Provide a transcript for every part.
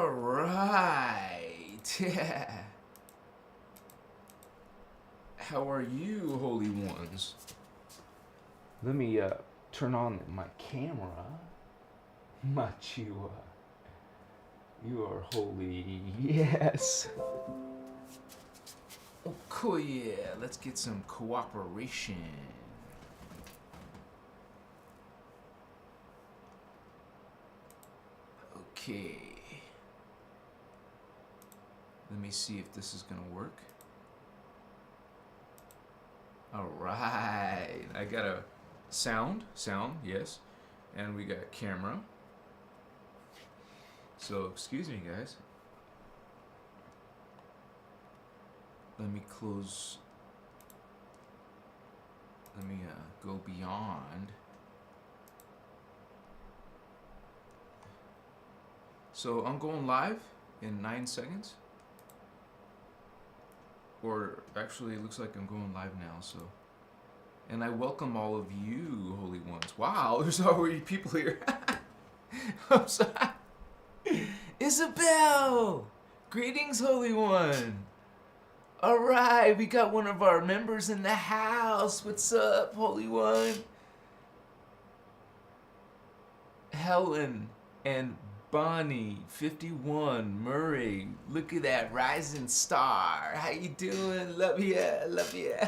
Alright. Yeah. How are you, holy ones? Let me turn on my camera. Machiwa. You are holy. Yes. Oh, cool, yeah. Let's get some cooperation. Okay. Let me see if this is gonna work. Alright. I got a sound, yes. And we got camera. So, excuse me, guys. Let me close. Let me go beyond. So I'm going live in 9 seconds. Or actually, it looks like I'm going live now. So, and I welcome all of you, holy ones. Wow, there's already people here. I'm sorry. Isabel, greetings, holy one. All right, we got one of our members in the house. What's up, holy one? Helen and Bonnie, 51, Murray. Look at that rising star. How you doing? Love ya, love ya.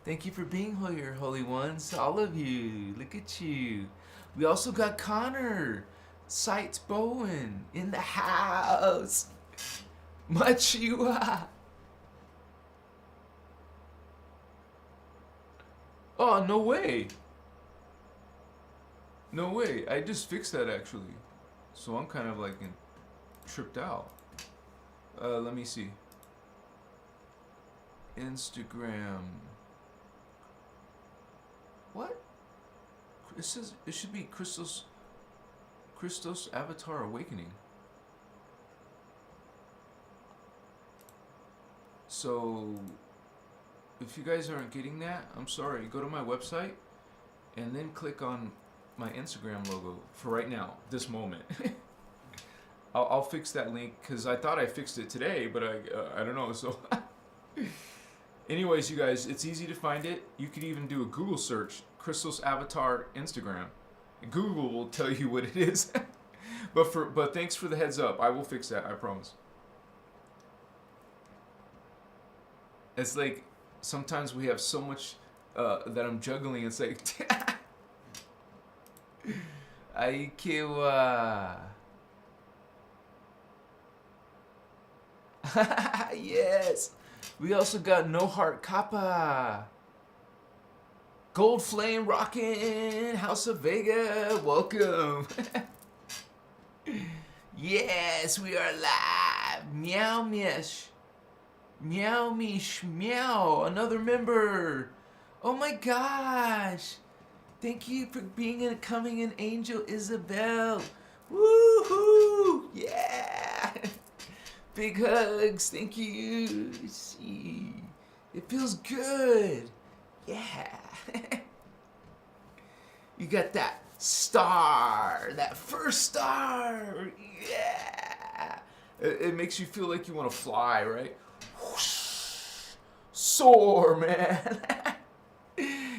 Thank you for being here, holy ones. All of you, look at you. We also got Connor, Sights Bowen in the house. Machiwa. Oh, no way. No way. I just fixed that actually. So I'm kind of like tripped out. Let me see. Instagram. What? It says it should be Christos Avatar Awakening. So if you guys aren't getting that, I'm sorry. Go to my website and then click on my Instagram logo for right now, this moment. I'll fix that link because I thought I fixed it today, but I don't know. So anyways, you guys, it's easy to find it. You could even do a Google search, Christos Avatar Instagram. Google will tell you what it is. but thanks for the heads up. I will fix that, I promise. It's like sometimes we have so much that I'm juggling. It's like Aikiwa. Yes. We also got No Heart Kappa. Gold Flame rockin'. House of Vega. Welcome. Yes, we are live. Meow Mish. Meow Mish. Meow. Another member. Oh my gosh. Thank you for coming in, Angel Isabel. Woohoo! Yeah! Big hugs. Thank you. See, it feels good. Yeah. You got that star, that first star. Yeah. It makes you feel like you want to fly, right? Whoosh. Soar, man.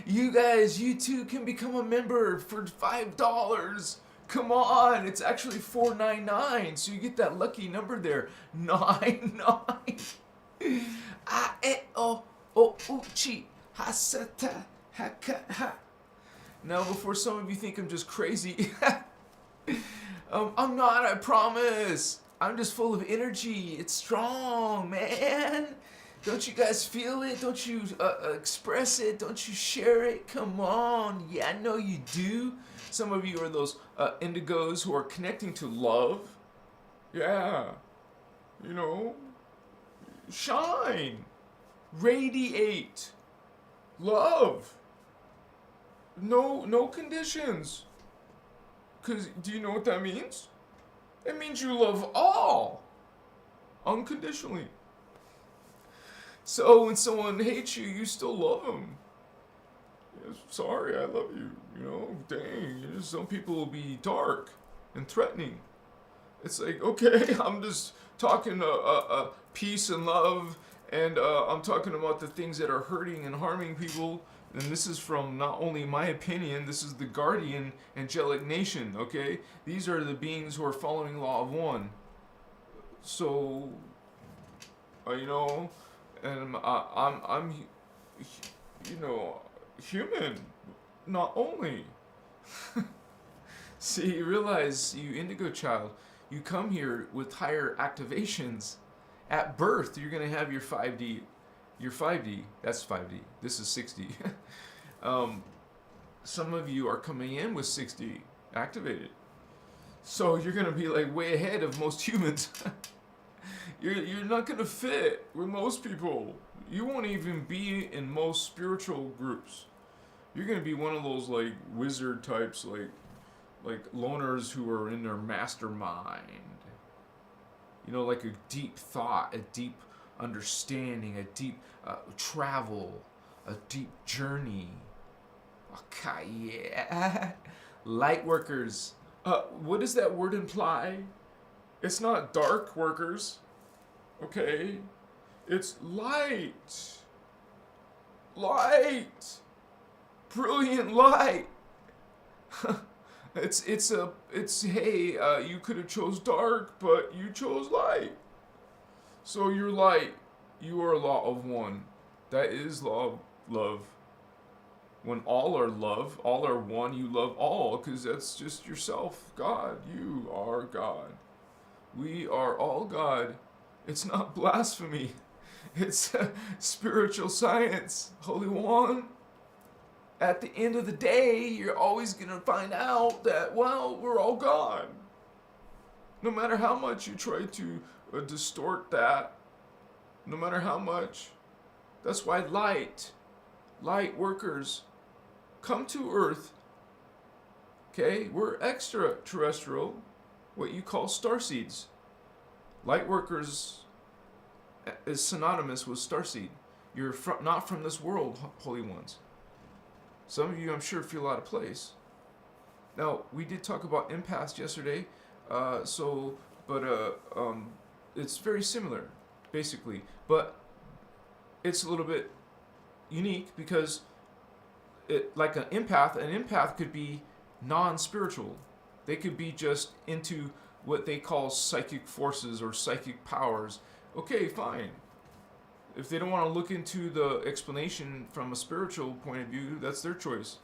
You guys, you too can become a member for $5. Come on, it's actually $4.99, so you get that lucky number there. 99. Uchi hasata haka ha. Now, before some of you think I'm just crazy, I'm not. I promise. I'm just full of energy. It's strong, man. Don't you guys feel it? Don't you express it? Don't you share it? Come on. Yeah, I know you do. Some of you are those indigos who are connecting to love. Yeah. You know, shine. Radiate. Love. No conditions. Because do you know what that means? It means you love all. Unconditionally. So when someone hates you, you still love them. Yeah, sorry, I love you. You know, dang. Some people will be dark and threatening. It's like, okay, I'm just talking peace and love, and I'm talking about the things that are hurting and harming people. And this is from not only my opinion, this is the guardian angelic nation, okay? These are the beings who are following law of one. So, you know, and I'm, you know, human, not only. See, you realize, you indigo child, you come here with higher activations. At birth, you're going to have your 5D. Your 5D, that's 5D. This is 6D. Some of you are coming in with 6D activated. So you're going to be like way ahead of most humans. You're not going to fit with most people. You won't even be in most spiritual groups. You're going to be one of those like wizard types, like loners who are in their mastermind. You know, like a deep thought, a deep understanding, a deep travel, a deep journey. Okay, yeah. Lightworkers. What does that word imply? It's not dark workers. Okay? It's light. Light. Brilliant light. It's hey, you could have chose dark, but you chose light. So you're light. You are law of one. That is law of love. When all are love, all are one, you love all, because that's just yourself. God, you are God. We are all God. It's not blasphemy. It's spiritual science. Holy One. At the end of the day, you're always going to find out that, well, we're all God. No matter how much you try to distort that, no matter how much. That's why light workers, come to Earth. Okay? We're extraterrestrial, what you call starseeds. Light workers is synonymous with starseed. You're not from this world, holy ones. Some of you, I'm sure, feel out of place. Now, we did talk about empaths yesterday, it's very similar, basically. But it's a little bit unique because, like an empath could be non-spiritual. They could be just into what they call psychic forces or psychic powers. Okay, fine. If they don't want to look into the explanation from a spiritual point of view, that's their choice.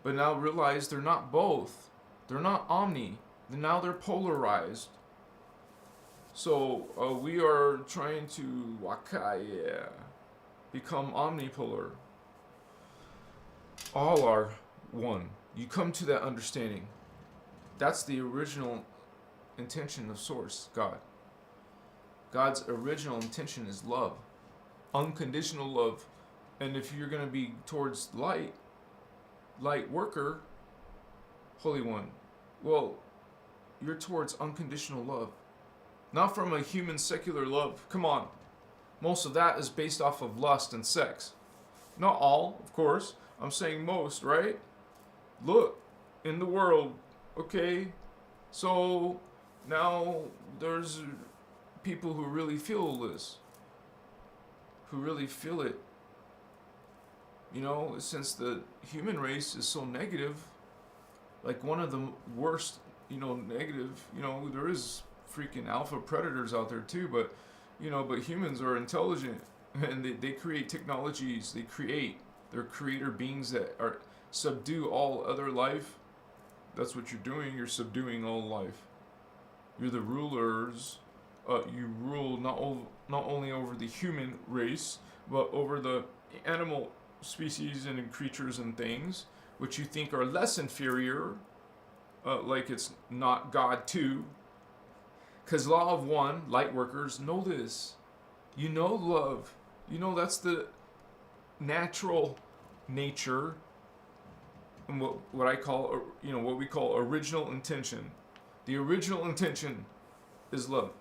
But now realize they're not both. They're not omni. Now they're polarized. So we are trying to become omnipolar. All are one. You come to that understanding. That's the original intention of Source, God. God's original intention is love. Unconditional love. And if you're going to be towards light worker, Holy One, well, you're towards unconditional love. Not from a human secular love. Come on. Most of that is based off of lust and sex. Not all, of course. I'm saying most, right? Look, in the world, okay? So now there's people who really feel this. Who really feel it. You know, since the human race is so negative, like one of the worst, negative, there is freaking alpha predators out there too, but humans are intelligent and they create technologies, they're creator beings that are subdue all other life. That's what you're doing, you're subduing all life. You're the rulers. You rule not only over the human race, but over the animal species and creatures and things, which you think are less inferior, like it's not God too. Because law of one, light workers, know this. You know love. You know that's the natural nature, and what I call, what we call original intention. The original intention is love.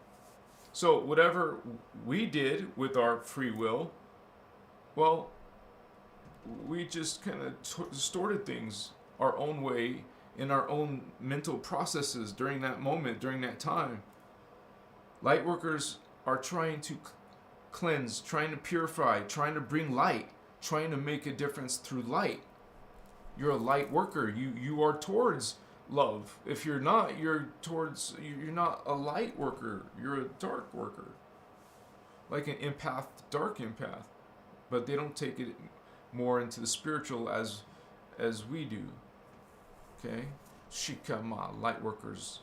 So whatever we did with our free will, well, we just kind of distorted things our own way in our own mental processes during that moment, during that time. Lightworkers are trying to cleanse, trying to purify, trying to bring light, trying to make a difference through light. You're a light worker. You are towards love. If you're not, you're not a light worker. You're a dark worker. Like an empath, dark empath. But they don't take it more into the spiritual as we do. Okay? Shikama, light workers.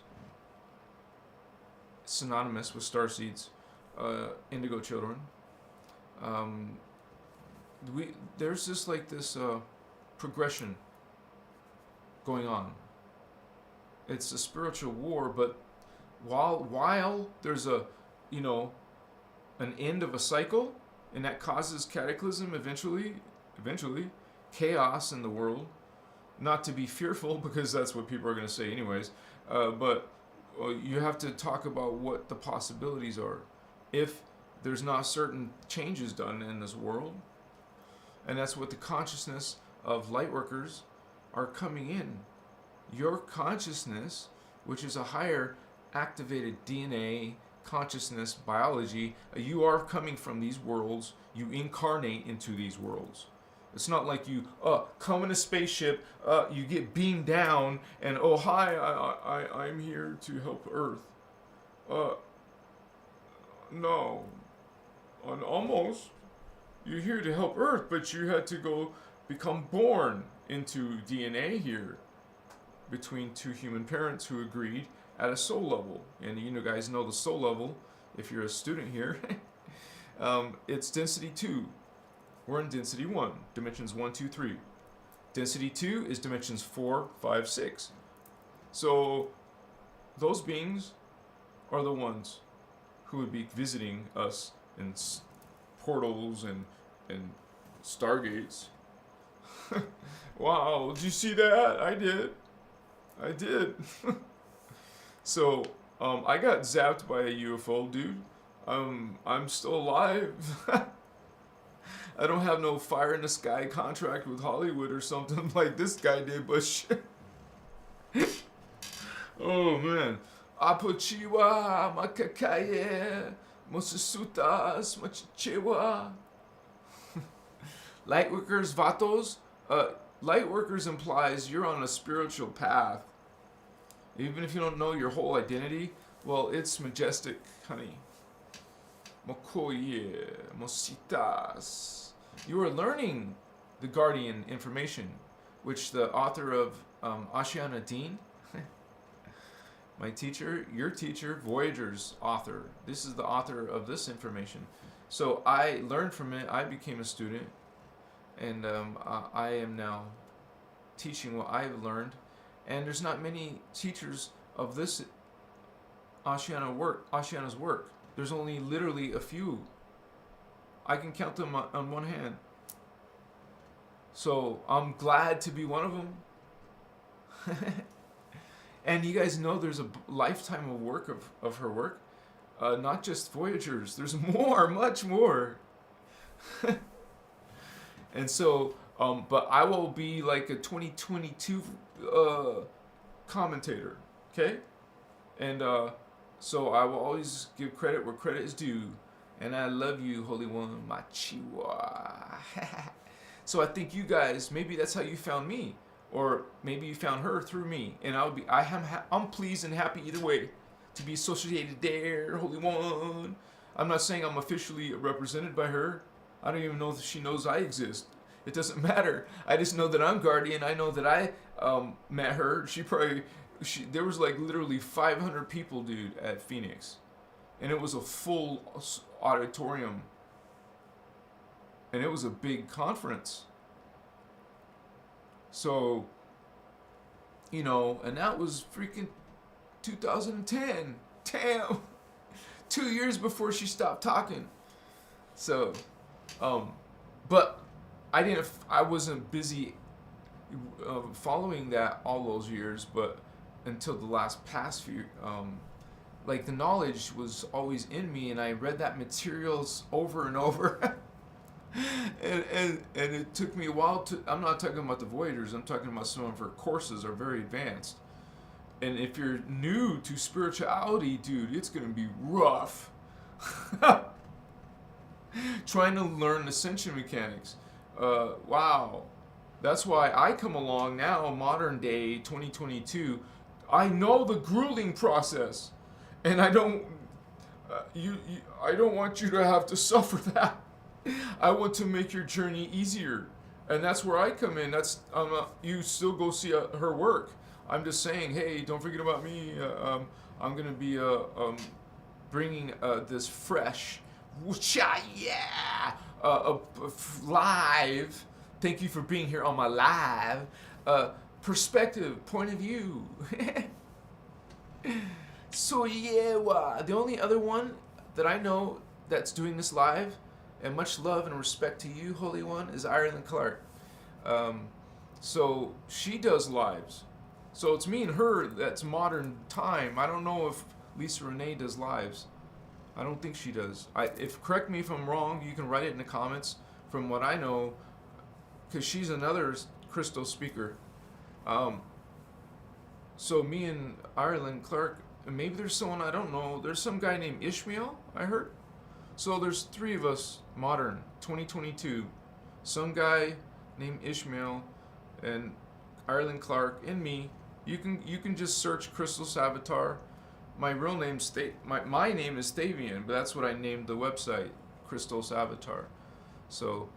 Synonymous with starseeds, indigo children. There's just like this progression going on. It's a spiritual war, but while there's an end of a cycle, and that causes cataclysm eventually, chaos in the world. Not to be fearful, because that's what people are going to say anyways, but you have to talk about what the possibilities are if there's not certain changes done in this world. And that's what the consciousness of lightworkers are coming in. Your consciousness, which is a higher activated DNA, consciousness, biology, you are coming from these worlds. You incarnate into these worlds. It's not like you come in a spaceship, you get beamed down, and hi, I'm here to help Earth. No. And almost, you're here to help Earth, but you had to go become born into DNA here between two human parents who agreed at a soul level. And you guys know the soul level, if you're a student here. It's density 2. We're in density 1, dimensions 1, 2, 3. Density 2 is dimensions 4, 5, 6. So those beings are the ones who would be visiting us in portals and stargates. Wow, did you see that? I did. So I got zapped by a UFO, dude. I'm still alive. I don't have no fire in the sky contract with Hollywood or something like this guy did, but shit. Oh man. Apochiwa, makakaye, mosusutas, machichewa. Lightworkers, vatos. Lightworkers implies you're on a spiritual path. Even if you don't know your whole identity, well, it's majestic, honey. Mokoye, mositas. You are learning the Guardian information, which the author of Ashiana Dean, my teacher, your teacher, Voyager's author. This is the author of this information. So I learned from it. I became a student, and I am now teaching what I've learned. And there's not many teachers of this Ashiana's work. There's only literally a few. I can count them on one hand. So I'm glad to be one of them. And you guys know there's a lifetime of work of her work. Not just Voyagers. There's more, much more. And so, but I will be like a 2022 commentator. Okay? And so I will always give credit where credit is due. And I love you, Holy One, Machiwa. So I think you guys, maybe that's how you found me. Or maybe you found her through me. And I'm pleased and happy either way to be associated there, Holy One. I'm not saying I'm officially represented by her. I don't even know if she knows I exist. It doesn't matter. I just know that I'm Guardian. I know that I met her. There was like literally 500 people, dude, at Phoenix. And it was a full auditorium. And it was a big conference. So, and that was freaking 2010. Damn. 2 years before she stopped talking. So, but I wasn't busy following that all those years, but until the past few, like the knowledge was always in me, and I read that materials over and over. and it took me a while to. I'm not talking about the Voyagers. I'm talking about some of her courses are very advanced. And if you're new to spirituality, dude, it's gonna be rough. Trying to learn Ascension mechanics. Wow. That's why I come along now, modern day 2022. I know the grueling process, and I don't. I don't want you to have to suffer that. I want to make your journey easier, and that's where I come in. That's you still go see her work. I'm just saying, hey, don't forget about me. I'm gonna be bringing this fresh, live. Thank you for being here on my live perspective, point of view. So yeah, the only other one that I know that's doing this live, and much love and respect to you, Holy One, is Ireland Clark. So she does lives. So it's me and her that's modern time. I don't know if Lisa Renee does lives. I don't think she does. Correct me if I'm wrong, you can write it in the comments. From what I know, because she's another Christos speaker. So me and Ireland Clark, and maybe there's someone I don't know. There's some guy named Ishmael, I heard. So there's three of us, modern, 2022. Some guy named Ishmael, and Ireland Clark, and me. You can just search Christos Avatar. My real name's my name is Stavian, but that's what I named the website, Christos Avatar. So,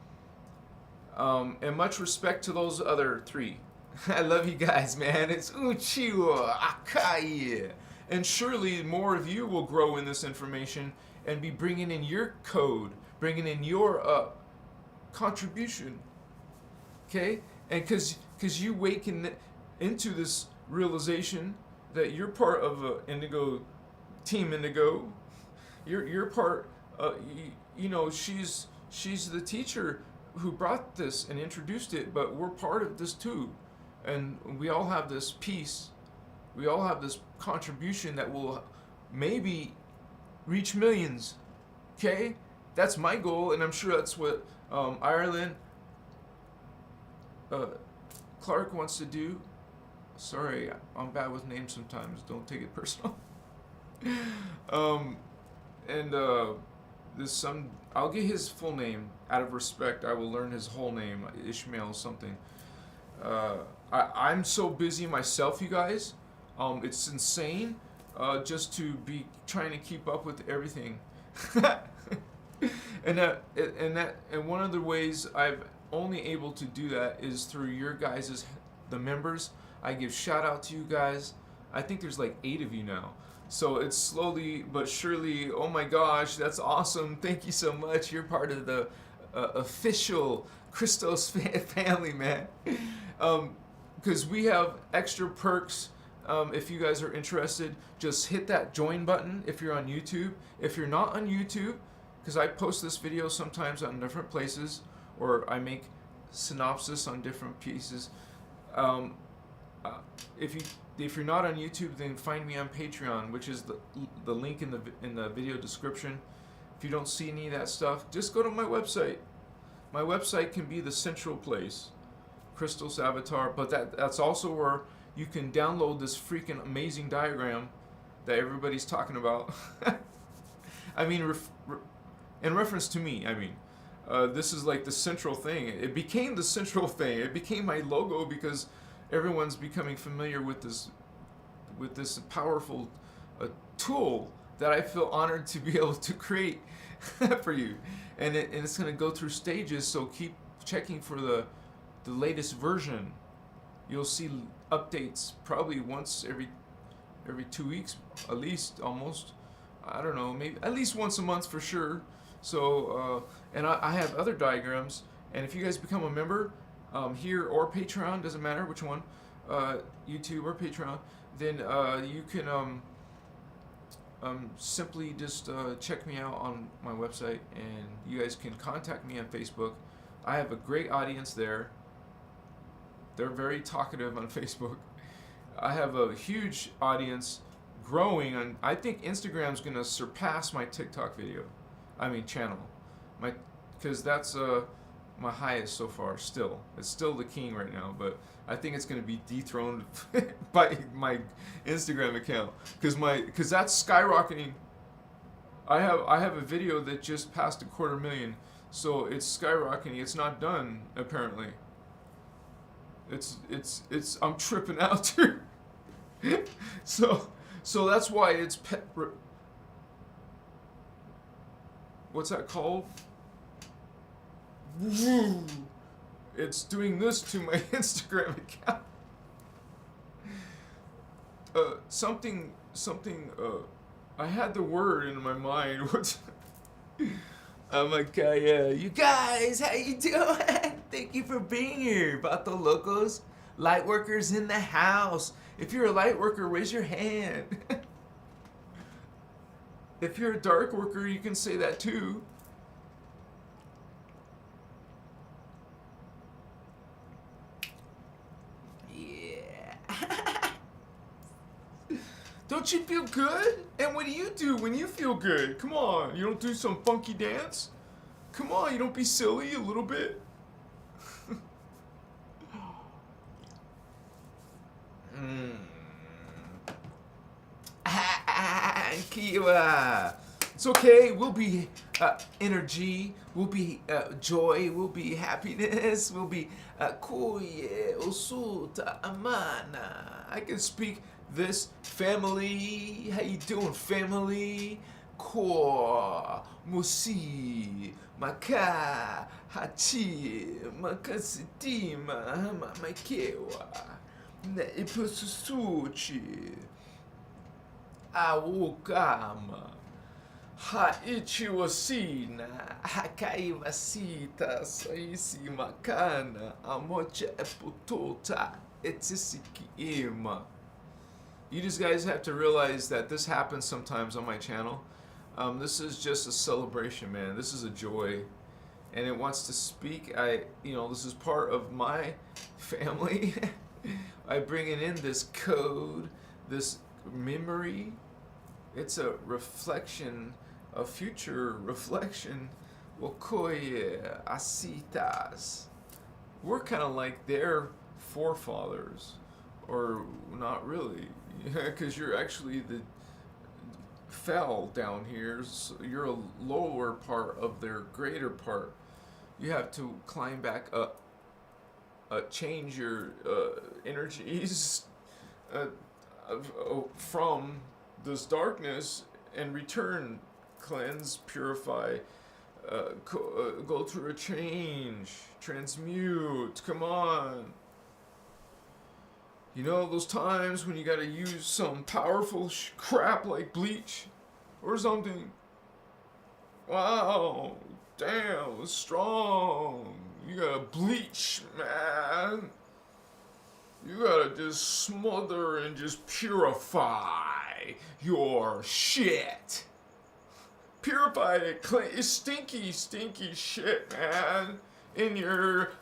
and much respect to those other three. I love you guys, man. It's Uchiwa Akaya. And surely more of you will grow in this information and be bringing in your code, bringing in your contribution. Okay? And because you waken into this realization that you're part of Indigo, Team Indigo. You're part. She's the teacher who brought this and introduced it, but we're part of this too, and we all have this piece. We all have this contribution that will maybe reach millions. Okay, that's my goal, and I'm sure that's what Ireland Clark wants to do. Sorry, I'm bad with names sometimes. Don't take it personal. I'll get his full name out of respect. I will learn his whole name, Ishmael something. I'm so busy myself, you guys. It's insane. Just to be trying to keep up with everything. and one of the ways I've only able to do that is through your guys' the members. I give shout out to you guys. I think there's like 8 of you now. So it's slowly but surely, oh my gosh, that's awesome. Thank you so much. You're part of the official Christos family, man. Because we have extra perks. If you guys are interested, just hit that join button if you're on YouTube. If you're not on YouTube, because I post this video sometimes on different places, or I make synopsis on different pieces. If you're not on YouTube, then find me on Patreon, which is the link in the video description. If you don't see any of that stuff, just go to my website. My website can be the central place, Christos Avatar, but that's also where you can download this freaking amazing diagram that everybody's talking about. I mean, in reference to me, I mean, this is like the central thing. It became the central thing. It became my logo because everyone's becoming familiar with this powerful tool that I feel honored to be able to create for you. And it's going to go through stages, so keep checking for the latest version. You'll see updates probably once every 2 weeks, at least, almost. I don't know, maybe at least once a month for sure. So, and I have other diagrams, and if you guys become a member, here or Patreon, doesn't matter which one, YouTube or Patreon, then you can simply just check me out on my website, and you guys can contact me on Facebook. I have a great audience there. They're very talkative on Facebook. I have a huge audience growing, and I think Instagram's gonna surpass my TikTok channel. because that's my highest so far. Still, it's still the king right now, but I think it's gonna be dethroned by my Instagram account because that's skyrocketing. I have a video that just passed 250,000, so it's skyrocketing. It's not done apparently. It's I'm tripping out too. so that's why it's what's that called? Woo! It's doing this to my Instagram account. Something. I had the word in my mind. What's? I'm like, yeah, you guys, how you doing? Thank you for being here, Vato Locos. Lightworkers in the house. If you're a light worker, raise your hand. If you're a dark worker, you can say that too. Yeah. Don't you feel good? And what do you do when you feel good? Come on, you don't do some funky dance? Come on, you don't be silly a little bit? Kiwa. It's okay. We'll be energy. We'll be joy. We'll be happiness. We'll be koye, osuta, amana. I can speak this family. How you doing, family? Ko, musi, maka, hachi, makasitima, makewa, na ipususuchi. Awukama Haichiwasina Hakaiwasita Saisi Makana Amocha Eputota Etisiki. You just guys have to realize that this happens sometimes on my channel. This is just a celebration, man. This is a joy. And it wants to speak. This is part of my family. I bring in this code, this memory. It's a reflection, a future reflection. Wokoye asitas. We're kind of like their forefathers, or not really, because you're actually the fell down here. So you're a lower part of their greater part. You have to climb back up, change your energies from this darkness and return, cleanse, purify, go through a change, transmute. Come on. You know those times when you gotta use some powerful crap like bleach or something? Wow, damn, it's strong. You gotta bleach, man. You gotta just smother and just purify your shit. Purify it, it's stinky shit, man. In your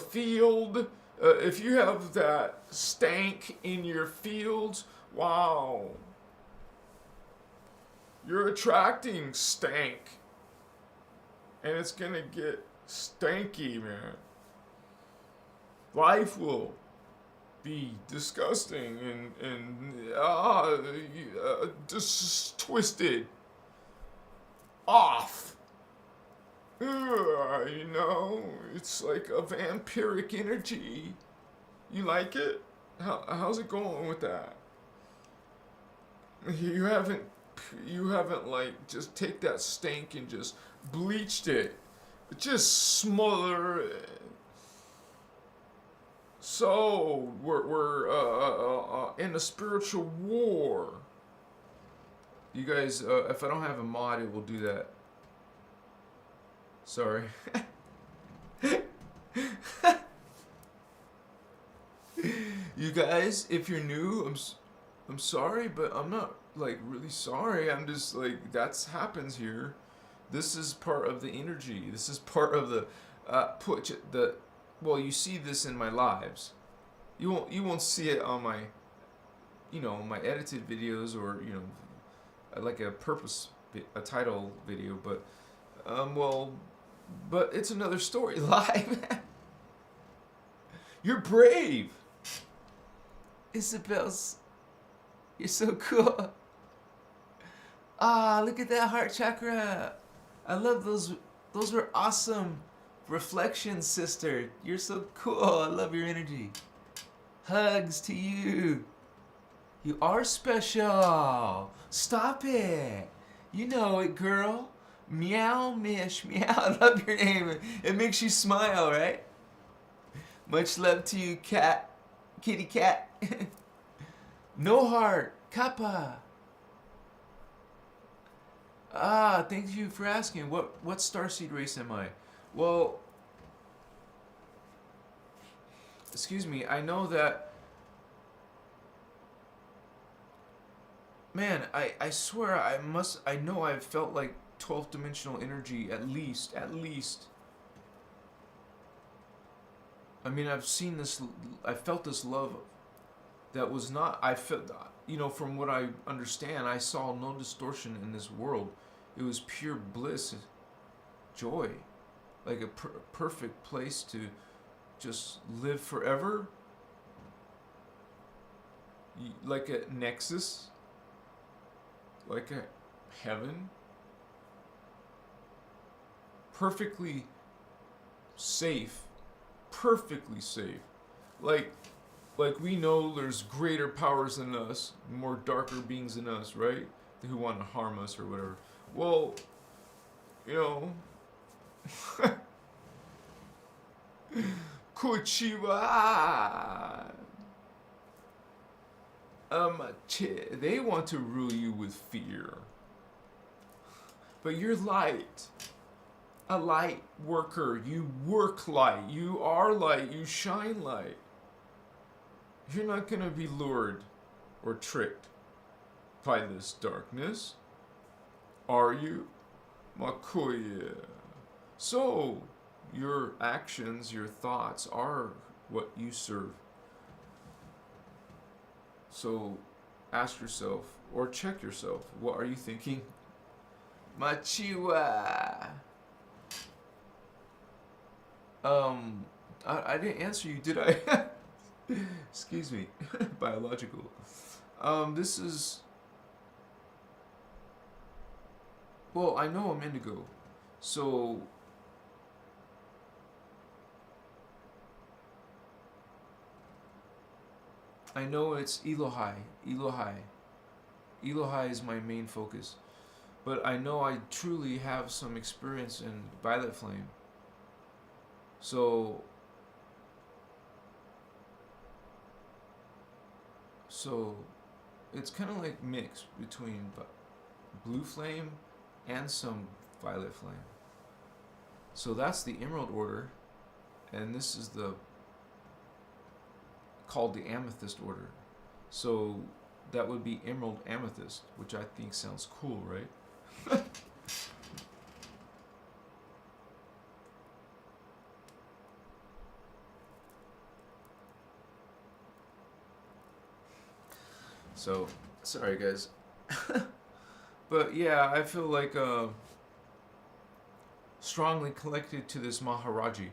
field, if you have that stank in your fields, wow. You're attracting stank. And it's gonna get stanky, man. Life will be disgusting and just twisted off. It's like a vampiric energy. You like it? How's it going with that? You haven't like just take that stank and just bleached it. Just smother it. So we're in a spiritual war. You guys, if I don't have a mod, it will do that. Sorry. You guys, if you're new, I'm sorry, but I'm not like really sorry. I'm just like that's happens here. This is part of the energy. This is part of the well, you see this in my lives. You won't see it on my my edited videos or like a title video, but But it's another story. Live. You're brave. Isabel's. You're so cool. Ah, look at that heart chakra. I love those. Those were awesome reflections, sister. You're so cool. I love your energy. Hugs to you. You are special. Stop it. You know it, girl. Meow, Mish. Meow. I love your name. It makes you smile, right? Much love to you, cat. Kitty cat. No heart. Kappa. Ah, thank you for asking. What starseed race am I? Well, excuse me. I know that. Man, I swear I know I've felt like 12th dimensional energy at least. I mean, I've seen this, I felt this love that was not, I felt, from what I understand, I saw no distortion in this world. It was pure bliss, joy, like a perfect place to just live forever, like a nexus, like a heaven, perfectly safe, like we know there's greater powers than us, more darker beings than us, right, who want to harm us or whatever. Well, Kuchiwa. They want to rule you with fear. But you're light. A light worker. You work light. You are light. You shine light. You're not going to be lured or tricked by this darkness. Are you? Makoye. So, your actions, your thoughts are what you serve. So, ask yourself, or check yourself, what are you thinking? Machiwa. I didn't answer you, did I? Excuse me. Biological. This is... Well, I know I'm indigo. So... I know it's Elohai. Elohai is my main focus. But I know I truly have some experience in Violet Flame. So it's kind of like mixed between Blue Flame and some Violet Flame. So that's the Emerald Order, and this is called the Amethyst Order. So that would be Emerald Amethyst, which I think sounds cool, right? So, sorry guys. But yeah, I feel like strongly connected to this Maharaji.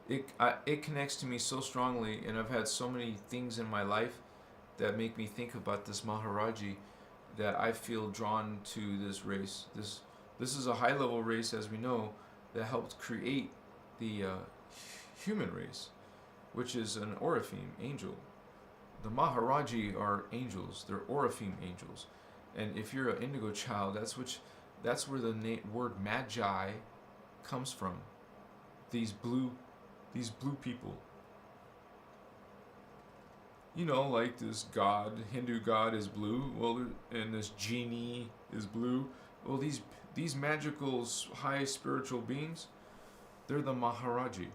It connects to me so strongly, and I've had so many things in my life that make me think about this Maharaji that I feel drawn to this race. This is a high-level race, as we know, that helped create the human race, which is an Oraphim angel. The Maharaji are angels. They're Oraphim angels. And if you're an indigo child, that's where the word magi comes from. These blue people. Like this god, Hindu god is blue. Well, and this genie is blue. Well, these magical, high spiritual beings, they're the Maharaji.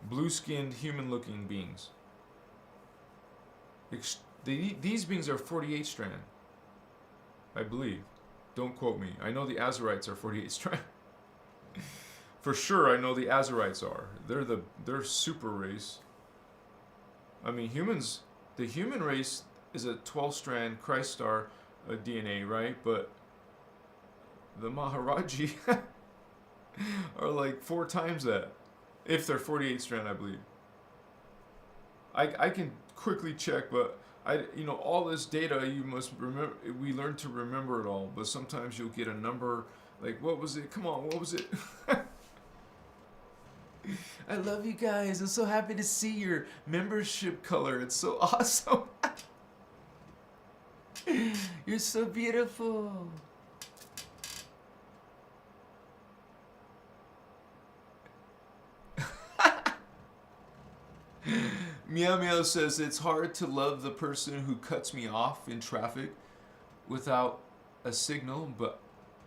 Blue-skinned, human-looking beings. These beings are 48 strand, I believe. Don't quote me. I know the Azarites are 48 strand. For sure, I know the Azarites are. They're super race. I mean, humans. The human race is a 12 strand Christ star DNA, right? But the Maharaji, are like 4 times that, if they're 48 strand, I believe. I can quickly check, but all this data, you must remember. We learn to remember it all, but sometimes you'll get a number like, what was it? Come on, what was it? I love you guys. I'm so happy to see your membership color. It's so awesome. You're so beautiful. Meow Meow says it's hard to love the person who cuts me off in traffic without a signal, but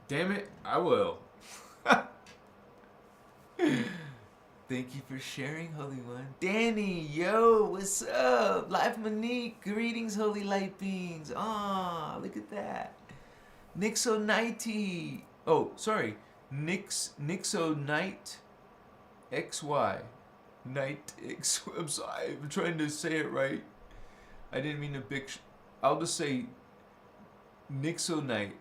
damn it, I will. Thank you for sharing, Holy One. Danny, yo, what's up? Live Monique, greetings, Holy Light Beings. Ah, look at that. Nixo Nighty. Oh, sorry. Nixo Night XY. Night X. I'm sorry, I'm trying to say it right. I didn't mean to I'll just say Nixo Night.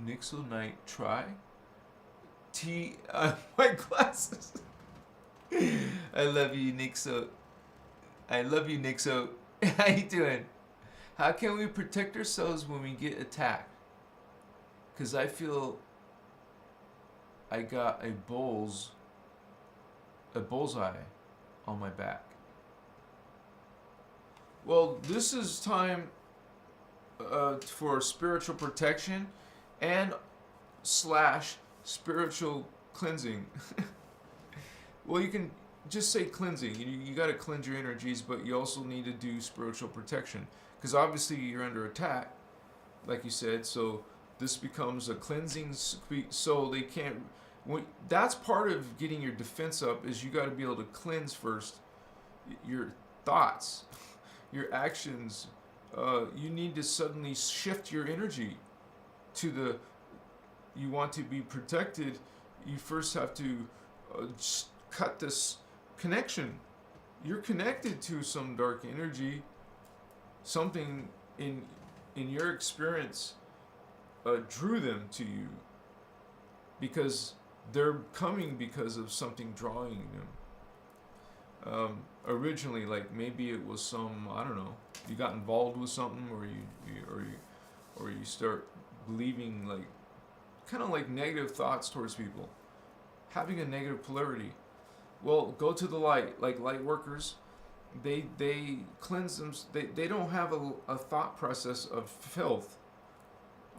Nixo Night try. My glasses. I love you, Nixo. I love you, Nixo. How you doing? How can we protect ourselves when we get attacked? Because I feel I got a bullseye on my back. Well, this is time for spiritual protection and / spiritual cleansing. Well, you can just say cleansing. You got to cleanse your energies, but you also need to do spiritual protection, because obviously you're under attack, like you said. So this becomes a cleansing. So they can't. That's part of getting your defense up. Is you got to be able to cleanse first your thoughts, your actions. You need to suddenly shift your energy to the. You want to be protected, you first have to cut this connection. You're connected to some dark energy. Something in your experience drew them to you, because they're coming because of something drawing them. Originally, like maybe it was some, I don't know, you got involved with something, or you start believing like kind of like negative thoughts towards people, having a negative polarity. Well, go to the light, like light workers. They cleanse them. They don't have a thought process of filth,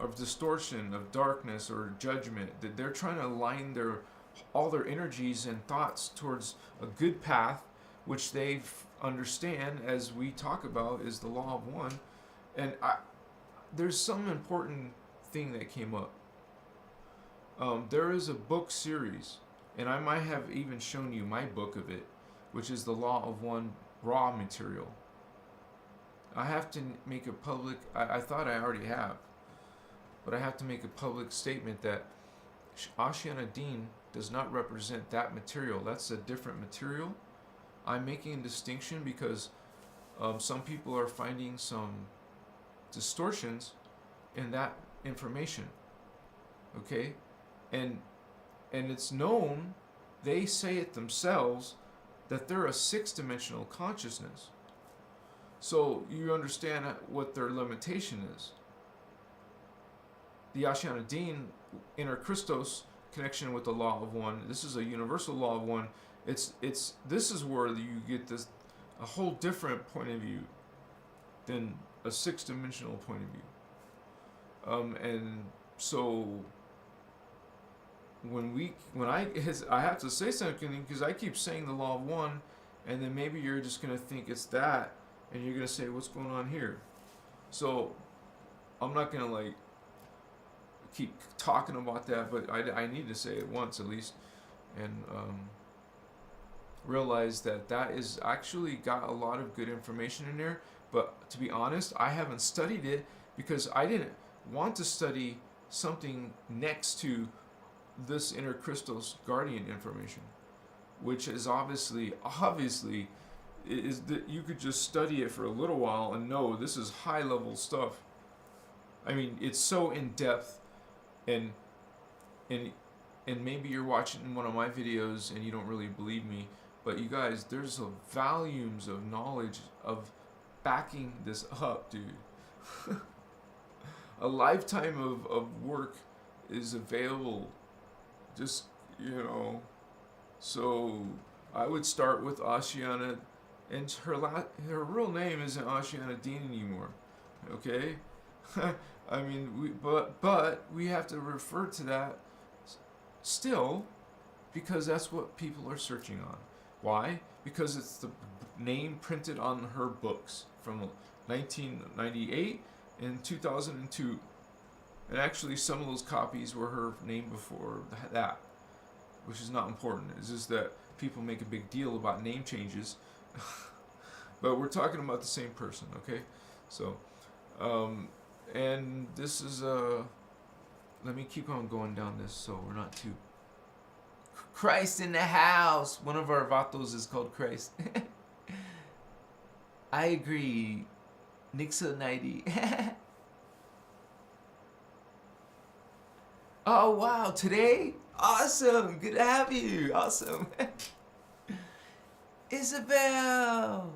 of distortion, of darkness or judgment. They're trying to align all their energies and thoughts towards a good path, which they understand, as we talk about, is the law of one. And there's some important thing that came up. There is a book series, and I might have even shown you my book of it, which is the Law of One raw material. I have to make a public, I thought I already have, but I have to make a public statement that Ashiana Deen does not represent that material. That's a different material. I'm making a distinction because some people are finding some distortions in that information. Okay? And it's known, they say it themselves, that they're a 6-dimensional consciousness. So you understand what their limitation is. The Ashiana Deen, innerchristos connection with the law of one. This is a universal law of one. This is where you get a whole different point of view than a 6-dimensional point of view. And so when I have to say something, because I keep saying the law of one, and then maybe you're just gonna think it's that, and you're gonna say, what's going on here? So I'm not gonna like keep talking about that, but I need to say it once at least, and realize that is actually got a lot of good information in there. But to be honest, I haven't studied it because I didn't want to study something next to this innerchristos guardian information, which is obviously is that you could just study it for a little while and know this is high level stuff. I mean, it's so in depth, and and maybe you're watching one of my videos and you don't really believe me, but you guys, there's volumes of knowledge of backing this up, dude. A lifetime of work is available. Just, so I would start with Oceana, and her real name isn't Oceana Dean anymore, okay? I mean, but we have to refer to that still, because that's what people are searching on. Why? Because it's the name printed on her books from 1998 and 2002. And actually, some of those copies were her name before that, which is not important. It's just that people make a big deal about name changes. But we're talking about the same person, okay? So, and this is, let me keep on going down this so we're not too... Christ in the house! One of our vatos is called Christ. I agree. Nixa 90. Oh, wow. Today? Awesome. Good to have you. Awesome. Isabel.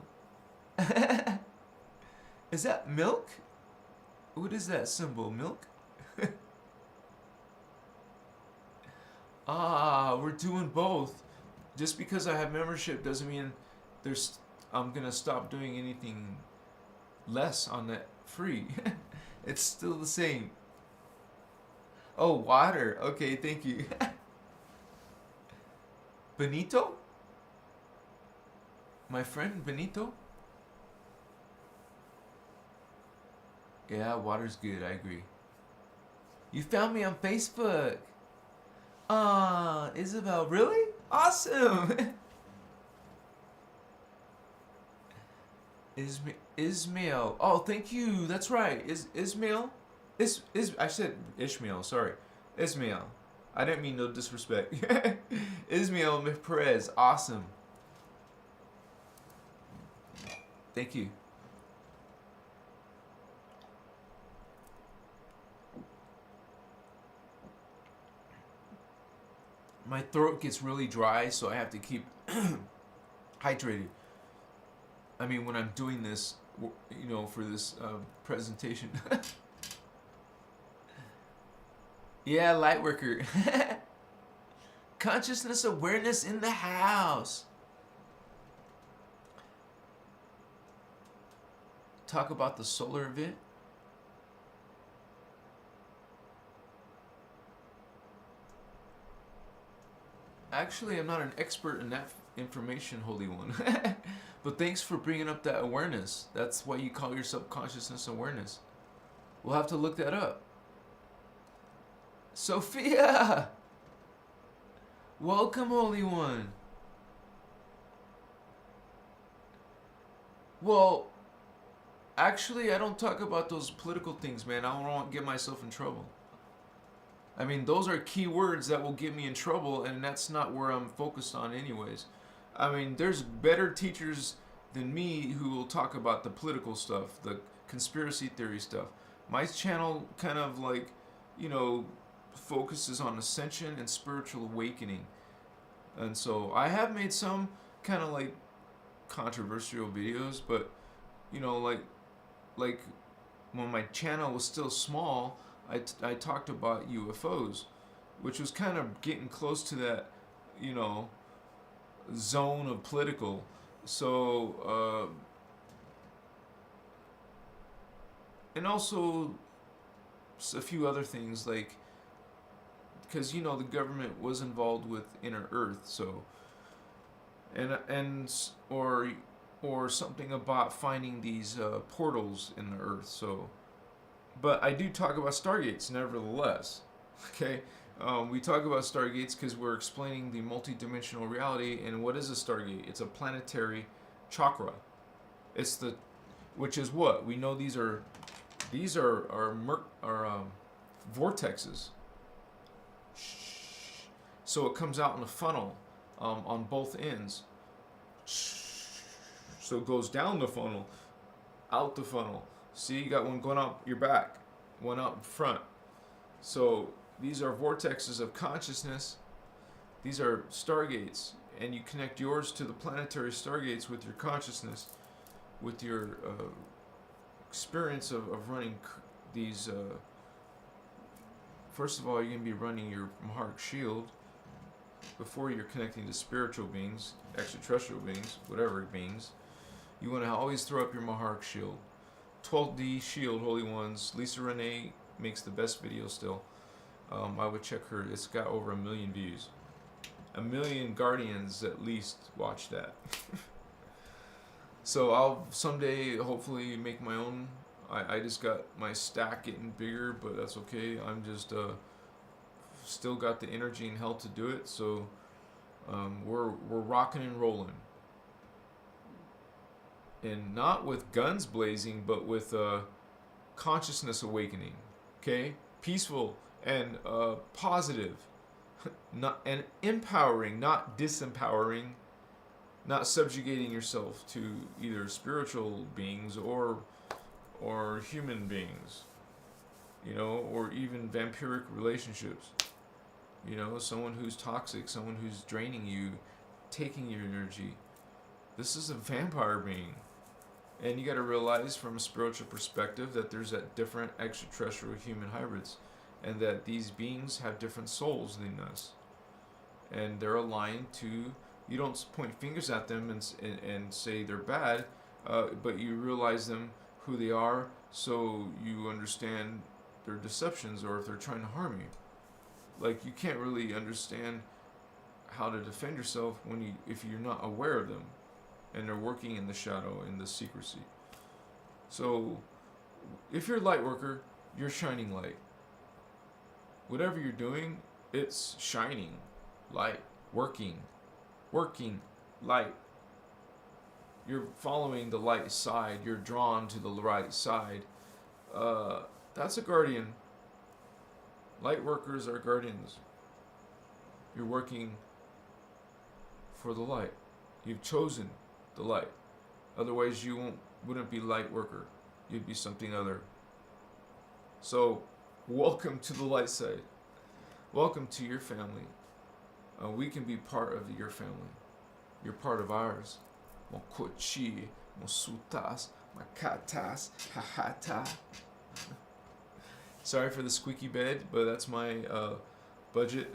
Is that milk? What is that symbol? Milk? We're doing both. Just because I have membership doesn't mean I'm gonna stop doing anything less on that free. It's still the same. Oh, water. Okay, thank you. Benito? My friend Benito? Yeah, water's good, I agree. You found me on Facebook. Isabel, really? Awesome. Ismail. Oh, thank you. That's right. Ismail? I said Ishmael, sorry. Ismail. I didn't mean no disrespect. Ismail Perez. Awesome. Thank you. My throat gets really dry, so I have to keep hydrated. I mean, when I'm doing this, for this presentation. Yeah, Lightworker. Consciousness awareness in the house. Talk about the solar event. Actually, I'm not an expert in that information, Holy One. But thanks for bringing up that awareness. That's why you call yourself consciousness awareness. We'll have to look that up. Sophia! Welcome, Holy One. Well, actually, I don't talk about those political things, man. I don't want to get myself in trouble. I mean, those are key words that will get me in trouble, and that's not where I'm focused on anyways. I mean, there's better teachers than me who will talk about the political stuff, the conspiracy theory stuff. My channel kind of like, focuses on ascension and spiritual awakening. And so I have made some kind of like controversial videos, but, like when my channel was still small, I talked about UFOs, which was kind of getting close to that, zone of political. So, and also a few other things, like, because, the government was involved with Inner Earth, so, or something about finding these portals in the Earth, so. But I do talk about Stargates, nevertheless. Okay? We talk about Stargates because we're explaining the multidimensional reality. And what is a Stargate? It's a planetary chakra. Which is what? We know these are vortexes. So it comes out in a funnel on both ends. So it goes down the funnel, out the funnel. See, you got one going out your back, one out in front. So these are vortexes of consciousness. These are stargates, and you connect yours to the planetary stargates with your consciousness, with your experience of running these. First of all, you're going to be running your Maharic shield before you're connecting to spiritual beings, extraterrestrial beings, whatever beings. You want to always throw up your Maharic shield. 12D shield, Holy Ones. Lisa Renee makes the best video still. I would check her. It's got over 1 million views. 1 million Guardians at least watch that. So I'll someday hopefully make my own. I just got my stack getting bigger, but that's okay. I'm just still got the energy and health to do it. So we're rocking and rolling, and not with guns blazing, but with consciousness awakening. Okay, peaceful and positive, not and empowering, not disempowering, not subjugating yourself to either spiritual beings or human beings, you know, or even vampiric relationships. You know, someone who's toxic, someone who's draining you, taking your energy. This is a vampire being. And you got to realize from a spiritual perspective that there's that different extraterrestrial human hybrids, and that these beings have different souls than us. And they're aligned to, you don't point fingers at them and say they're bad, but you realize them, who they are, so you understand their deceptions, or if they're trying to harm you. Like, you can't really understand how to defend yourself if you're not aware of them, and they're working in the shadow, in the secrecy. So if you're a light worker, you're shining light. Whatever you're doing, it's shining light, working light. You're following the light side. You're drawn to the right side. That's a guardian. Light workers are guardians. You're working for the light. You've chosen the light. Otherwise, you wouldn't be light worker. You'd be something other. So, welcome to the light side. Welcome to your family. We can be part of your family. You're part of ours. Mokochi, mosutas, makatas, hahata. Sorry for the squeaky bed, but that's my budget.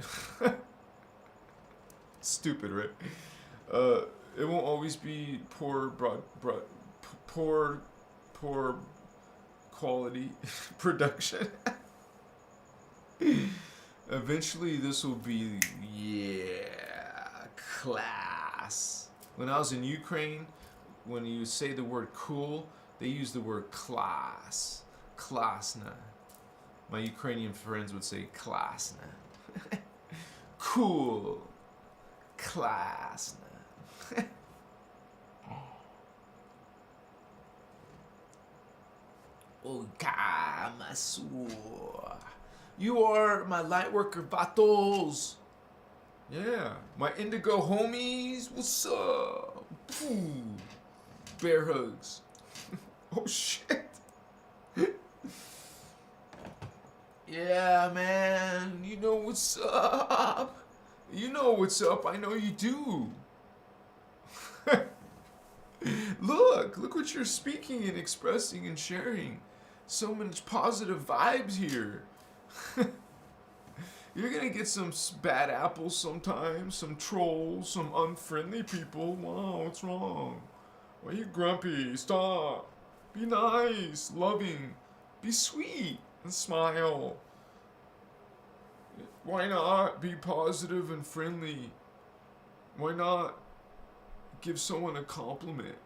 Stupid, right? It won't always be poor quality production. Eventually, this will be class. When I was in Ukraine, when you say the word cool, they use the word class. Klasna. My Ukrainian friends would say klasna. Cool. Klasna. You are my lightworker battles. Yeah, my indigo homies. What's up? Pooh. Bear hugs. Oh shit. Yeah, man. You know what's up. You know what's up. I know you do. Look what you're speaking and expressing and sharing. So much positive vibes here. You're gonna get some bad apples sometimes, some trolls, some unfriendly people. Wow, what's wrong? Why are you grumpy? Stop. Be nice, loving, be sweet, and smile. Why not be positive and friendly? Why not give someone a compliment?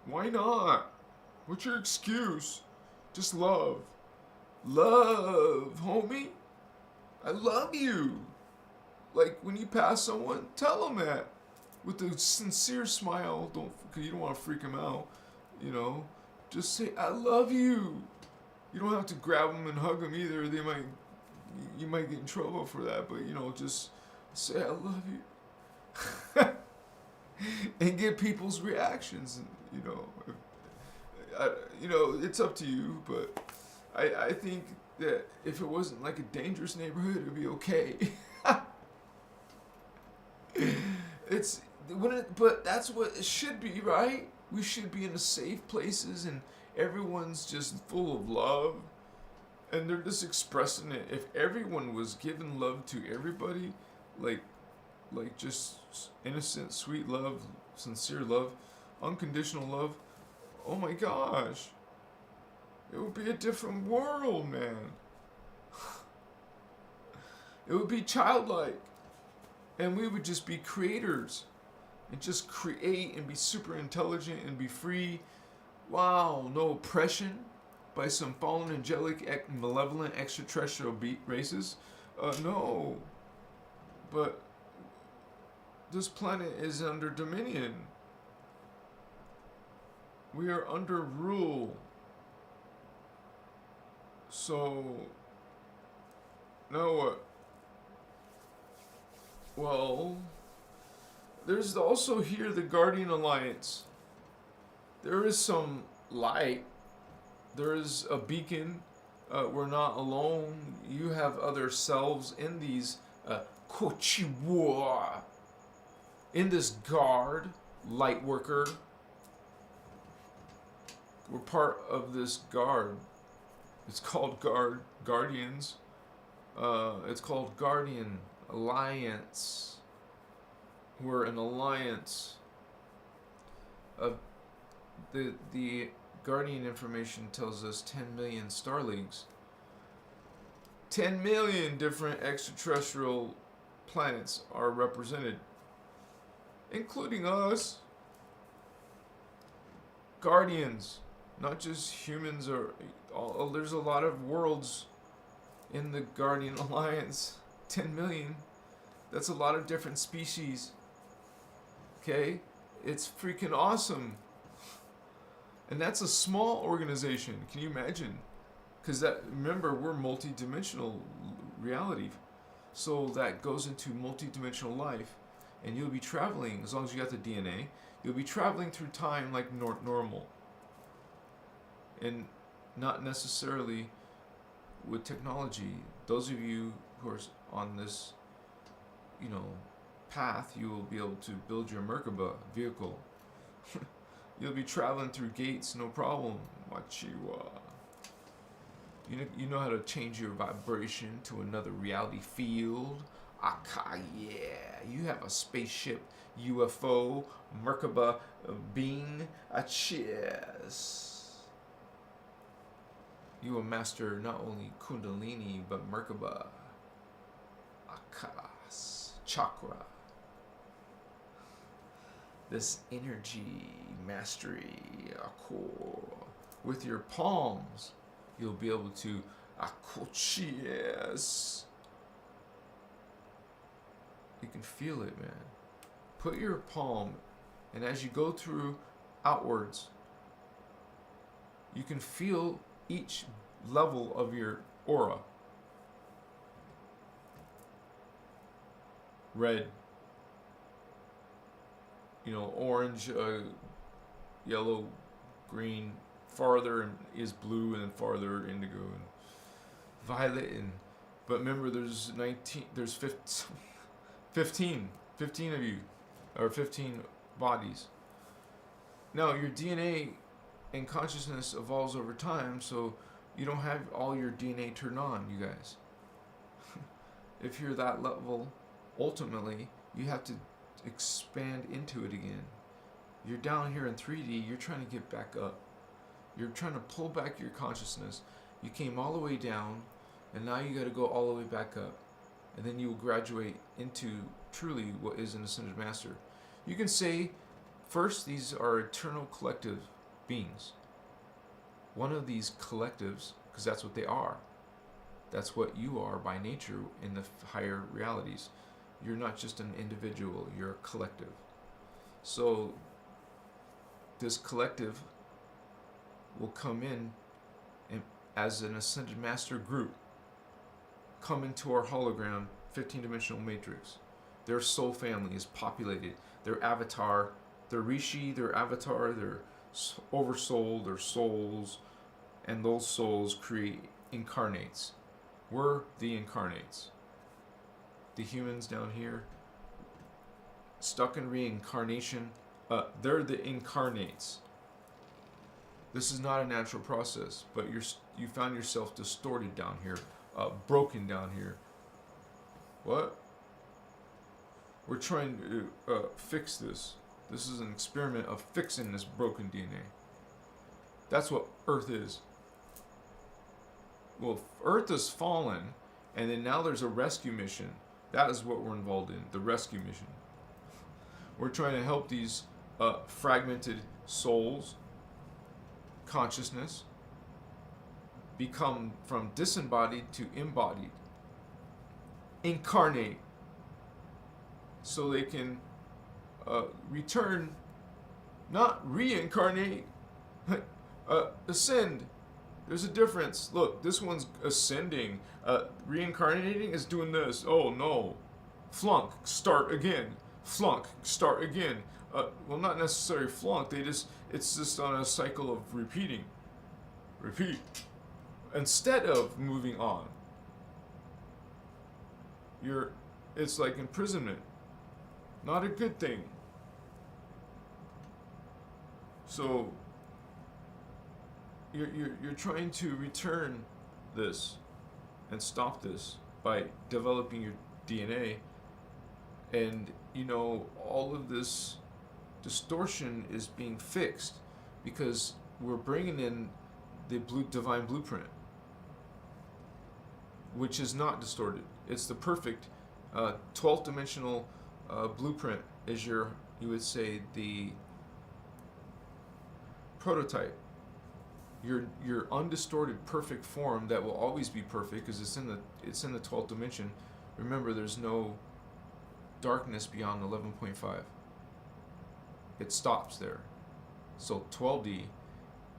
Why not? What's your excuse? Just love. Love, homie. I love you. Like, when you pass someone, tell them that with a sincere smile. Because you don't want to freak them out. You know, just say, I love you. You don't have to grab them and hug them either. You might get in trouble for that. But, you know, just say, I love you. And get people's reactions. You know, it's up to you. But I think that if it wasn't like a dangerous neighborhood, it'd be okay. But that's what it should be, right? We should be in the safe places and everyone's just full of love and they're just expressing it. If everyone was giving love to everybody, like just innocent, sweet love, sincere love, unconditional love, oh my gosh, it would be a different world, man. It would be childlike. And we would just be creators. And just create and be super intelligent and be free. Wow, no oppression by some fallen angelic, malevolent, extraterrestrial races. No. But this planet is under dominion. We are under rule. So, now what? Well, there's also here the Guardian Alliance. There is some light. There is a beacon. We're not alone. You have other selves in these Kochiwa. In this guard, Lightworker. We're part of this guard. It's called Guardians. It's called Guardian Alliance. We're an alliance of the Guardian information tells us 10 million star leagues. 10 million different extraterrestrial planets are represented, including us. Guardians, not just humans, there's a lot of worlds in the Guardian Alliance. 10 million. That's a lot of different species. Okay? It's freaking awesome. And that's a small organization. Can you imagine? Because remember, we're multi-dimensional reality. So that goes into multi-dimensional life. And you'll be traveling, as long as you got the DNA, you'll be traveling through time like normal. And not necessarily with technology. Those of you who are on this, path, you will be able to build your Merkaba vehicle. You'll be traveling through gates, no problem. Machiwa. You know how to change your vibration to another reality field. Aka, yeah. You have a spaceship, UFO, Merkaba being. Cheers. You will master not only Kundalini but Merkaba, Akas, Chakra. This energy mastery, with your palms, you'll be able to yes. You can feel it, man. Put your palm, and as you go through outwards, you can feel each level of your aura. Red, orange, yellow, green, farther is blue, and then farther indigo, and violet, but remember there's 15 of you, or 15 bodies. Now your DNA and consciousness evolves over time, so you don't have all your DNA turned on, you guys. If you're that level, ultimately, you have to expand into it again. You're down here in 3D, you're trying to get back up. You're trying to pull back your consciousness. You came all the way down, and now you got to go all the way back up. And then you will graduate into truly what is an Ascended Master. You can say, first, these are eternal collective beings. One of these collectives, because that's what they are. That's what you are by nature in the higher realities. You're not just an individual, you're a collective. So this collective will come in and, as an Ascended Master group, come into our hologram 15-dimensional matrix. Their soul family is populated. Their avatar, their rishi, their avatar, their oversoul, their souls, and those souls create incarnates. We're the incarnates. The humans down here, stuck in reincarnation, they're the incarnates. This is not a natural process, but you found yourself distorted down here, broken down here. What? We're trying to fix this. This is an experiment of fixing this broken DNA. That's what Earth is. Well, Earth has fallen, and then now there's a rescue mission. That is what we're involved in, the rescue mission. We're trying to help these fragmented souls, consciousness, become from disembodied to embodied, incarnate, so they can return, not reincarnate, ascend. There's a difference. Look, this one's ascending. Reincarnating is doing this. Oh no. Flunk, start again. Flunk, start again. Well, not necessarily flunk. It's just on a cycle of repeating. Repeat. Instead of moving on. It's like imprisonment. Not a good thing. So you're trying to return this and stop this by developing your DNA, and all of this distortion is being fixed because we're bringing in the divine blueprint, which is not distorted. It's the perfect 12th dimensional blueprint. Is you would say, the prototype. Your undistorted perfect form that will always be perfect because it's in the 12th dimension. Remember, there's no darkness beyond 11.5. It stops there. So 12D,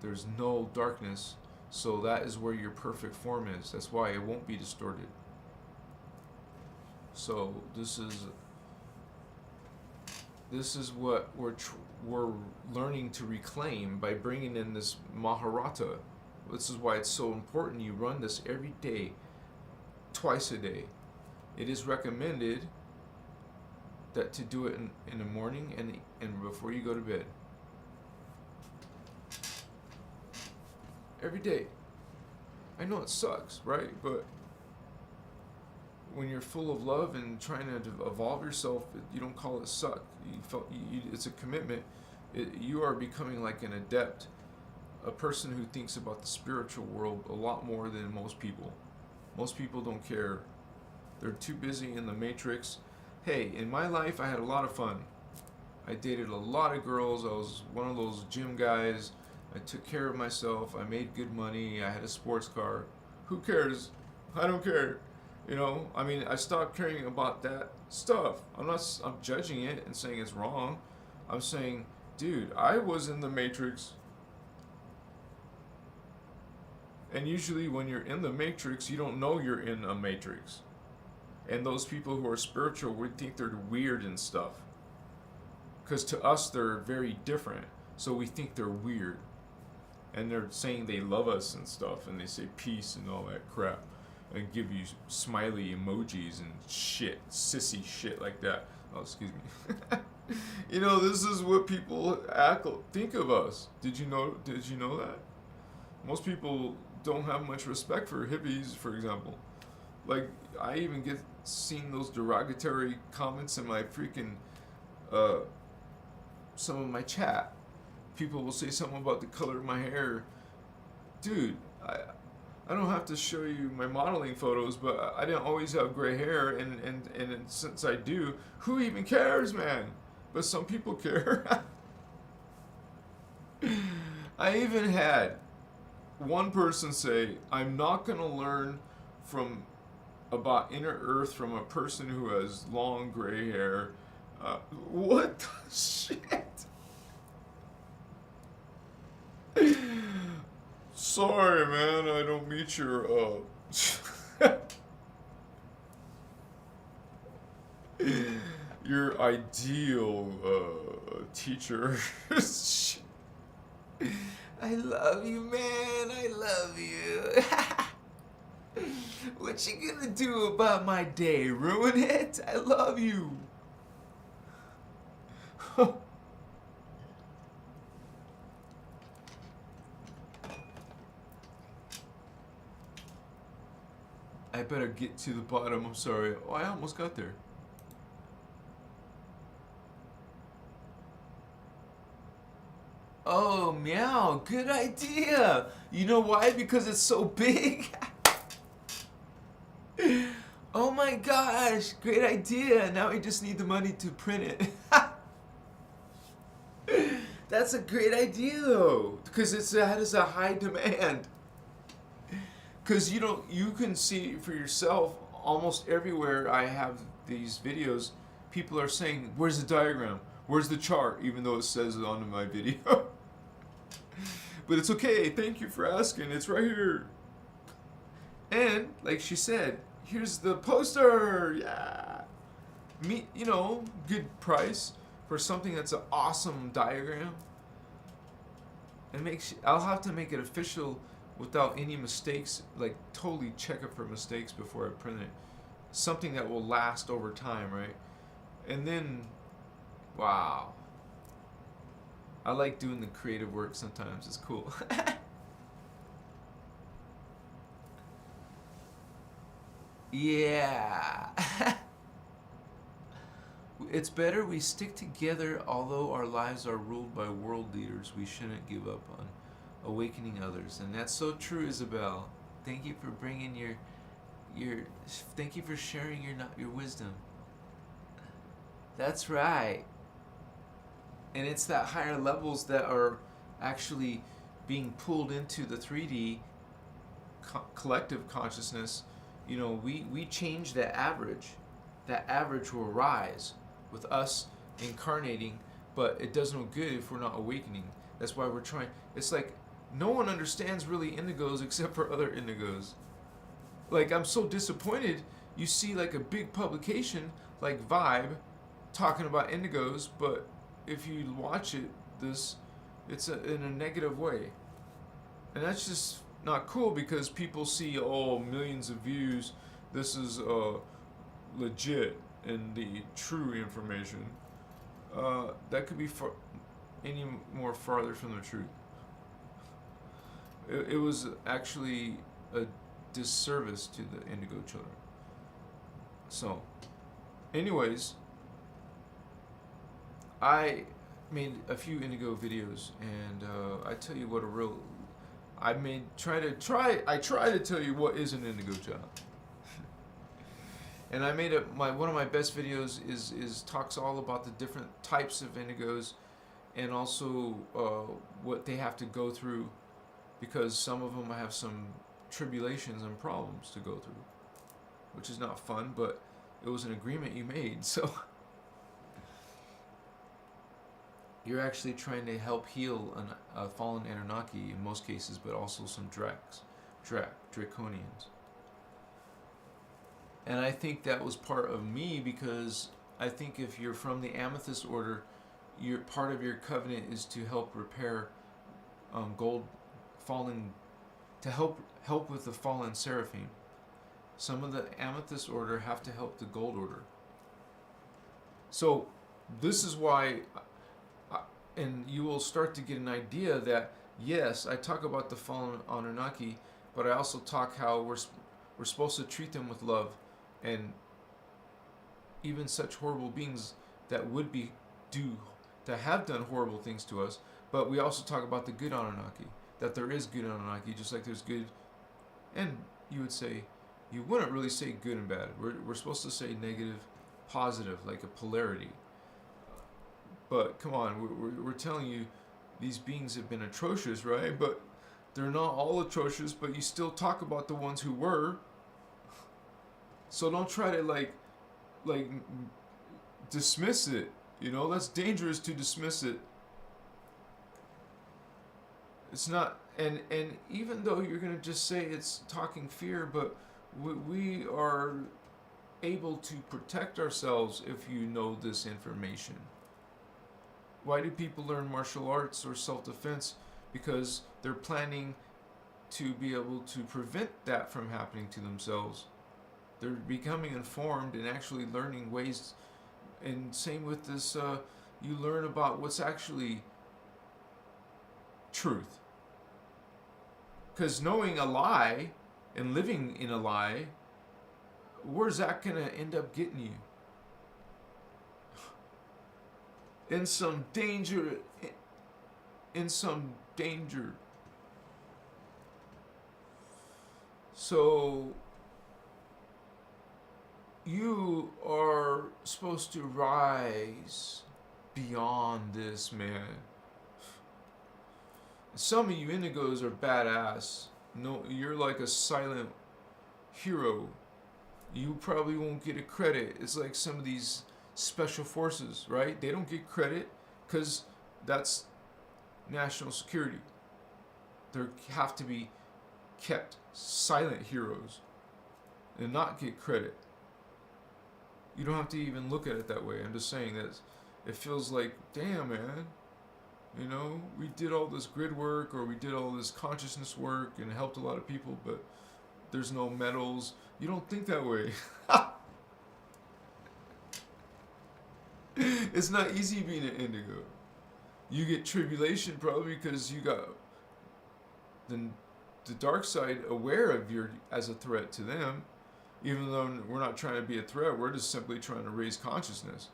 there's no darkness. So that is where your perfect form is. That's why it won't be distorted. So this is what we're learning to reclaim by bringing in this Maharata. This is why it's so important you run this every day, twice a day. It is recommended that to do it in the morning and before you go to bed. Every day. I know it sucks, right? But when you're full of love and trying to evolve yourself, you don't call it suck. It's a commitment. You are becoming like an adept, a person who thinks about the spiritual world a lot more than most people. Most people don't care. They're too busy in the matrix. Hey, in my life, I had a lot of fun. I dated a lot of girls. I was one of those gym guys. I took care of myself. I made good money. I had a sports car. Who cares? I don't care. I stopped caring about that stuff. I'm judging it and saying it's wrong. I'm saying, dude, I was in the matrix. And usually when you're in the matrix, you don't know you're in a matrix. And those people who are spiritual would think they're weird and stuff. Because to us, they're very different. So we think they're weird. And they're saying they love us and stuff. And they say peace and all that crap. And give you smiley emojis and shit, sissy shit like that. Oh, excuse me. This is what people think of us. Did you know that? Most people don't have much respect for hippies, for example. Like, I even seen those derogatory comments in my freaking some of my chat. People will say something about the color of my hair. Dude, I don't have to show you my modeling photos, but I didn't always have gray hair, and since I do, who even cares, man? But some people care. I even had one person say, I'm not going to learn about inner earth from a person who has long gray hair. What the shit? Sorry, man, I don't meet your, your ideal, teacher. I love you, man, I love you. What you gonna do about my day? Ruin it? I love you. I better get to the bottom. I'm sorry. Oh, I almost got there. Oh, meow. Good idea. You know why? Because it's so big. Oh my gosh. Great idea. Now we just need the money to print it. That's a great idea, though. Because it has a high demand. Because you can see for yourself almost everywhere I have these videos, people are saying, where's the diagram? Where's the chart? Even though it says it on my video. But it's okay. Thank you for asking. It's right here. And, like she said, here's the poster. Yeah. Good price for something that's an awesome diagram. I'll have to make it official without any mistakes, like totally check it for mistakes before I print it. Something that will last over time, right? And then, wow. I like doing the creative work sometimes. It's cool. Yeah. It's better we stick together. Although our lives are ruled by world leaders, we shouldn't give up on awakening others. And that's so true, Isabel. Thank you for bringing thank you for sharing your wisdom. That's right. And it's that higher levels that are actually being pulled into the 3D collective consciousness. We change that average. That average will rise with us incarnating, but it does no good if we're not awakening. That's why we're trying. It's like no one understands really indigos except for other indigos. Like, I'm so disappointed. You see like a big publication like Vibe talking about indigos, but if you watch it, it's in a negative way. And that's just not cool, because people see, millions of views, this is legit and the true information. That could be any more farther from the truth. It was actually a disservice to the indigo children. So, anyways, I made a few indigo videos, and I tell you what I try to tell you what is an indigo child. And I made one of my best videos is talks all about the different types of indigos, and also what they have to go through, because some of them have some tribulations and problems to go through, which is not fun, but it was an agreement you made, so you're actually trying to help heal a fallen Anunnaki in most cases, but also some Draconians. And I think that was part of me, because I think if you're from the Amethyst Order, part of your covenant is to help repair to help with the fallen Seraphim. Some of the Amethyst Order have to help the Gold Order. So this is why, and you will start to get an idea that, yes, I talk about the fallen Anunnaki, but I also talk how we're supposed to treat them with love, and even such horrible beings that have done horrible things to us. But we also talk about the good Anunnaki, that there is good Anunnaki, just like there's good, and you wouldn't really say good and bad. We're supposed to say negative, positive, like a polarity. But come on, we're telling you these beings have been atrocious, right? But they're not all atrocious, but you still talk about the ones who were. So don't try to like dismiss it. That's dangerous to dismiss it. It's not, and even though you're gonna just say it's talking fear, but we are able to protect ourselves if you know this information. Why do people learn martial arts or self-defense? Because they're planning to be able to prevent that from happening to themselves. They're becoming informed and actually learning ways. And same with this, you learn about what's actually truth. Because knowing a lie and living in a lie, where's that going to end up getting you? In some danger. In some danger. So you are supposed to rise beyond this, man. Some of you Indigos are badass. No, you're like a silent hero. You probably won't get a credit. It's like some of these special forces, right? They don't get credit because that's national security. They have to be kept silent heroes and not get credit. You don't have to even look at it that way. I'm just saying that it feels like, damn, man, you know, we did all this grid work or we did all this consciousness work and helped a lot of people, but there's no medals. You don't think that way. It's not easy being an Indigo. You get tribulation probably because you got the dark side aware of you as a threat to them. Even though we're not trying to be a threat, we're just simply trying to raise consciousness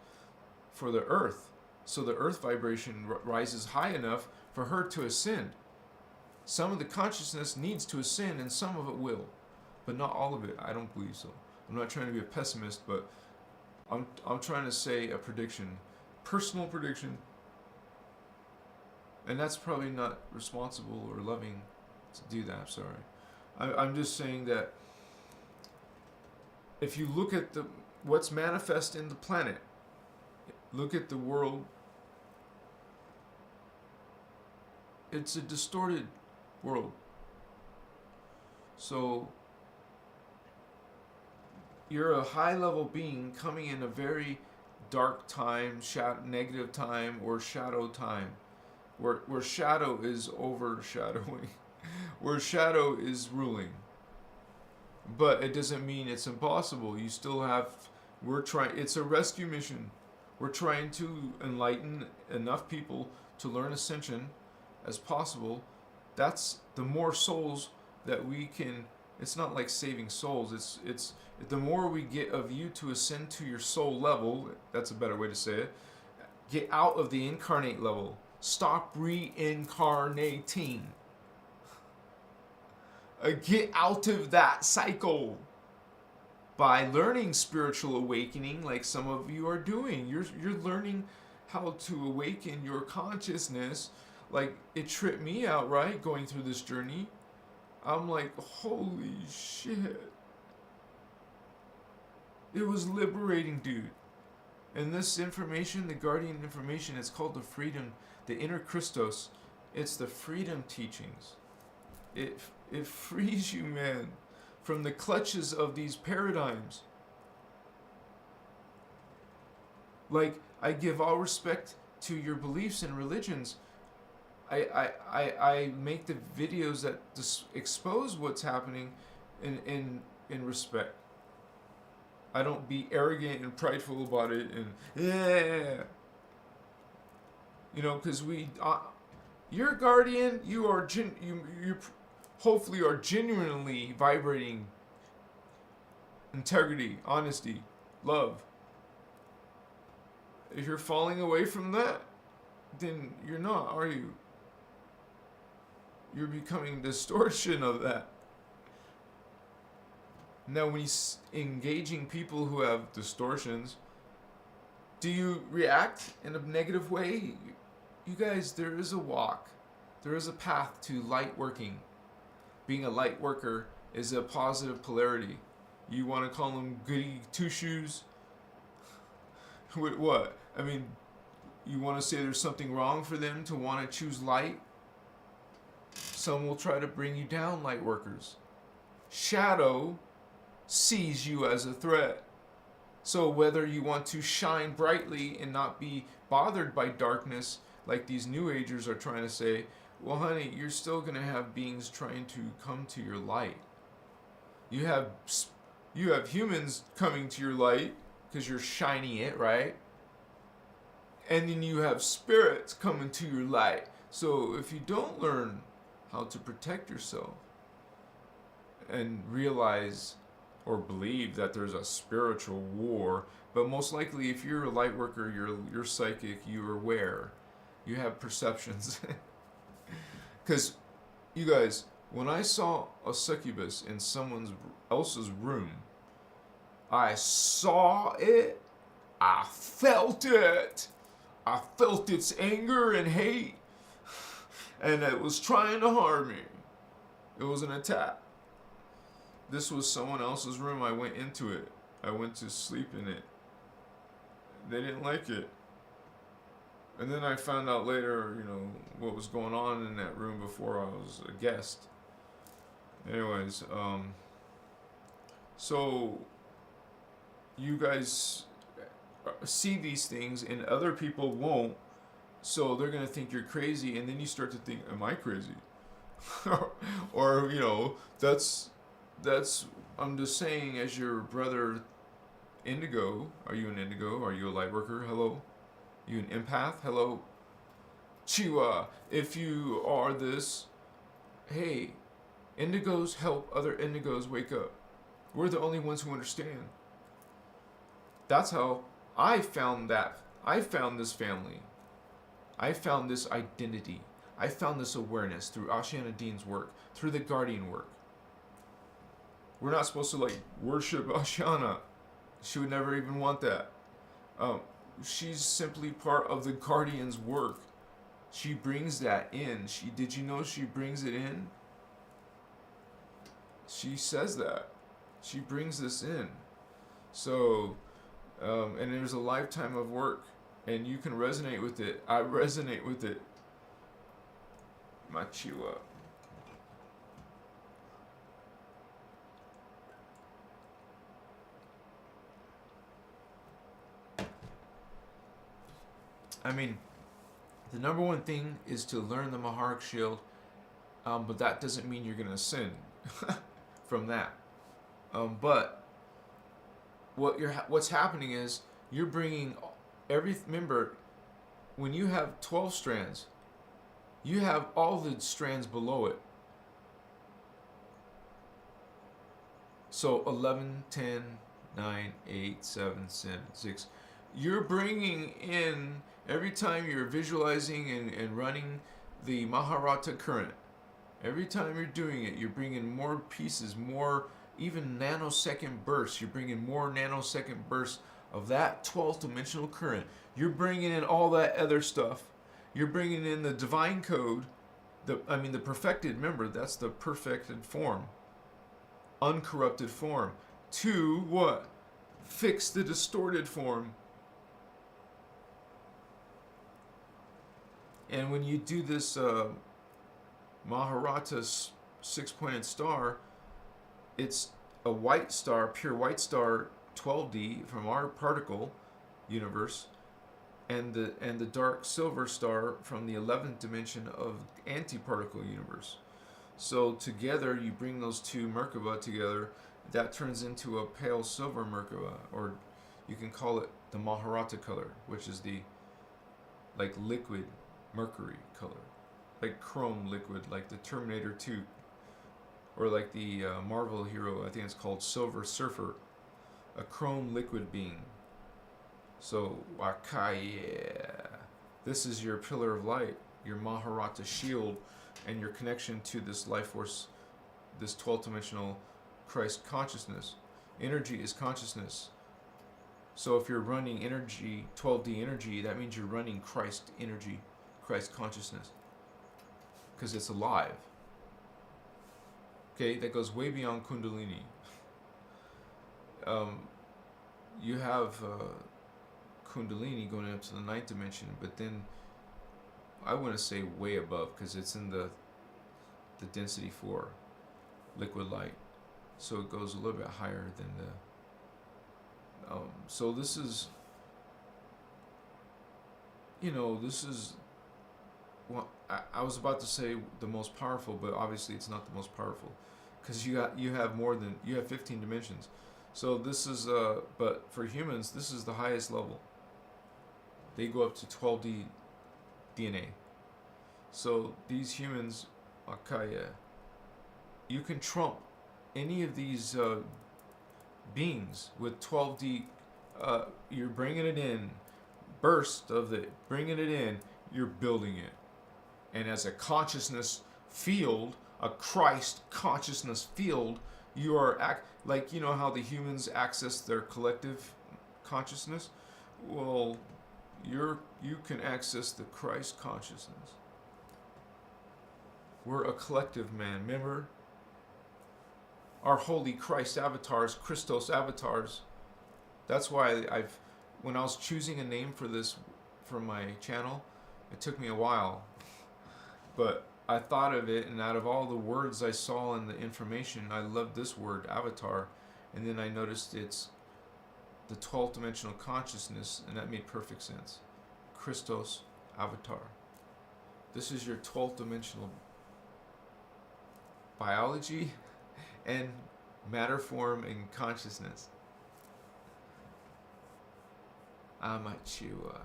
for the earth. So the earth vibration rises high enough for her to ascend. Some of the consciousness needs to ascend and some of it will. But not all of it. I don't believe so. I'm not trying to be a pessimist, but I'm trying to say a prediction. Personal prediction. And that's probably not responsible or loving to do that. I'm sorry. I'm just saying that if you look at what's manifest in the planet, look at the world, it's a distorted world. So you're a high-level being coming in a very dark time, negative time, or shadow time, where shadow is overshadowing, where shadow is ruling. But it doesn't mean it's impossible. You still have, it's a rescue mission. We're trying to enlighten enough people to learn Ascension as possible. That's the more souls that we can, it's not like saving souls. It's the more we get of you to ascend to your soul level, that's a better way to say it, get out of the incarnate level. Stop reincarnating. Get out of that cycle by learning spiritual awakening like some of you are doing. You're learning how to awaken your consciousness. Like, it tripped me out, right? Going through this journey. I'm like, holy shit. It was liberating, dude. And this information, the Guardian information, it's called the freedom, the innerchristos. It's the freedom teachings. It frees you, man, from the clutches of these paradigms. Like, I give all respect to your beliefs and religions. I make the videos that expose what's happening in respect. I don't be arrogant and prideful about it and yeah. You know, because you're a guardian. You are you hopefully are genuinely vibrating integrity, honesty, love. If you're falling away from that, then you're not, are you? You're becoming distortion of that. Now, when you're engaging people who have distortions, do you react in a negative way? You guys, there is a walk. There is a path to light working. Being a light worker is a positive polarity. You want to call them goody two-shoes? What? I mean, you want to say there's something wrong for them to want to choose light? Some will try to bring you down, light workers. Shadow sees you as a threat. So whether you want to shine brightly and not be bothered by darkness, like these New Agers are trying to say, Well, honey, you're still going to have beings trying to come to your light. You have humans coming to your light because you're shining it, right? And then you have spirits coming to your light. So if you don't learn how to protect yourself and realize or believe that there's a spiritual war, but most likely if you're a light worker, you're psychic, you're aware, you have perceptions. Because, you guys, when I saw a succubus in someone else's room, I saw it, I felt it. I felt its anger and hate, and it was trying to harm me. It was an attack. This was someone else's room. I went into it. I went to sleep in it. They didn't like it. And then I found out later, what was going on in that room before I was a guest. Anyways, so you guys see these things and other people won't, so they're going to think you're crazy, and then you start to think, am I crazy? Or, that's, I'm just saying, as your brother Indigo, are you an Indigo? Are you a light worker? Hello? You an empath? Hello? Chiwa, if you are this, hey, Indigos help other Indigos wake up. We're the only ones who understand. That's how I found this family. I found this identity. I found this awareness through Ashana Dean's work, through the Guardian work. We're not supposed to worship Ashana. She would never even want that. She's simply part of the Guardian's work. She brings that in. Did you know she brings it in? She says that. She brings this in. So, and there's a lifetime of work, and you can resonate with it. I resonate with it. Machiwa. I mean, the number one thing is to learn the Maharic Shield, but that doesn't mean you're going to ascend from that. But what's happening is you're bringing remember, when you have 12 strands, you have all the strands below it. So 11, 10, 9, 8, 7, 6. You're bringing in, every time you're visualizing and running the Maharata current, every time you're doing it, you're bringing more pieces, more even nanosecond bursts. You're bringing more nanosecond bursts of that 12th dimensional current. You're bringing in all that other stuff. You're bringing in the divine code, the perfected, remember, that's the perfected form, uncorrupted form, to what? Fix the distorted form. And when you do this Maharata six-pointed star, it's a white star, pure white star, 12D from our particle universe, and the dark silver star from the 11th dimension of antiparticle universe. So together, you bring those two Merkaba together, that turns into a pale silver Merkaba, or you can call it the Maharata color, which is the liquid mercury color, like chrome liquid, like the Terminator 2, or like the Marvel hero, I think it's called Silver Surfer, a chrome liquid being. So, Wakaya, this is your pillar of light, your Maharata shield, and your connection to this life force, this 12th dimensional Christ consciousness. Energy is consciousness. So if you're running energy, 12D energy, that means you're running Christ energy, Christ consciousness, because it's alive. Okay, that goes way beyond Kundalini. You have Kundalini going up to the 9th dimension, but then I want to say way above, because it's in the density 4, liquid light. So it goes a little bit higher than the... so this is... this is well, I was about to say the most powerful, but obviously it's not the most powerful, because you have 15 dimensions. So this is but for humans this is the highest level. They go up to 12D DNA. So these humans, Akaya, you can trump any of these beings with 12D. You're bringing it in, burst of it, bringing it in. You're building it, and as a consciousness field, a Christ consciousness field, you are like, you know how the humans access their collective consciousness. Well, you can access the Christ consciousness. We're a collective, man. Remember, our holy Christ avatars, Christos avatars. That's why when I was choosing a name for this, for my channel, it took me a while. But I thought of it, and out of all the words I saw in the information, I loved this word, avatar. And then I noticed it's the 12th dimensional consciousness, and that made perfect sense. Christos avatar. This is your 12th dimensional biology and matter form and consciousness. Amachua.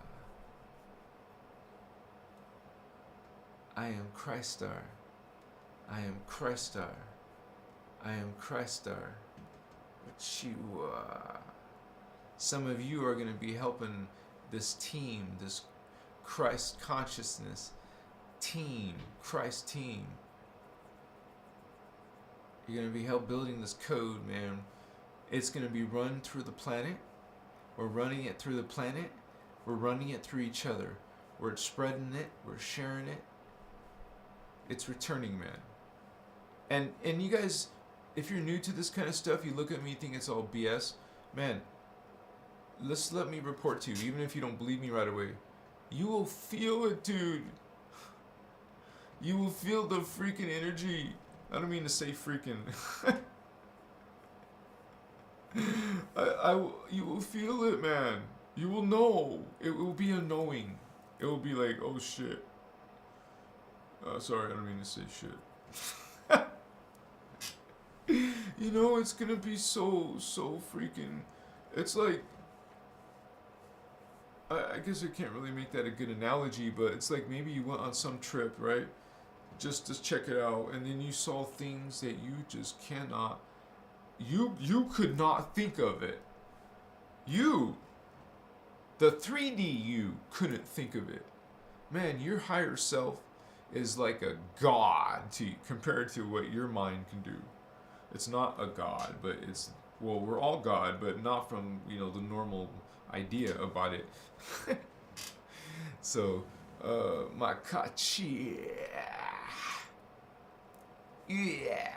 I am Christar. I am Christar. I am Christar. Achua. Some of you are going to be helping this team, this Christ consciousness team, Christ team. You're going to be help building this code, man. It's going to be run through the planet. We're running it through the planet. We're running it through each other. We're spreading it. We're sharing it. It's returning, man. And you guys, if you're new to this kind of stuff, you look at me, think it's all BS. Man, let me report to you, even if you don't believe me right away. You will feel it, dude. You will feel the freaking energy. I don't mean to say freaking. You will feel it, man. You will know. It will be a knowing. It will be like, oh shit. Sorry, I don't mean to say shit. You know, it's gonna be so freaking. It's like, I guess I can't really make that a good analogy, but it's like maybe you went on some trip, right? Just to check it out, and then you saw things that you just cannot. You could not think of it. The 3D you couldn't think of it. Man, your higher self is like a god to you, compared to what your mind can do. It's not a god, but it's, well, we're all god, but not from, you know, the normal idea about it. So, Makachi. Yeah.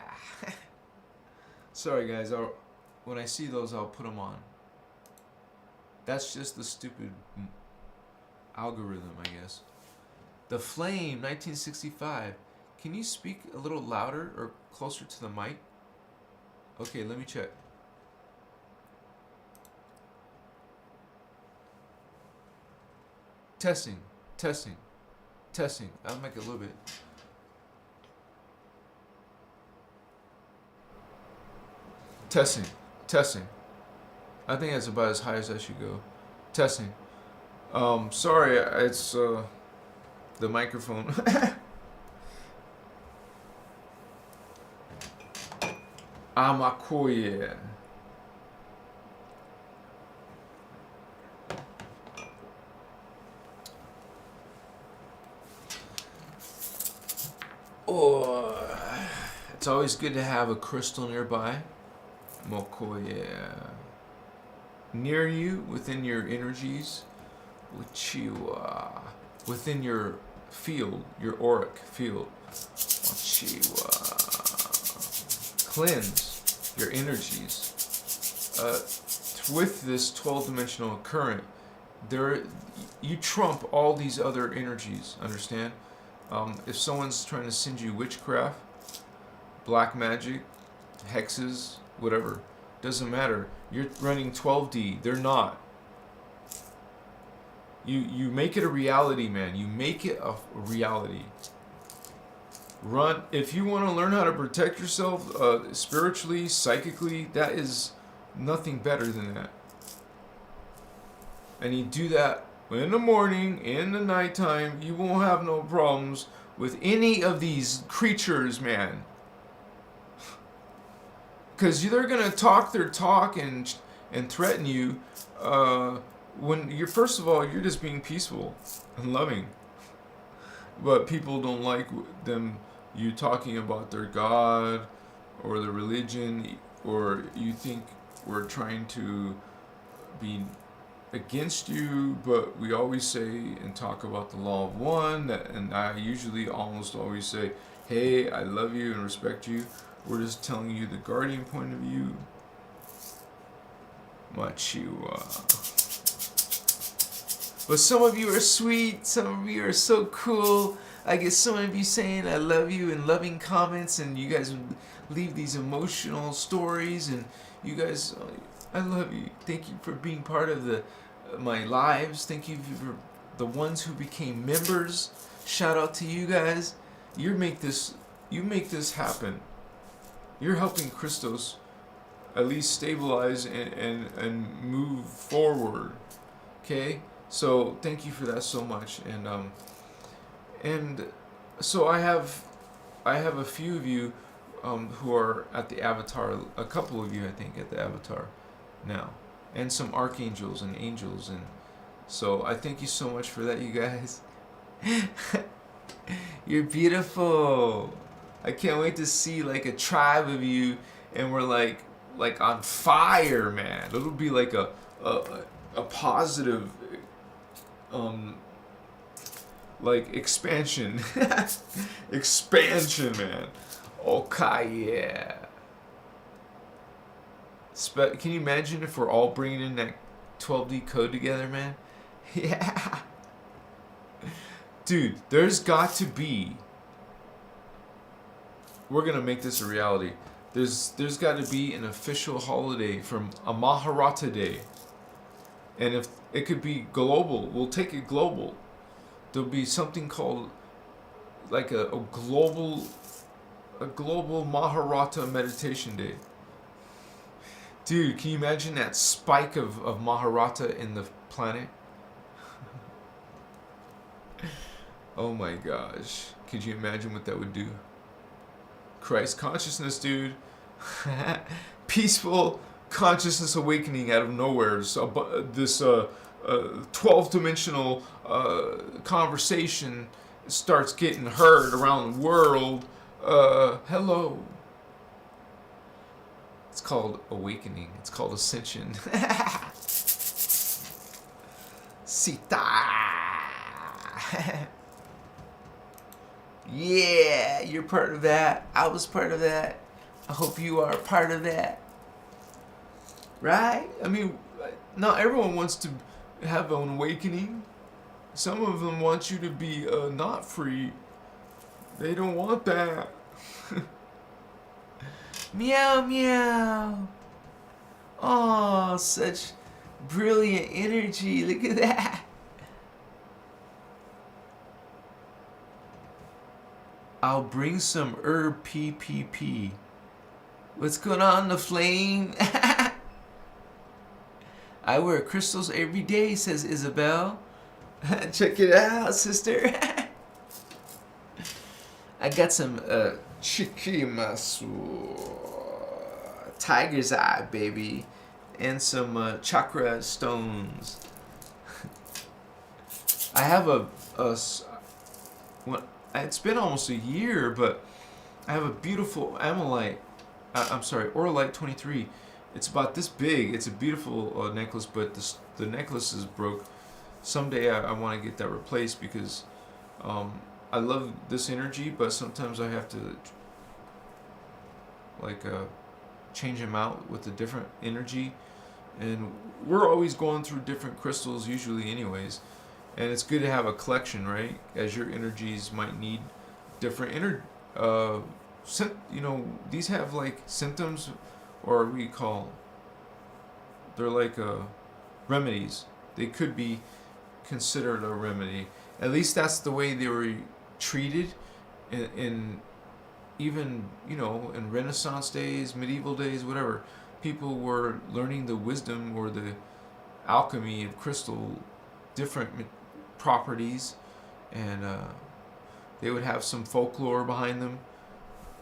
Sorry guys, when I see those, I'll put them on. That's just the stupid algorithm, I guess. The Flame, 1965. Can you speak a little louder or closer to the mic? Okay, let me check. Testing. I'll make it a little bit. Testing. I think that's about as high as I should go. Testing. Sorry, it's the microphone. Amakoye. Oh, it's always good to have a crystal nearby. Mokoye. Near you, within your energies, within your field, your auric field. Cleanse your energies. With this 12-dimensional current, you trump all these other energies, understand? If someone's trying to send you witchcraft, black magic, hexes, whatever, doesn't matter. You're running 12D. They're not. You make it a reality, man. You make it a reality. Run. If you want to learn how to protect yourself spiritually, psychically, that is nothing better than that. And you do that in the morning, in the nighttime. You won't have no problems with any of these creatures, man. Because they're going to talk their talk and threaten you when you're, first of all, you're just being peaceful and loving. But people don't like them, you talking about their God or their religion, or you think we're trying to be against you, but we always say and talk about the law of one, and I usually almost always say, hey, I love you and respect you. We're just telling you the guardian point of view. Machiwa. But some of you are sweet, some of you are so cool. I get some of you saying I love you in loving comments, and you guys leave these emotional stories, and you guys, I love you. Thank you for being part of my lives. Thank you for the ones who became members. Shout out to you guys. You make this happen. You're helping Christos at least stabilize and move forward. Okay? So thank you for that so much. And so I have a few of you who are at the Avatar, a couple of you I think at the Avatar now, and some archangels and angels, and so I thank you so much for that, you guys. You're beautiful. I can't wait to see like a tribe of you, and we're like on fire, man. It'll be like a positive like expansion. Expansion, man. Okay, yeah. Can you imagine if we're all bringing in that 12D code together, man? Yeah. Dude, there's got to be, we're going to make this a reality. There's got to be an official holiday from a Maharata Day. And if it could be global, we'll take it global. There'll be something called like a global Maharata meditation day. Dude, can you imagine that spike of Maharata in the planet? Oh my gosh. Could you imagine what that would do? Christ consciousness, dude. Peaceful consciousness awakening out of nowhere. So, this 12th dimensional conversation starts getting heard around the world. Hello. It's called awakening. It's called ascension. Sita. Yeah, you're part of that. I was part of that. I hope you are part of that. Right? I mean, not everyone wants to have an awakening. Some of them want you to be not free. They don't want that. Meow, meow. Oh, such brilliant energy. Look at that. I'll bring some herb PPP. What's going on, the flame? I wear crystals every day, says Isabel. Check it out, sister. I got some Chikimasu, tiger's eye, baby, and some chakra stones. I have it's been almost a year, but I have a beautiful Amalite. Oralite 23. It's about this big. It's a beautiful necklace, but the necklace is broke. Someday I want to get that replaced because I love this energy, but sometimes I have to change them out with a different energy. And we're always going through different crystals usually anyways. And it's good to have a collection, right? As your energies might need different these have like symptoms, or we call, they're like remedies. They could be considered a remedy. At least that's the way they were treated in even, you know, in Renaissance days, medieval days, whatever. People were learning the wisdom or the alchemy of crystal, different properties, and they would have some folklore behind them.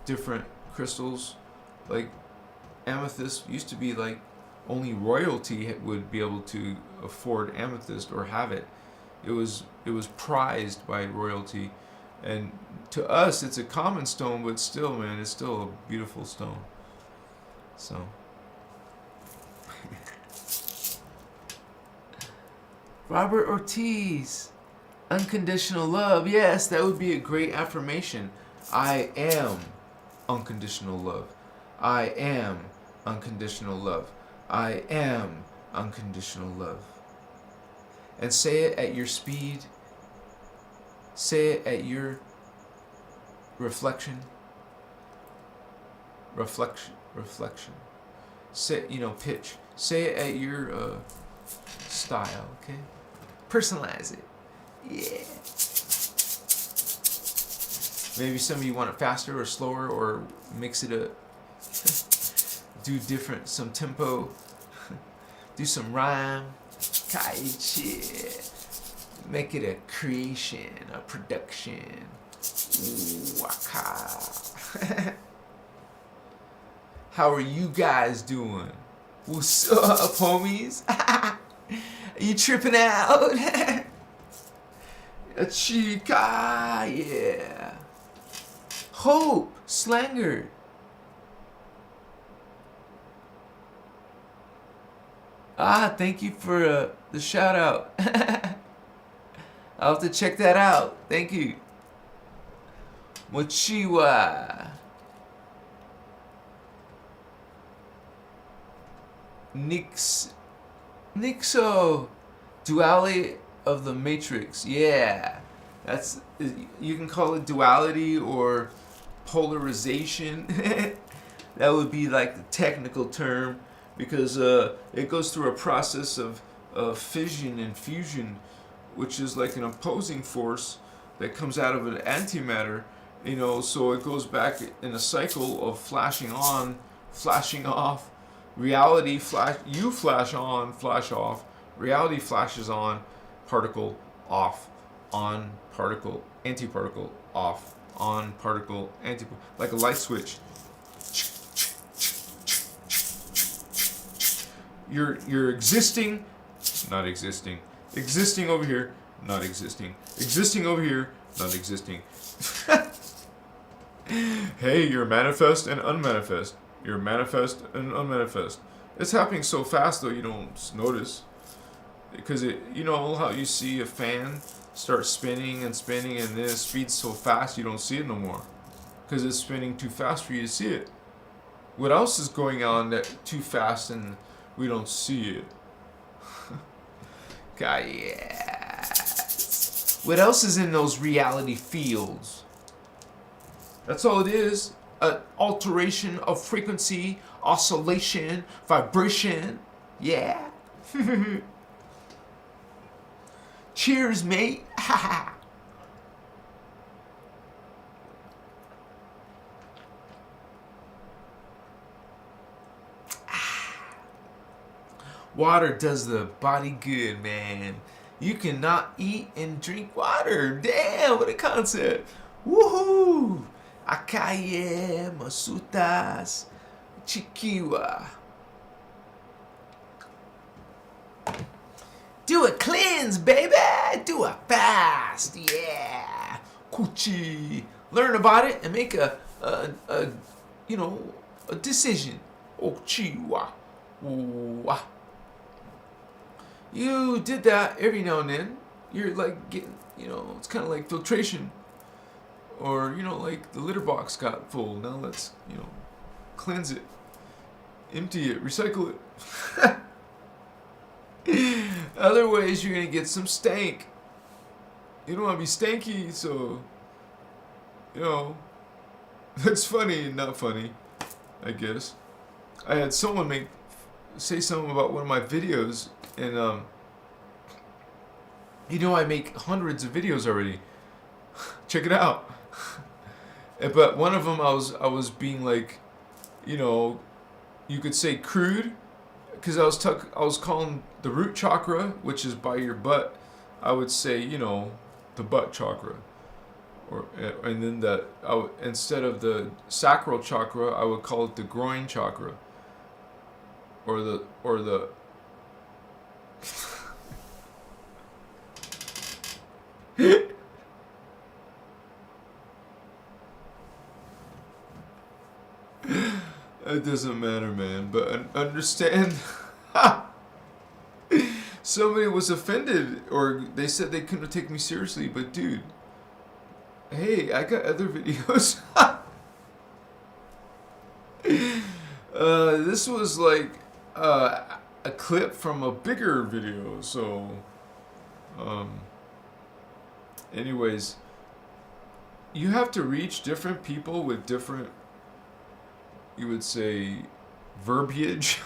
Different crystals, like amethyst used to be like only royalty would be able to afford amethyst or have it. It was prized by royalty, and to us it's a common stone, but still, man, it's still a beautiful stone. So Robert Ortiz, unconditional love. Yes, that would be a great affirmation. I am unconditional love. I am unconditional love. I am unconditional love. And say it at your speed. Say it at your reflection. Say, you know, pitch. Say it at your style, okay? Personalize it. Yeah. Maybe some of you want it faster or slower, or mix it up. Do different, some tempo. Do some rhyme. Make it a creation, a production. Waka. How are you guys doing? What's up, homies? Are you tripping out? A chica, yeah. Hope, Slanger. Thank you for the shout out. I'll have to check that out. Thank you. Mochiwa. Nixo. Duality of the Matrix. Yeah. That's, you can call it duality or polarization. That would be like the technical term, because it goes through a process of fission and fusion, which is like an opposing force that comes out of an antimatter, you know, so it goes back in a cycle of flashing on, flashing off. Reality you flash on, flash off. Reality flashes on, particle off, on, particle, antiparticle off, on, particle, antiparticle, like a light switch. You're existing, not existing. Existing over here, not existing. Existing over here, not existing. Hey, you're manifest and unmanifest. You're manifest and unmanifest. It's happening so fast though you don't notice. Because you know how you see a fan start spinning and spinning, and then it speeds so fast you don't see it no more. Because it's spinning too fast for you to see it. What else is going on that too fast and we don't see it? God, yes. What else is in those reality fields? That's all it is. An alteration of frequency, oscillation, vibration. Yeah. Cheers, mate. Water does the body good, man. You cannot eat and drink water. Damn, what a concept. Woohoo! Akaye, masutas, chikiwa. Do a cleanse, baby. Do a fast. Yeah. Kuchi. Learn about it and make a decision. Ochiwa. You did that every now and then. You're like getting, it's kind of like filtration. Or, like the litter box got full. Now let's, cleanse it. Empty it. Recycle it. Other ways you're going to get some stank. You don't want to be stanky, so, that's funny and not funny, I guess. I had someone say something about one of my videos, and You know, I make hundreds of videos already. Check it out. But one of them, I was being like, you know, you could say crude, because I was calling the root chakra, which is by your butt. I would say, you know, the butt chakra, and then instead of the sacral chakra, I would call it the groin chakra, or the It doesn't matter, man. But understand, somebody was offended, or they said they couldn't take me seriously. But dude, hey, I got other videos. This was like a clip from a bigger video. So, anyways, you have to reach different people with different, you would say, verbiage.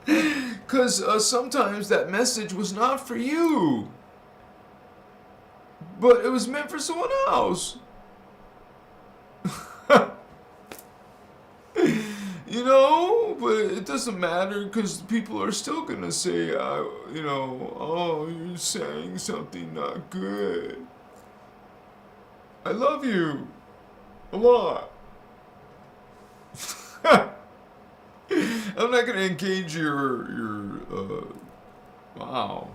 Because sometimes that message was not for you, but it was meant for someone else. You know, but it doesn't matter, because people are still going to say, you know, oh, you're saying something not good. I love you a lot. I'm not going to engage your wow.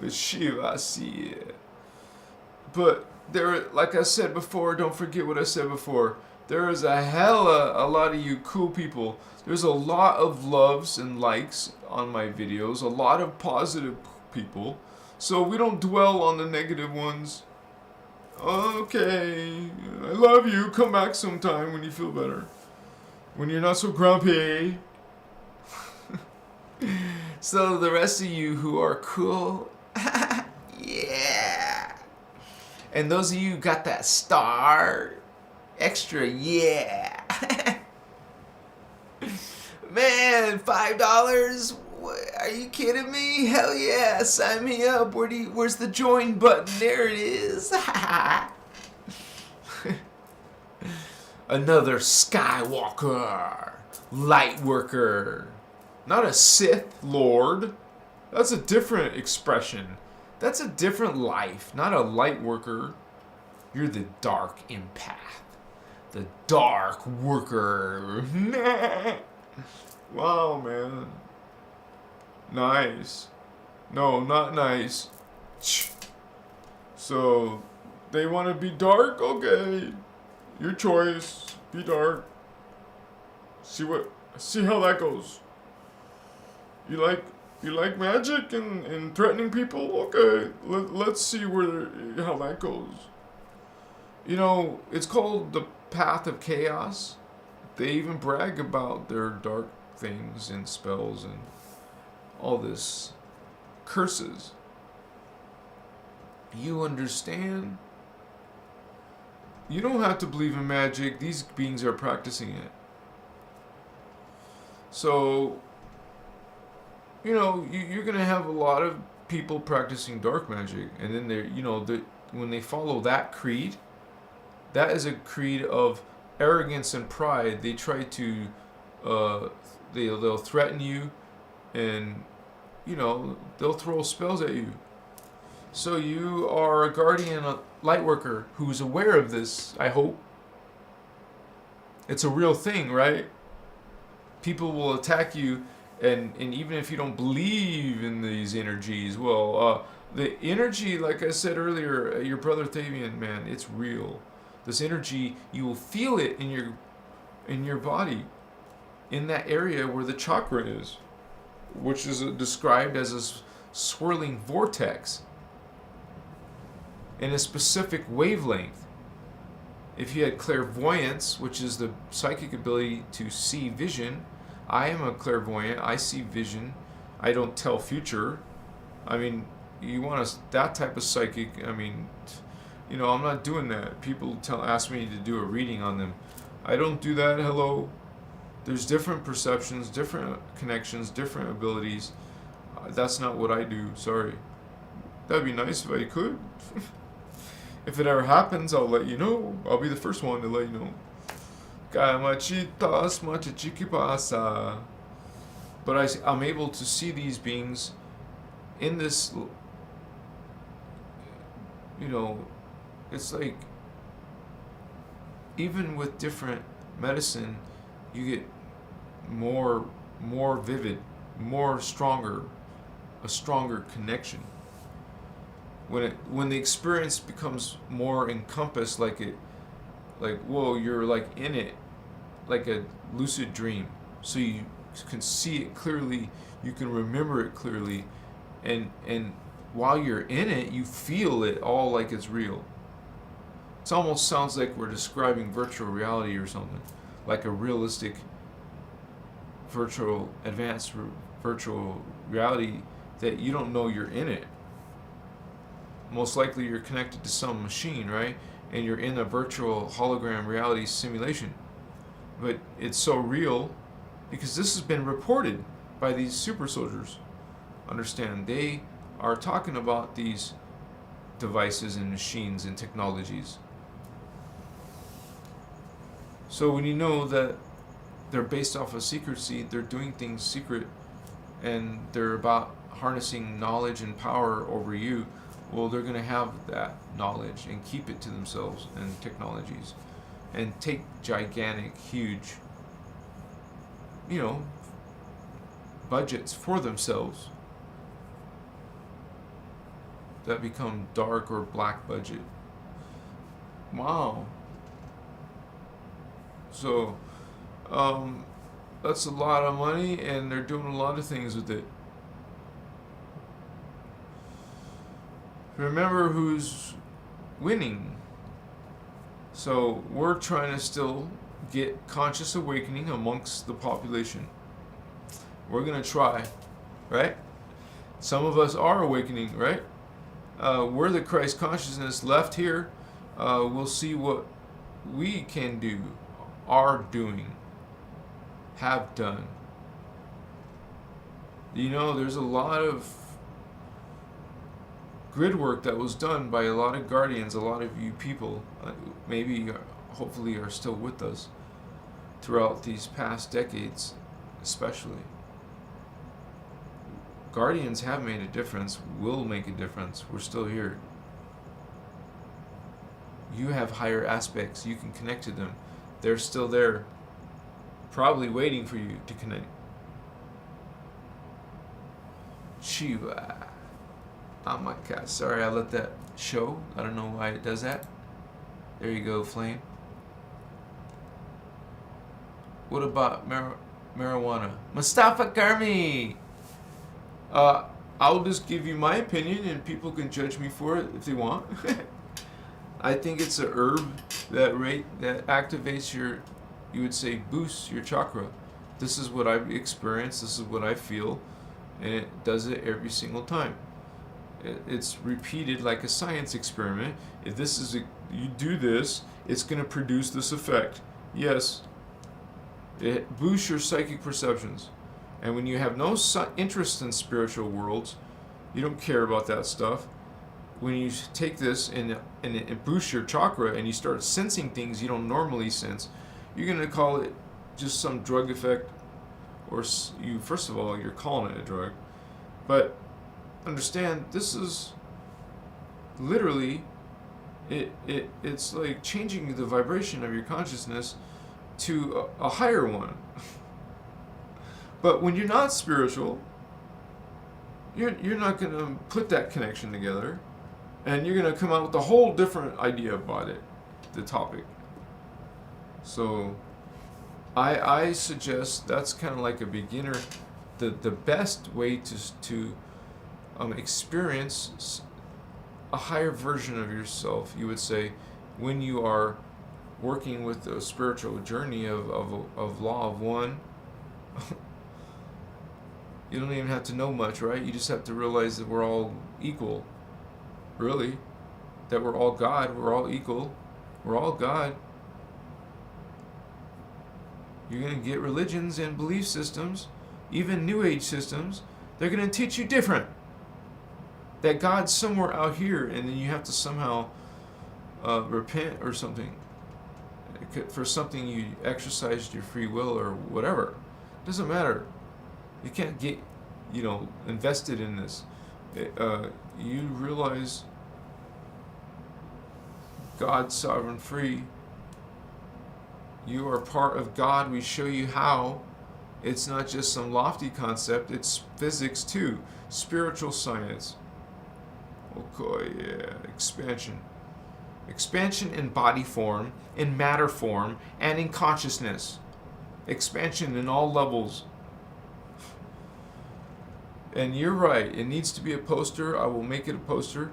Shiva, see it. But there, like I said before, don't forget what I said before. There is a lot of you cool people. There's a lot of loves and likes on my videos. A lot of positive people. So we don't dwell on the negative ones. Okay, I love you. Come back sometime when you feel better. When you're not so grumpy. So the rest of you who are cool, yeah. And those of you who got that star, extra, yeah. Man, $5? Are you kidding me? Hell yeah, sign me up. Where's the join button? There it is. Another Skywalker, Lightworker, not a Sith Lord. That's a different expression. That's a different life, not a Lightworker. You're the Dark Empath, the Dark Worker. Wow, man. Nice. No, not nice. So, they want to be dark? Okay. Your choice. Be dark. See how that goes. You like magic and threatening people? Okay. Let's see how that goes. You know, it's called the Path of Chaos. They even brag about their dark things and spells and all this curses. You understand? You don't have to believe in magic. These beings are practicing it. So, you know, you're going to have a lot of people practicing dark magic. And then they're, you know, when they follow that creed, that is a creed of arrogance and pride. They try to, they'll threaten you, and, you know, they'll throw spells at you. So you are a guardian, a lightworker who's aware of this, I hope. It's a real thing, right? People will attack you, and even if you don't believe in these energies, well, the energy, like I said earlier, your brother Thavian, man, it's real. This energy, you will feel it in your body, in that area where the chakra is, which is described as a swirling vortex in a specific wavelength. If you had clairvoyance, which is the psychic ability to see vision, I am a clairvoyant. I see vision. I don't tell future. I mean, you want that type of psychic, I mean, you know, I'm not doing that. People ask me to do a reading on them. I don't do that. Hello. There's different perceptions, different connections, different abilities. That's not what I do. Sorry. That'd be nice if I could. If it ever happens, I'll let you know. I'll be the first one to let you know. Kamachitas machichikipasa. But I'm able to see these beings in this, you know, it's like, even with different medicine, you get more vivid, a stronger connection. When the experience becomes more encompassed, whoa, you're like in it, like a lucid dream. So you can see it clearly, you can remember it clearly, and while you're in it, you feel it all like it's real. It almost sounds like we're describing virtual reality or something, like a realistic advanced virtual reality that you don't know you're in it. Most likely you're connected to some machine, right? And you're in a virtual hologram reality simulation. But it's so real because this has been reported by these super soldiers. Understand, they are talking about these devices and machines and technologies. So when you know that they're based off of secrecy, they're doing things secret, and they're about harnessing knowledge and power over you, well, they're going to have that knowledge and keep it to themselves and technologies, and take gigantic, huge, budgets for themselves that become dark or black budget. Wow. So, that's a lot of money, and they're doing a lot of things with it. Remember who's winning. So we're trying to still get conscious awakening amongst the population. We're going to try, right? Some of us are awakening, right? We're the Christ consciousness left here. We'll see what we can do, are doing, have done. There's a lot of grid work that was done by a lot of guardians, a lot of you people, hopefully are still with us throughout these past decades, especially. Guardians have made a difference, will make a difference. We're still here. You have higher aspects. You can connect to them. They're still there, probably waiting for you to connect. Shiva. Oh my God, sorry I let that show. I don't know why it does that. There you go, Flame. What about marijuana? Mustafa Karmi! I'll just give you my opinion, and people can judge me for it if they want. I think it's a herb that activates you would say boosts your chakra. This is what I've experienced, this is what I feel, and it does it every single time. It's repeated like a science experiment. If you do this, it's going to produce this effect. Yes, it boosts your psychic perceptions. And when you have no interest in spiritual worlds, you don't care about that stuff. When you take this and it boosts your chakra and you start sensing things you don't normally sense, you're going to call it just some drug effect, or first of all, you're calling it a drug. But understand, this is literally, it's like changing the vibration of your consciousness to a higher one. But when you're not spiritual, you're not going to put that connection together, and you're going to come out with a whole different idea about it, the topic. So I suggest that's kind of like a beginner, the best way to experience a higher version of yourself, you would say, when you are working with the spiritual journey of law of one. You don't even have to know much, right? You just have to realize that we're all equal, really. That we're all God, we're all equal, we're all God. You're going to get religions and belief systems, even New Age systems, They're going to teach you different. That God's somewhere out here, and then you have to somehow repent or something. For something you exercised your free will or whatever. It doesn't matter. You can't get, invested in this. You realize God's sovereign free. You are part of God. We show you how. It's not just some lofty concept. It's physics too. Spiritual science. Okay, yeah. Expansion. Expansion in body form, in matter form, and in consciousness. Expansion in all levels. And you're right. It needs to be a poster. I will make it a poster.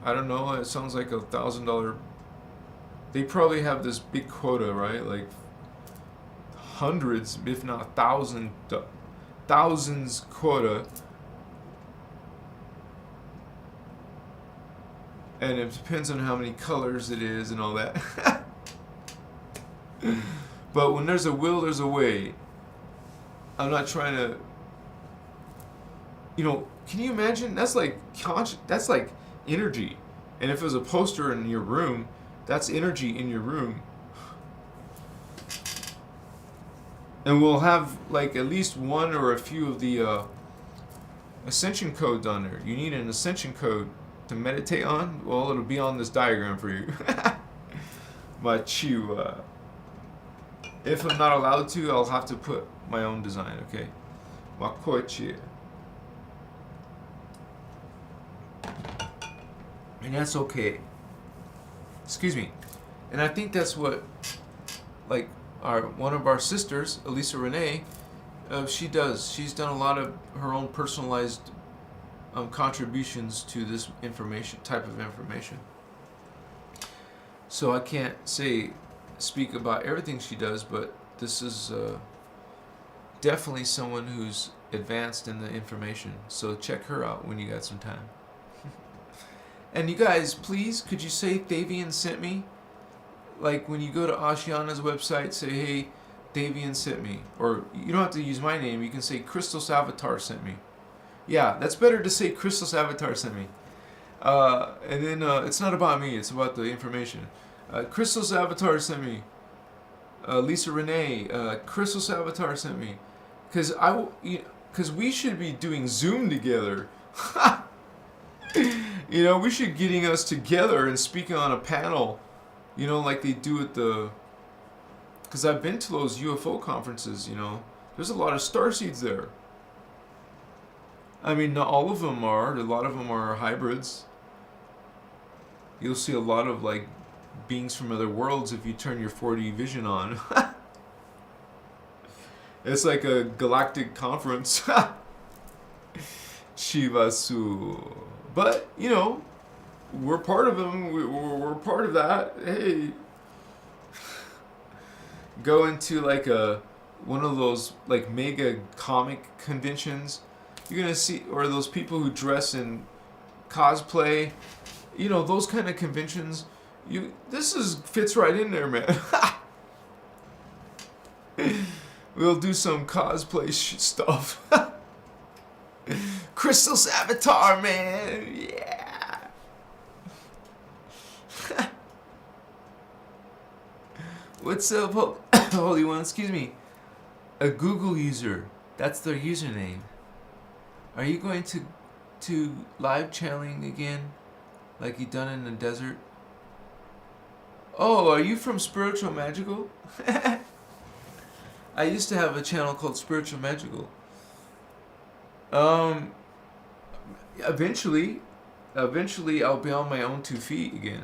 I don't know. It sounds like $1,000. They probably have this big quota, right? Like hundreds, if not thousands quota. And it depends on how many colors it is and all that. But when there's a will, there's a way. I'm not trying to... can you imagine? That's like energy. And if it was a poster in your room, that's energy in your room. And we'll have like at least one or a few of the Ascension codes on there. You need an Ascension code to meditate on. Well, it'll be on this diagram for you. But if I'm not allowed to, I'll have to put my own design, okay? Makochi. And that's okay. Excuse me. And I think that's what, like, one of our sisters, Elisa Renee, she does. She's done a lot of her own personalized contributions to this type of information. So I can't speak about everything she does, but this is definitely someone who's advanced in the information. So check her out when you got some time. And you guys, please, could you say Davian sent me? Like when you go to Ashiana's website, say, hey, Davian sent me. Or you don't have to use my name. You can say Christos Avatar sent me. Yeah, that's better to say Christos Avatar sent me. And then it's not about me. It's about the information. Christos Avatar sent me. Lisa Renee. Christos Avatar sent me. Because we should be doing Zoom together. We should getting us together and speaking on a panel, like they do at because I've been to those UFO conferences, there's a lot of starseeds there. I mean, not all of them are. A lot of them are hybrids. You'll see a lot of, like, beings from other worlds if you turn your 4D vision on. It's like a galactic conference. Shivasu. But, we're part of them. We're part of that. Hey. Go into, like, one of those, like, mega comic conventions. You're going to see, or those people who dress in cosplay. Those kind of conventions. This fits right in there, man. We'll do some cosplay stuff. Christos Avatar, man. Yeah. What's up, Holy One? Excuse me. A Google user. That's their username. Are you going to live channeling again? Like you done in the desert? Oh, are you from Spiritual Magical? I used to have a channel called Spiritual Magical. Eventually I'll be on my own 2 feet again.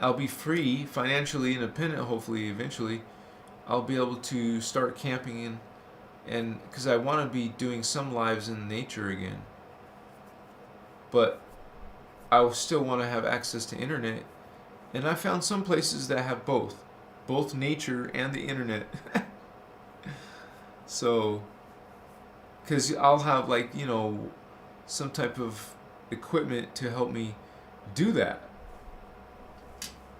I'll be free, financially independent, hopefully, eventually. I'll be able to start camping in, and because I want to be doing some lives in nature again. But I still want to have access to internet, and I found some places that have both nature and the internet. So, because I'll have like, some type of equipment to help me do that.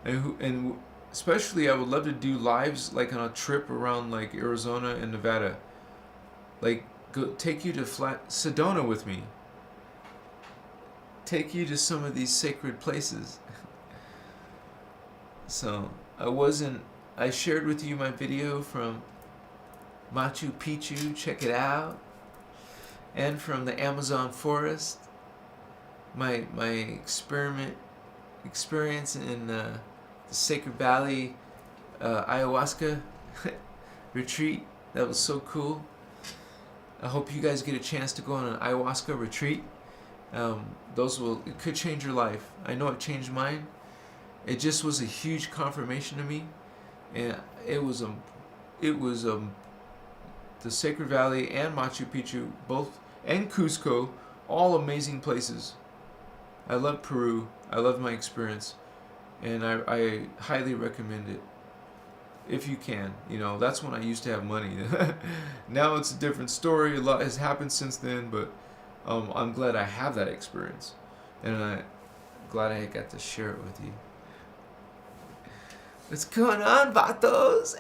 And especially I would love to do lives like on a trip around like Arizona and Nevada. Like take you to Sedona with me. Take you to some of these sacred places. So I shared with you my video from Machu Picchu, check it out, and from the Amazon forest, my experience in the Sacred Valley ayahuasca retreat. That was so cool. I hope you guys get a chance to go on an ayahuasca retreat. It could change your life. I know it changed mine. It just was a huge confirmation to me, and it was the Sacred Valley and Machu Picchu, both, and Cusco, all amazing places. I love Peru. I love my experience, and I highly recommend it if you can. You know, that's when I used to have money. Now it's a different story. A lot has happened since then, but I'm glad I have that experience, and I'm glad I got to share it with you. What's going on, vatos?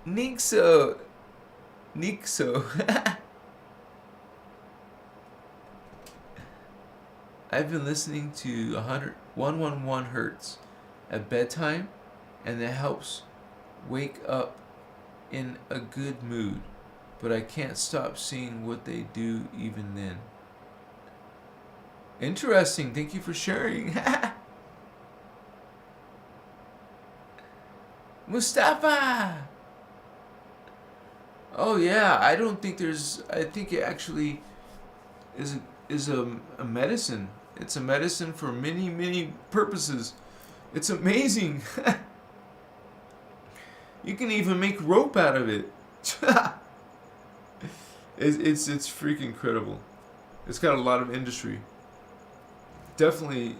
Nixo. I've been listening to 111 hertz at bedtime, and that helps wake up in a good mood, but I can't stop seeing what they do even then. Interesting. Thank you for sharing. Mustafa! Oh yeah, I think it actually is a medicine. It's a medicine for many, many purposes. It's amazing. You can even make rope out of it. It's freaking incredible. It's got a lot of industry. Definitely,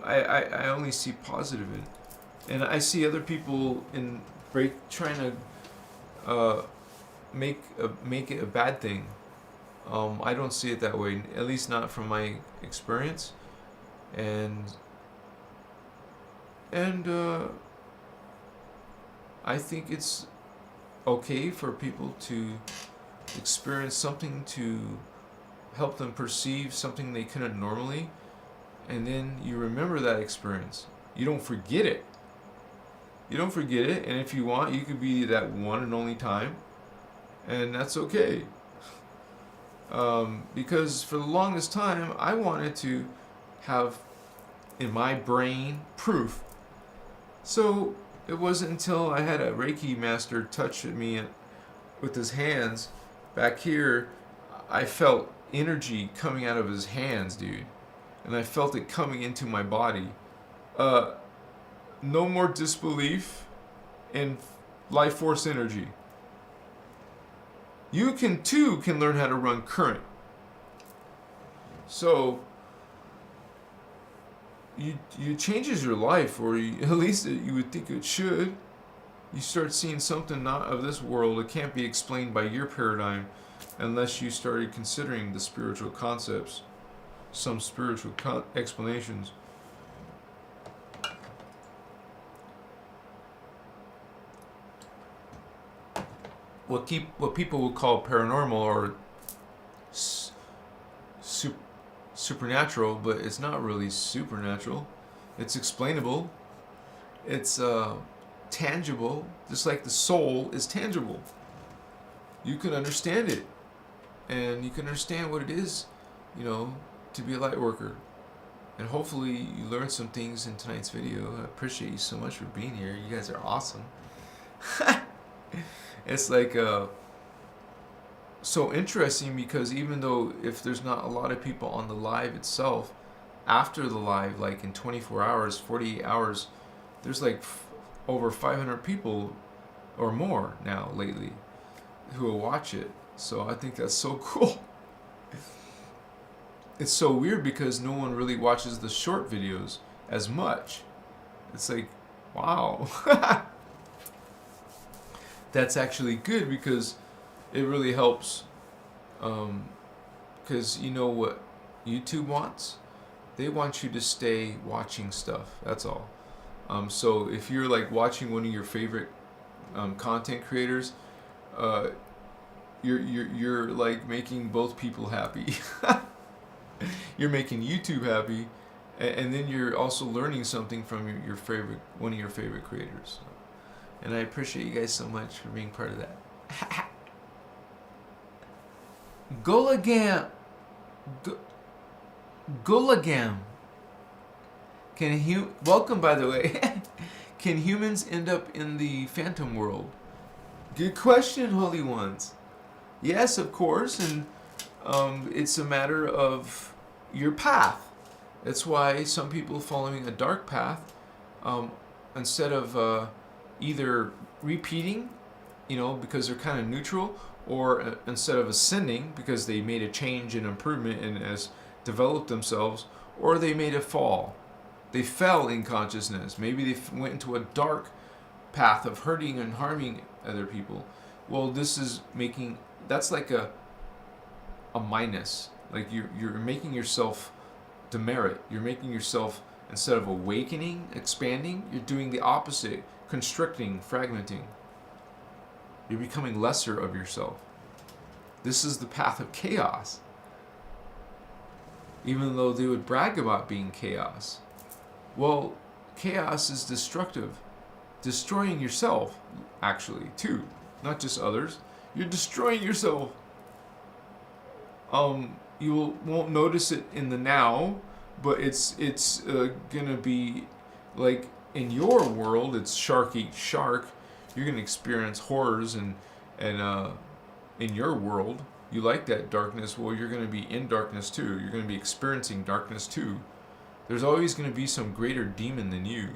I only see positive in it. And I see other people trying to make it a bad thing. I don't see it that way, at least not from my experience. And I think it's okay for people to experience something to help them perceive something they couldn't normally, and then you remember that experience. You don't forget it. And if you want, you could be that one and only time, and that's okay. Because for the longest time, I wanted to have in my brain proof. So it wasn't until I had a Reiki master touch me with his hands back here, I felt energy coming out of his hands, dude. And I felt it coming into my body. No more disbelief in life force energy. You can learn how to run current. So it changes your life, or at least you would think it should. You start seeing something not of this world. It can't be explained by your paradigm unless you started considering the spiritual concepts, some spiritual explanations. What people would call paranormal or supernatural, but it's not really supernatural. It's explainable. It's tangible, just like the soul is tangible. You can understand it, and you can understand what it is, to be a light worker. And hopefully you learned some things in tonight's video. I appreciate you so much for being here. You guys are awesome. It's like so interesting, because even though if there's not a lot of people on the live itself, after the live, like in 24 hours, 48 hours, there's like over 500 people or more now lately who will watch it. So I think that's so cool. It's so weird because no one really watches the short videos as much. It's like, wow. That's actually good, because it really helps. Because you know what YouTube wants? They want you to stay watching stuff. That's all. So if you're like watching one of your favorite content creators, you're like making both people happy. You're making YouTube happy, and then you're also learning something from your favorite, one of your favorite creators. And I appreciate you guys so much for being part of that. Golagam. Golagam. Welcome, by the way. Can humans end up in the phantom world? Good question, Holy Ones. Yes, of course, and it's a matter of your path. That's why some people following a dark path, instead of either repeating, because they're kind of neutral, or instead of ascending because they made a change and improvement and has developed themselves, or they made a fall. They fell in consciousness. Maybe they went into a dark path of hurting and harming other people. Well, that's like a minus. Like you're making yourself demerit. You're making yourself, instead of awakening, expanding, you're doing the opposite, constricting, fragmenting. You're becoming lesser of yourself. This is the path of chaos. Even though they would brag about being chaos. Well, chaos is destructive. Destroying yourself, actually, too. Not just others. You're destroying yourself. You won't notice it in the now, but it's gonna be like in your world. It's shark eat shark. You're gonna experience horrors and in your world. You like that darkness. Well, you're gonna be in darkness too. You're gonna be experiencing darkness too. There's always gonna be some greater demon than you.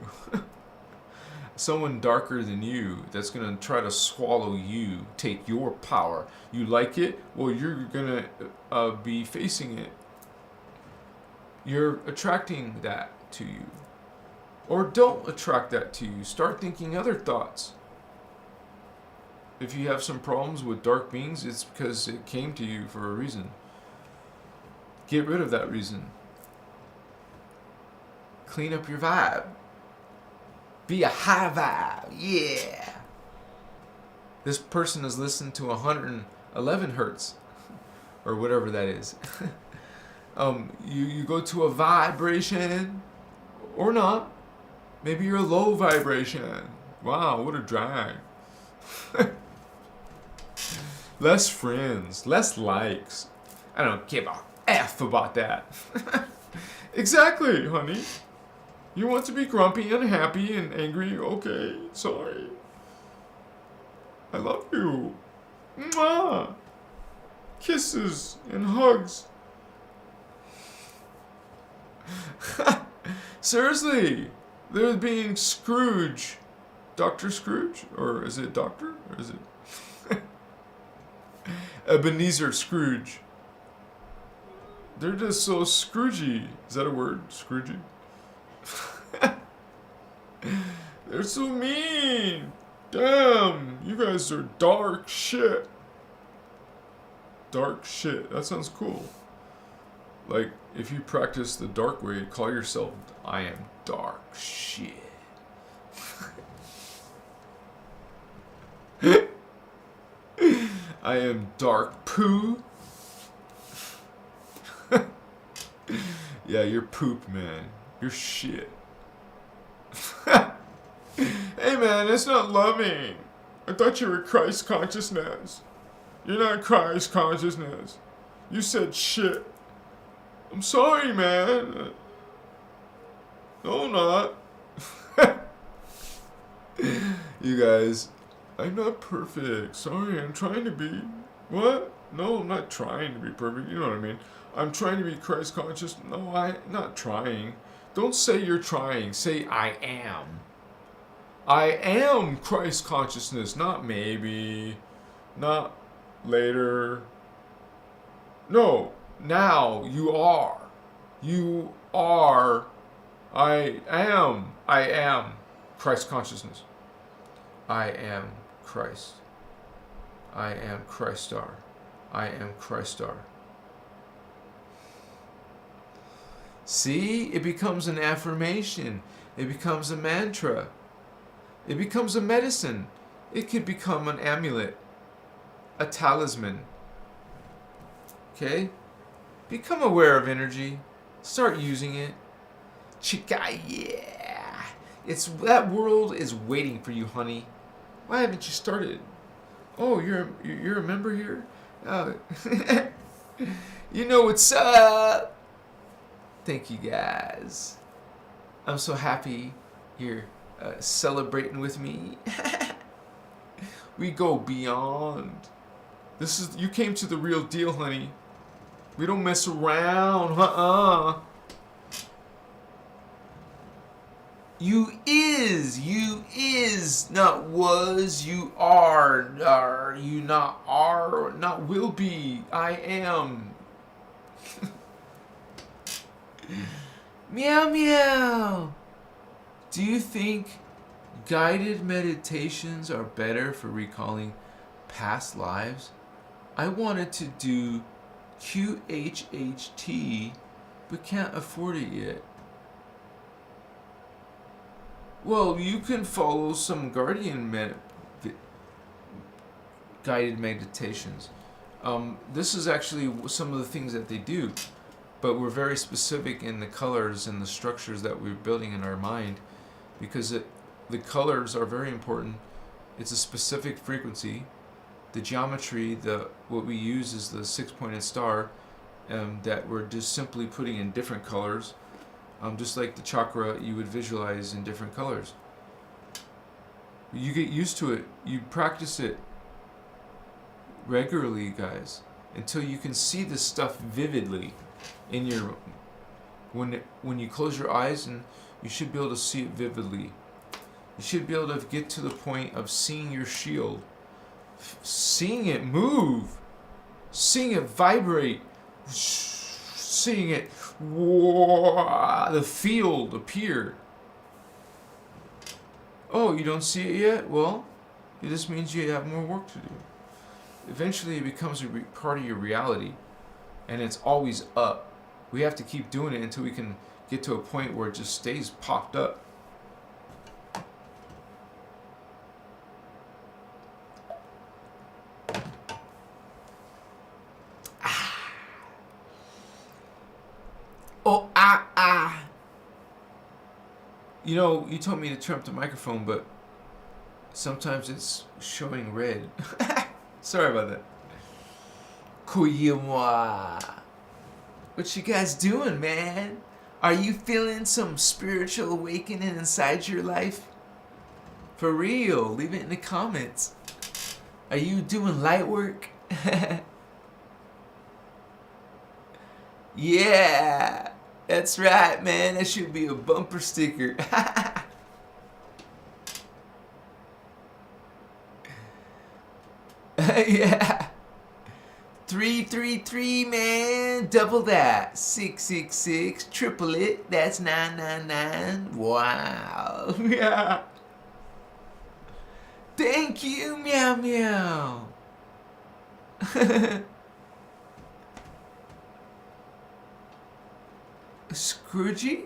Someone darker than you that's going to try to swallow you, take your power. You like it? Well, you're going to be facing it. You're attracting that to you. Or don't attract that to you. Start thinking other thoughts. If you have some problems with dark beings, it's because it came to you for a reason. Get rid of that reason. Clean up your vibe. Be a high vibe, yeah. This person has listened to 111 hertz, or whatever that is. You go to a vibration, or not. Maybe you're a low vibration. Wow, what a drag. Less friends, less likes. I don't give a F about that. Exactly, honey. You want to be grumpy, unhappy, and angry? Okay, sorry. I love you. Mwah! Kisses and hugs. Seriously, they're being Scrooge. Dr. Scrooge? Or is it Doctor? Or is it Ebenezer Scrooge? They're just so Scroogey. Is that a word? Scroogey? They're so mean. Damn, you guys are dark shit. Dark shit. That sounds cool. Like, if you practice the dark way, call yourself, I am dark shit. I am dark poo. Yeah, you're poop, man. You're shit. Hey man, that's not loving. I thought you were Christ consciousness. You're not Christ consciousness. You said shit. I'm sorry, man. No, I'm not. You guys, I'm not perfect. Sorry, I'm trying to be. What? No, I'm not trying to be perfect. You know what I mean? I'm trying to be Christ conscious. No, I'm not trying. Don't say you're trying. Say I am. I am Christ consciousness. Not maybe. Not later. No. Now you are. You are. I am. I am Christ consciousness. I am Christ. I am Christar. I am Christar. See? It becomes an affirmation. It becomes a mantra. It becomes a medicine. It could become an amulet. A talisman. Okay? Become aware of energy. Start using it. Chica, yeah. That world is waiting for you, honey. Why haven't you started? Oh, you're a member here? You know what's up. Thank you guys. I'm so happy you're celebrating with me. We go beyond. You came to the real deal, honey. We don't mess around, You is, not was, you are, you not will be, I am. Meow meow. Do you think guided meditations are better for recalling past lives? I wanted to do QHHT, but can't afford it yet. Well, you can follow some guided meditations. This is actually some of the things that they do, but we're very specific in the colors and the structures that we're building in our mind, because the colors are very important. It's a specific frequency. The geometry, what we use is the 6-pointed star, that we're just simply putting in different colors. Just like the chakra, you would visualize in different colors. You get used to it. You practice it regularly, guys, until you can see this stuff vividly in your. When you close your eyes, and you should be able to see it vividly. You should be able to get to the point of seeing your shield, seeing it move, seeing it vibrate, seeing it. The field appear. Oh, you don't see it yet? Well, it just means you have more work to do. Eventually it becomes a part of your reality, and it's always up. We have to keep doing it until we can get to a point where it just stays popped up. Oh, You know, you told me to turn up the microphone, but sometimes it's showing red. Sorry about that. Kuyiwa. What you guys doing, man? Are you feeling some spiritual awakening inside your life? For real, leave it in the comments. Are you doing light work? Yeah, that's right, man. That should be a bumper sticker. Yeah. 333, man. Double that. 666. Triple it. That's 999. Wow. Yeah. Thank you, meow meow. Scroogey?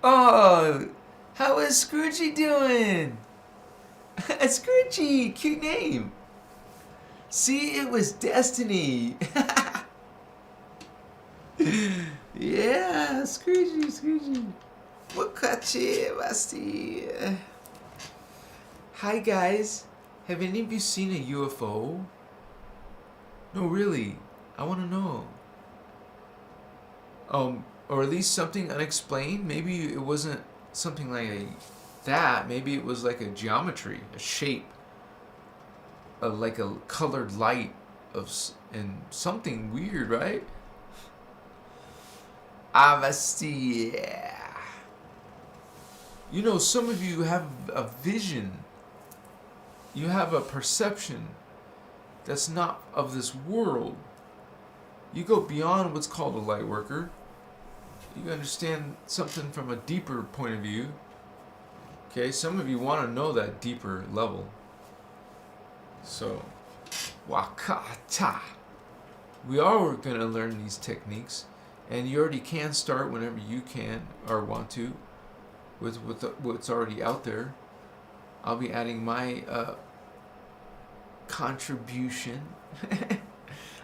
Oh, how is Scroogey doing? Scroogey, cute name. See, it was destiny. Yeah, Scroogey. Wakache, Basti. Hi, guys. Have any of you seen a UFO? No, really. I want to know. Or at least something unexplained. Maybe it wasn't something like that. Maybe it was like a geometry, a shape, like a colored light and something weird, right? Avasti. You know, some of you have a vision. You have a perception that's not of this world. You go beyond what's called a light worker. You understand something from a deeper point of view. Okay, some of you want to know that deeper level. So, wakata. We are going to learn these techniques, And you already can start whenever you can or want to with what's already out there. I'll be adding my contribution.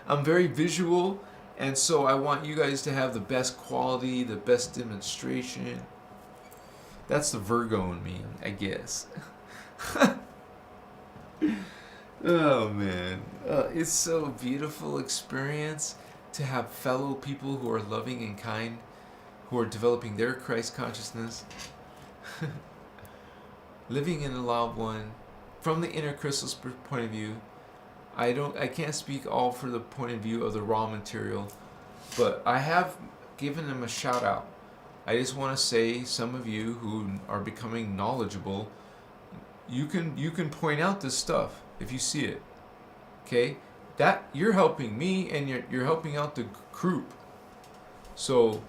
I'm very visual, and so I want you guys to have the best quality, the best demonstration. That's the Virgo in me, I guess. Oh man, it's so beautiful experience to have fellow people who are loving and kind, who are developing their Christ consciousness, living in the law of one, from the innerchristos point of view. I can't speak all for the point of view of the raw material, but I have given them a shout out. I just want to say, some of you who are becoming knowledgeable, you can point out this stuff if you see it. Okay? That you're helping me, and you're helping out the group. So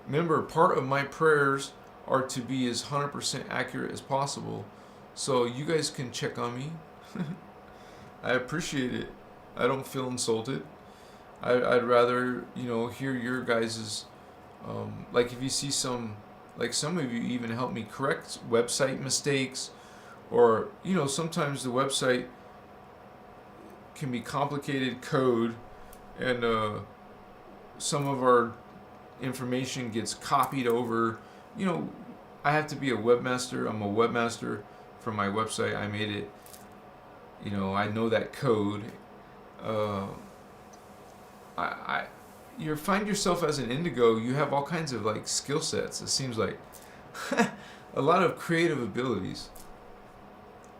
remember, part of my prayers are to be as 100% accurate as possible. So you guys can check on me. I appreciate it. I don't feel insulted. I'd rather, hear your guys's, like if you see some of you even help me correct website mistakes, or, sometimes the website can be complicated code, and some of our information gets copied over. I have to be a webmaster. I'm a webmaster for my website. I made it. I know that code. You find yourself as an indigo, you have all kinds of skill sets. It seems like a lot of creative abilities,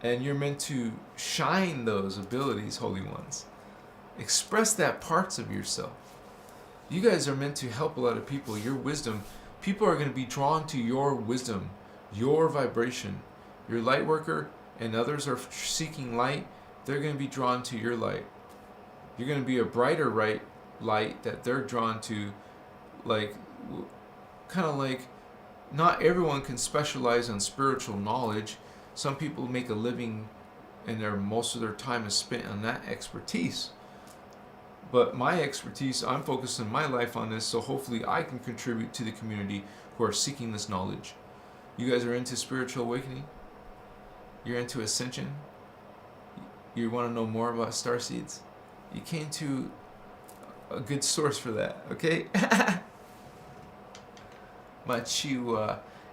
and you're meant to shine those abilities, holy ones. Express that parts of yourself. You guys are meant to help a lot of people. Your wisdom, people are going to be drawn to your wisdom, your vibration. Your light worker and others are seeking light. They're going to be drawn to your light. You're going to be a brighter light that they're drawn to. Not everyone can specialize on spiritual knowledge. Some people make a living, and most of their time is spent on that expertise. But my expertise, I'm focusing my life on this, so hopefully I can contribute to the community who are seeking this knowledge. You guys are into spiritual awakening? You're into Ascension? You want to know more about Starseeds? You came to a good source for that, okay?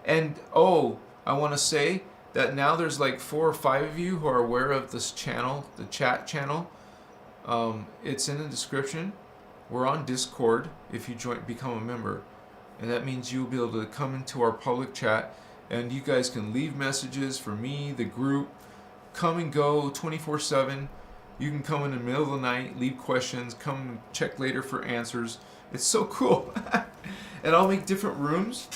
And I want to say that now there's 4 or 5 of you who are aware of this channel, the chat channel. It's in the description. We're on Discord if you become a member, and that means you'll be able to come into our public chat, and you guys can leave messages for me, the group, come and go 24/7. You can come in the middle of the night, leave questions, come check later for answers. It's so cool. And I'll make different rooms.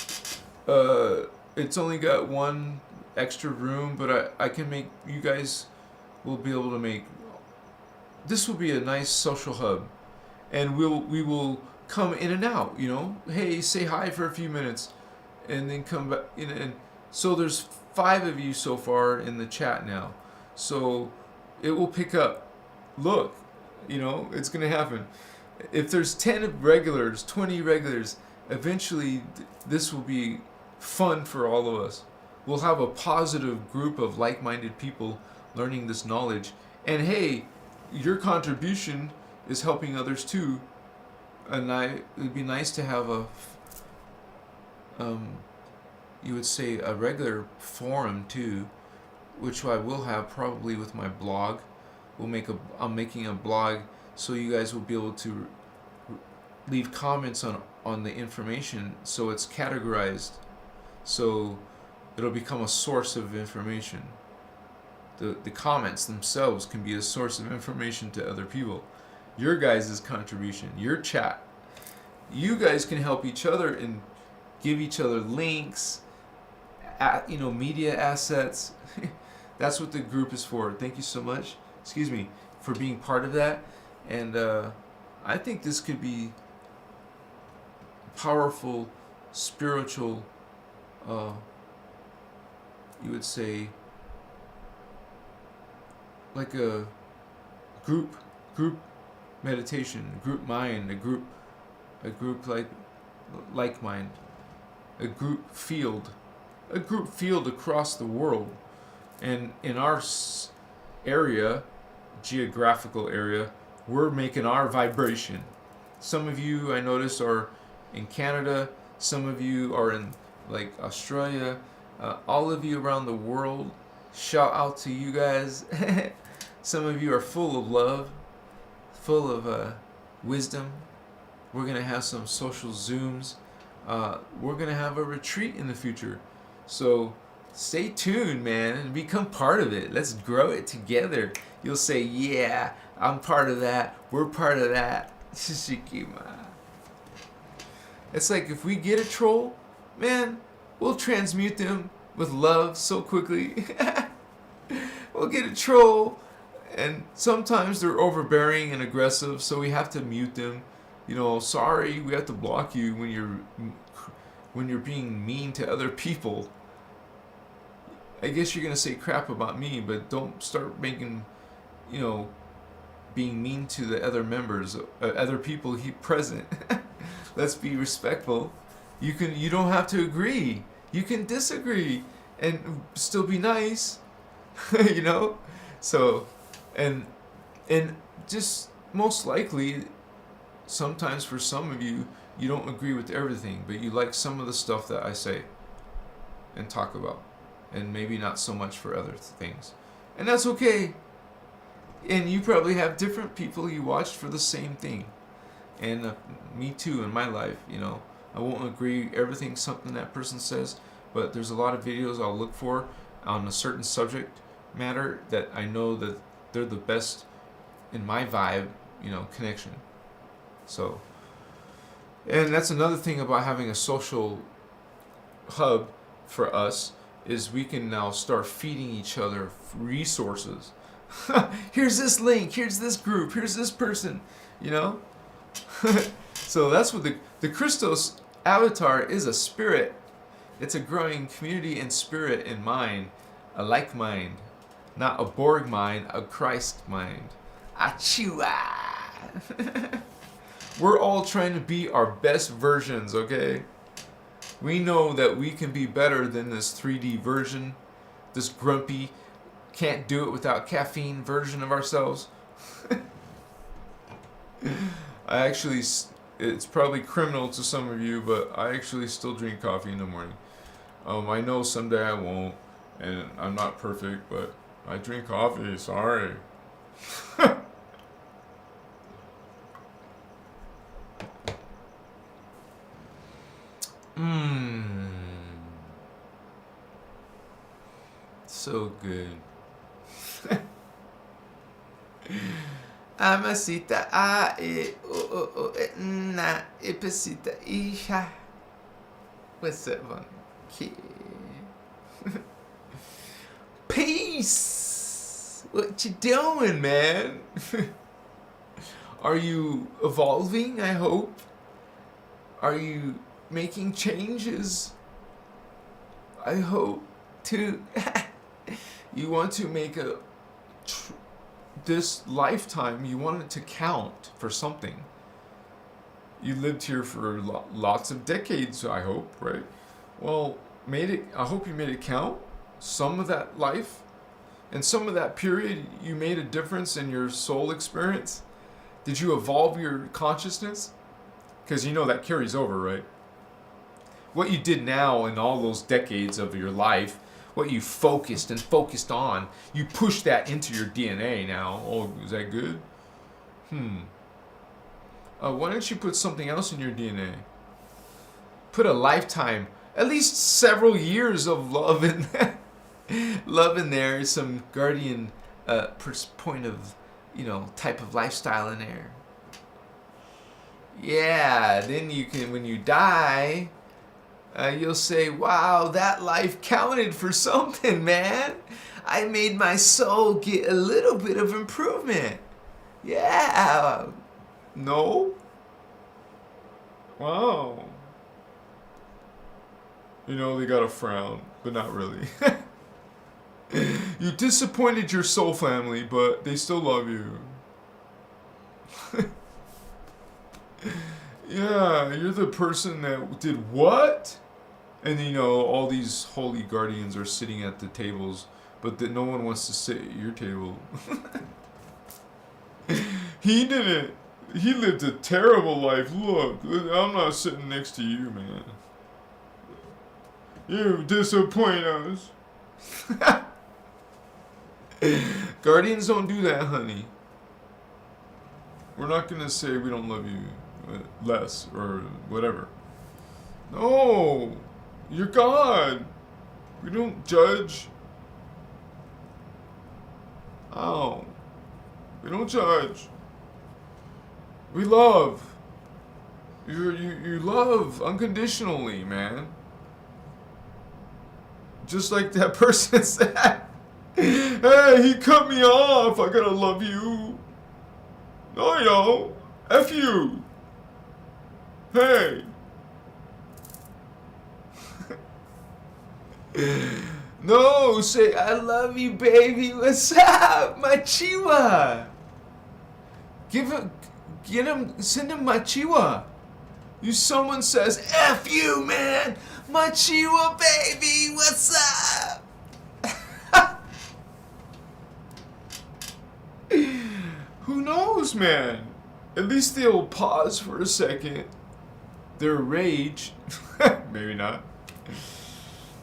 It's only got one extra room, but I can make, you guys will be able to make, this will be a nice social hub. And we will come in and out, hey, say hi for a few minutes, and then come back in. And so there's 5 of you so far in the chat now. So it will pick up. Look, it's going to happen. If there's 10 regulars, 20 regulars, eventually this will be fun for all of us. We'll have a positive group of like-minded people learning this knowledge. And hey, your contribution is helping others too. And it'd be nice to have you would say a regular forum too, which I will have probably with my blog. I'm making a blog, so you guys will be able to leave comments on the information, so it's categorized, so it'll become a source of information. The comments themselves can be a source of information to other people. Your guys' contribution, your chat, you guys can help each other and give each other links, media assets. That's what the group is for. Thank you so much, for being part of that. And I think this could be powerful, spiritual, you would say, like a group meditation, group mind, a group a group like mind, a group field across the world. And in our area, geographical area, we're making our vibration. Some of you, I notice, are in Canada. Some of you are in like Australia. All of you around the world, shout out to you guys. Some of you are full of love, full of wisdom. We're going to have some social Zooms. We're going to have a retreat in the future. So stay tuned, man, and become part of it. Let's grow it together. You'll say, yeah, I'm part of that. We're part of that. It's like if we get a troll, man, we'll transmute them with love so quickly. We'll get a troll, and sometimes they're overbearing and aggressive, so we have to mute them. You know, sorry, we have to block you when you're being mean to other people. I guess you're gonna say crap about me, but don't start making, being mean to the other members, other people present. Let's be respectful. You don't have to agree. You can disagree and still be nice. So, and just most likely, sometimes for some of you, you don't agree with everything, but you like some of the stuff that I say and talk about, and maybe not so much for other things, and that's okay. And you probably have different people you watched for the same thing, and me too in my life. I won't agree everything something that person says, but there's a lot of videos I'll look for on a certain subject matter that I know that they're the best in my vibe, connection. So, and that's another thing about having a social hub for us, is we can now start feeding each other resources. Here's this link, here's this group, here's this person, So that's what the Christos avatar is, a spirit. It's a growing community in spirit and mind, a like mind, not a Borg mind, a Christ mind. Achua! We're all trying to be our best versions, okay? We know that we can be better than this 3D version, this grumpy, can't do it without caffeine version of ourselves. It's probably criminal to some of you, but I actually still drink coffee in the morning. I know someday I won't, and I'm not perfect, but I drink coffee, sorry. So good. Amasita a e o na epesita isha. What's that one? Peace. What you doing, man? Are you evolving? I hope. Are you making changes? I hope to. You want to make this lifetime, you want it to count for something. You lived here for lots of decades, I hope, right? Well, I hope you made it count. Some of that life and some of that period, you made a difference in your soul experience. Did you evolve your consciousness? Because that carries over, right? What you did now in all those decades of your life, what you focused on, you push that into your DNA now. Oh, is that good? Why don't you put something else in your DNA? Put a lifetime, at least several years of love in there. Love in there, some guardian point of, type of lifestyle in there. Yeah, then you can, when you die, you'll say, wow, that life counted for something, man. I made my soul get a little bit of improvement. Yeah. No? Wow. They got a frown, but not really. You disappointed your soul family, but they still love you. Yeah, you're the person that did what? And you know, all these holy guardians are sitting at the tables, but that no one wants to sit at your table. He didn't. He lived a terrible life. Look, I'm not sitting next to you, man. You disappoint us. Guardians don't do that, honey. We're not gonna say we don't love you less or whatever. No, you're God. We don't judge. Oh, we don't judge. We love. You love unconditionally, man. Just like that person said. Hey, he cut me off. I gotta love you. No, you don't. F you. Hey. No, say I love you, baby. What's up, my chiwa? Get him, send him my chiwa. Someone says, F you, man. My chiwa, baby. What's up? Who knows, man? At least they'll pause for a second. Their rage. Maybe not.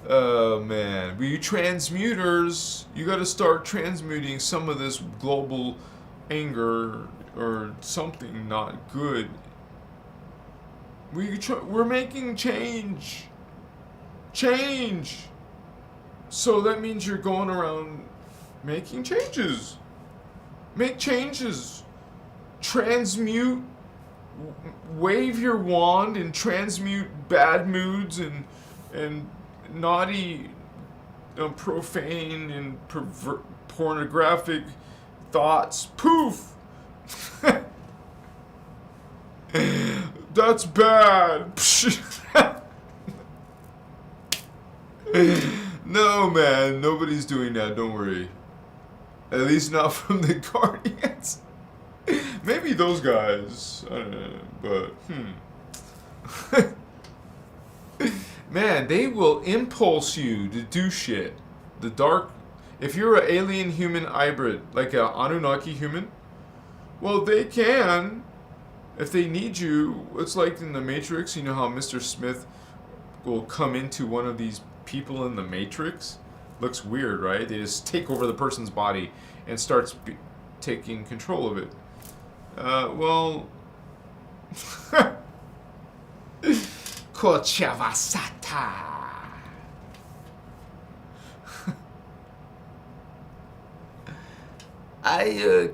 Oh, man. We transmuters, you gotta start transmuting some of this global anger or something not good. We're making change. Change. So that means you're going around making changes. Make changes. Transmute. Wave your wand and transmute bad moods and naughty, profane and pornographic thoughts. Poof. That's bad. No, man, nobody's doing that. Don't worry. At least not from the Guardians. Maybe those guys. I don't know, but man, they will impulse you to do shit. The dark. If you're an alien human hybrid, like an Anunnaki human, well, they can. If they need you, it's like in the Matrix. You know how Mr. Smith will come into one of these people in the Matrix? Looks weird, right? They just take over the person's body and starts taking control of it. Well... Kochavasata.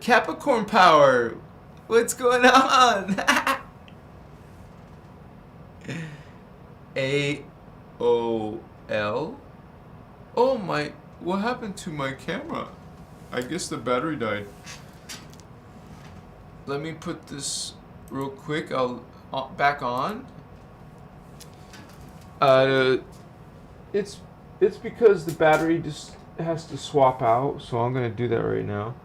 Capricorn power. What's going on? AOL? Oh my, what happened to my camera? I guess the battery died. Let me put this real quick. I'll back on. It's because the battery just has to swap out, so I'm gonna do that right now.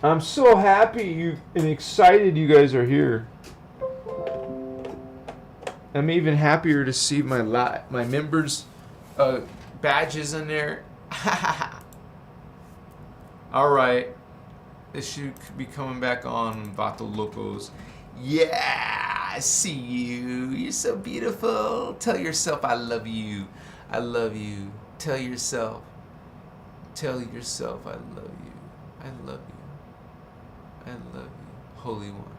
I'm so happy and excited you guys are here. I'm even happier to see my members' badges in there. All right, this should be coming back on Vato Locos. Yeah, I see you. You're so beautiful. Tell yourself I love you. I love you. Tell yourself I love you. I love you. I love you, Holy One.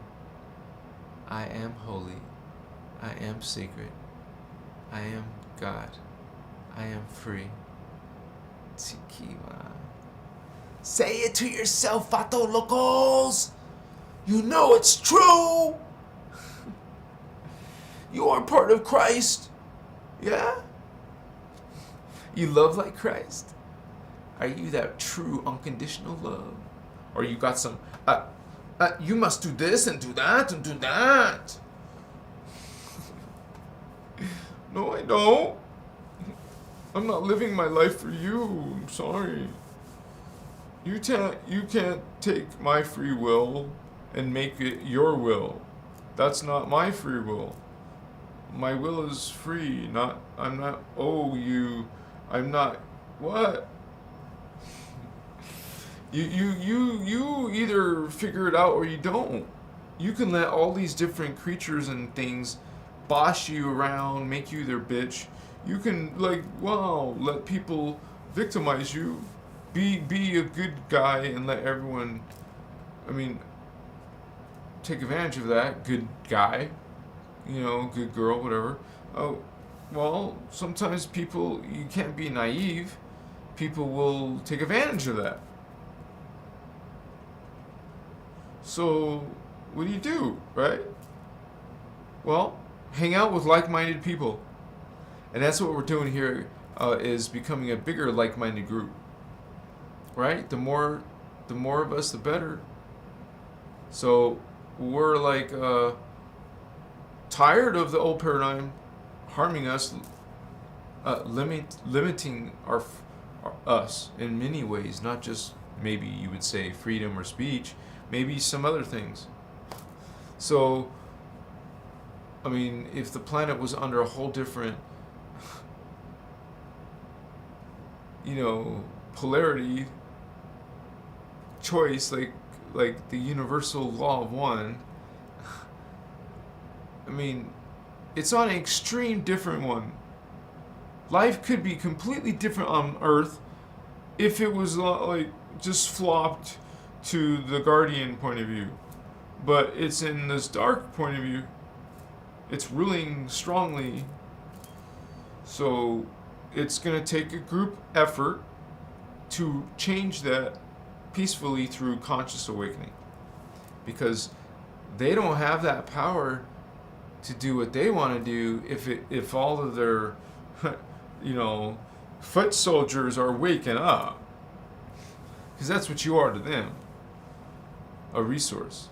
I am holy. I am sacred. I am God. I am free. Chikiwa. Say it to yourself, Vato Locos. You know it's true. You are part of Christ. Yeah? You love like Christ? Are you that true unconditional love? Or you got some, you must do this and do that and do that. No, I don't. I'm not living my life for you. I'm sorry. You can't take my free will and make it your will. That's not my free will. My will is free. I'm not, oh, I'm not, what? You either figure it out or you don't. You can let all these different creatures and things boss you around, make you their bitch. You can, like, wow, let people victimize you. Be a good guy and let everyone, I mean, take advantage of that. Good guy, good girl, whatever. Oh, well, sometimes people, you can't be naive. People will take advantage of that. So, what do, right? Well, hang out with like-minded people. And that's what we're doing here, is becoming a bigger like-minded group. Right? The more of us, the better. So, we're like tired of the old paradigm harming us, limiting us in many ways, not just maybe you would say freedom or speech, maybe some other things. So, I mean, if the planet was under a whole different, polarity, choice, like the universal law of one, I mean, it's on an extreme different one. Life could be completely different on Earth if it was like just flopped to the Guardian point of view. But it's in this dark point of view. It's ruling strongly. So it's going to take a group effort to change that peacefully through conscious awakening. Because they don't have that power to do what they want to do if all of their foot soldiers are waking up. Because that's what you are to them. A resource.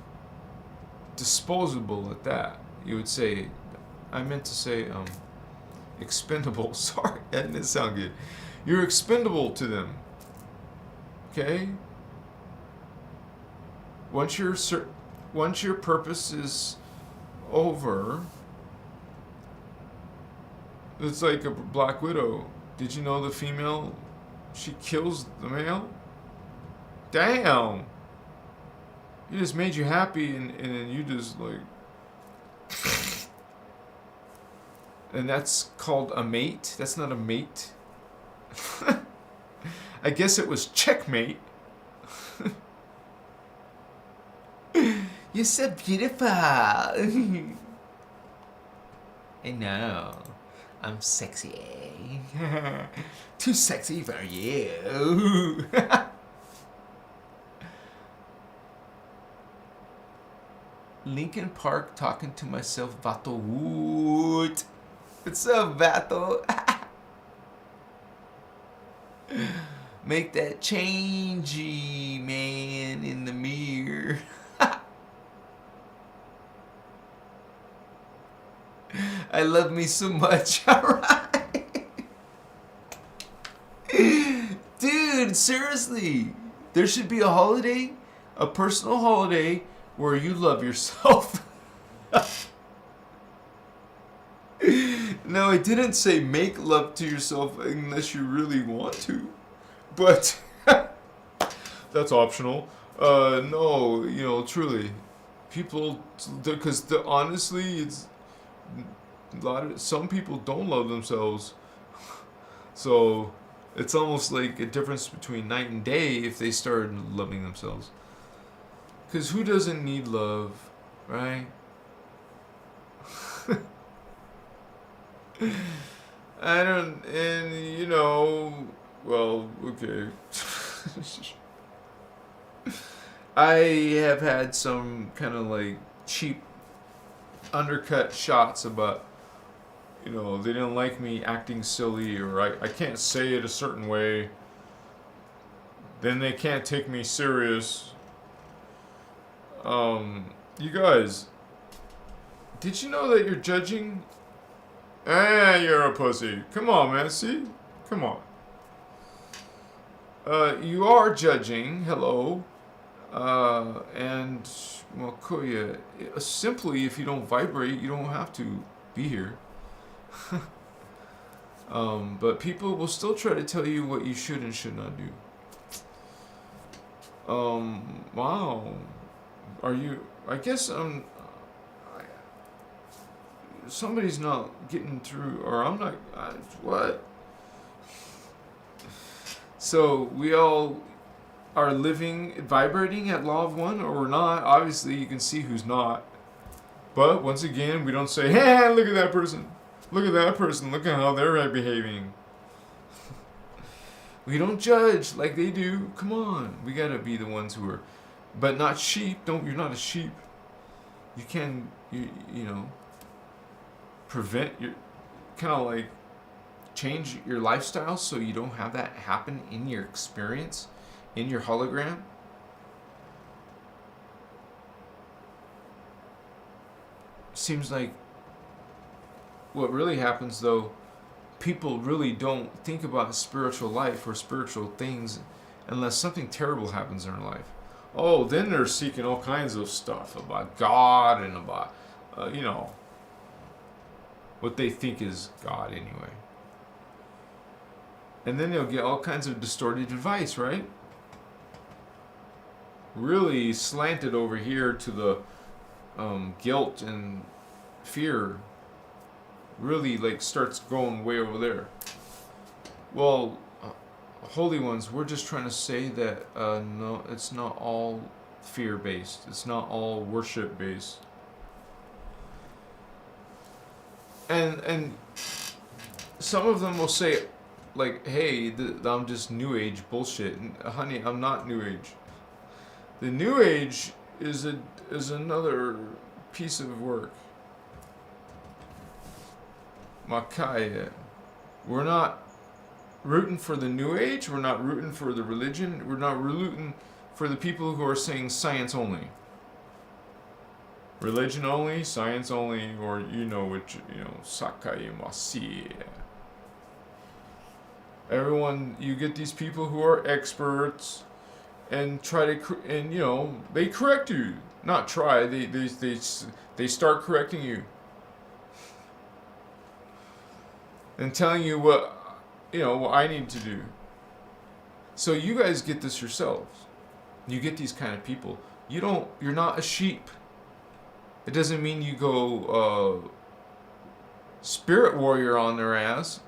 Disposable at that. You would say, I meant to say expendable. Sorry, that didn't sound good. You're expendable to them. Okay? Once your purpose is over, it's like a Black Widow. Did you know the female, she kills the male? Damn! He just made you happy and then you just like... And that's called a mate? That's not a mate? I guess it was checkmate. You're so beautiful. I know. I'm sexy. Too sexy for you. Lincoln Park talking to myself, Vato Woot. What's up, Vato? Make that changey, man, in the mirror. I love me so much. Alright. Dude, seriously. There should be a holiday, a personal holiday, where you love yourself. No, it didn't say make love to yourself unless you really want to. But that's optional. No, truly. People, because honestly, it's some people don't love themselves. So it's almost like a difference between night and day if they started loving themselves. Because who doesn't need love, right? I don't, and well, okay. I have had some kind of like cheap undercut shots about, they didn't like me acting silly, or I can't say it a certain way. Then they can't take me serious. You guys, did you know that you're judging? You're a pussy. Come on, man. See? Come on. You are judging. Hello. And, well, Koya, simply, if you don't vibrate, you don't have to be here. But people will still try to tell you what you should and should not do. Wow. Are you, I guess, somebody's not getting through, or I'm not, what? So, we all are living, vibrating at law of one, or we're not. Obviously, you can see who's not. But, once again, we don't say, hey, look at that person. Look at that person. Look at how they're behaving. We don't judge like they do. Come on. We gotta be the ones who are, but not sheep. You're not a sheep. You can, you know, prevent your, kind of like, change your lifestyle so you don't have that happen in your experience, in your hologram. Seems like what really happens, though, people really don't think about spiritual life or spiritual things unless something terrible happens in their life. Oh, then they're seeking all kinds of stuff about God and about, you know, what they think is God anyway. And then they'll get all kinds of distorted advice, right? Really slanted over here to the guilt and fear. Really, like, starts going way over there. Well, holy ones, we're just trying to say that no, it's not all fear-based. It's not all worship-based. And some of them will say, like, hey, I'm just New Age bullshit. And, honey, I'm not New Age. The New Age is another piece of work. Makaya. We're not rooting for the New Age. We're not rooting for the religion. We're not rooting for the people who are saying science only. Religion only, science only, or you know which, you know, Sakai Masi. Everyone, you get these people who are experts and try to, and you know, they correct you. Not try, they start correcting you. And telling you what, you know, what I need to do. So you guys get this yourselves. You get these kind of people. You're not a sheep. It doesn't mean you go spirit warrior on their ass.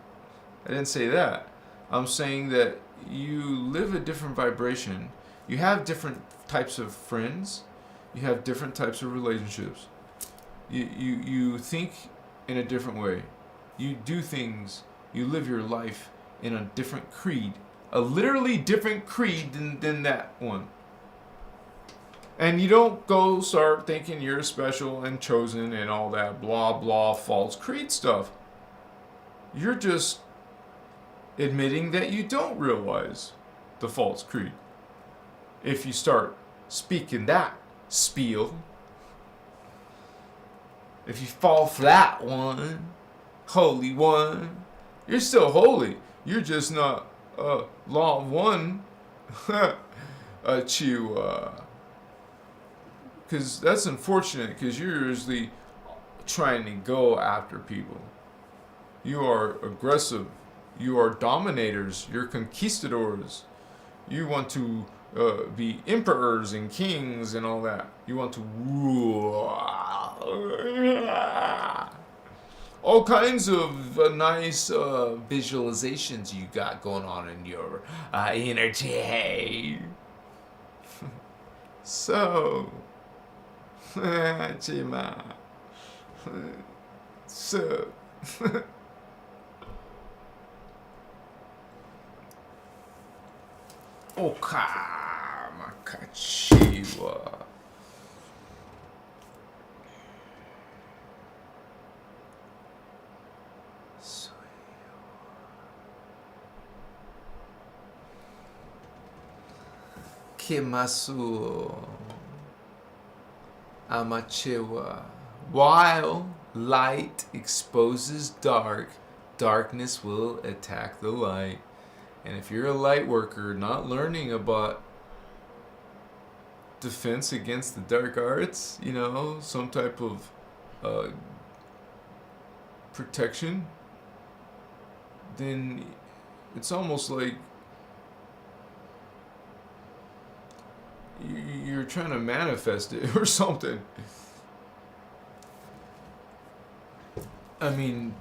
I didn't say that. I'm saying that you live a different vibration. You have different types of friends. You have different types of relationships. You think in a different way. You do things, you live your life in a different creed. A literally different creed than that one. And you don't go start thinking you're special and chosen and all that blah blah false creed stuff. You're just admitting that you don't realize the false creed. If you start speaking that spiel, if you fall for that one, holy one, you're still holy. You're just not law of one. Because that's unfortunate, because you're usually trying to go after people. You are aggressive. You are dominators. You're conquistadors. You want to be emperors and kings and all that. You want to rule. All kinds of nice visualizations you got going on in your energy. So, Chima. So, Oka Makachiwa. Kimasu Amachiwa. While light exposes dark, darkness will attack the light. And if you're a light worker not learning about defense against the dark arts, you know, some type of protection, then it's almost like you're trying to manifest it or something. I mean,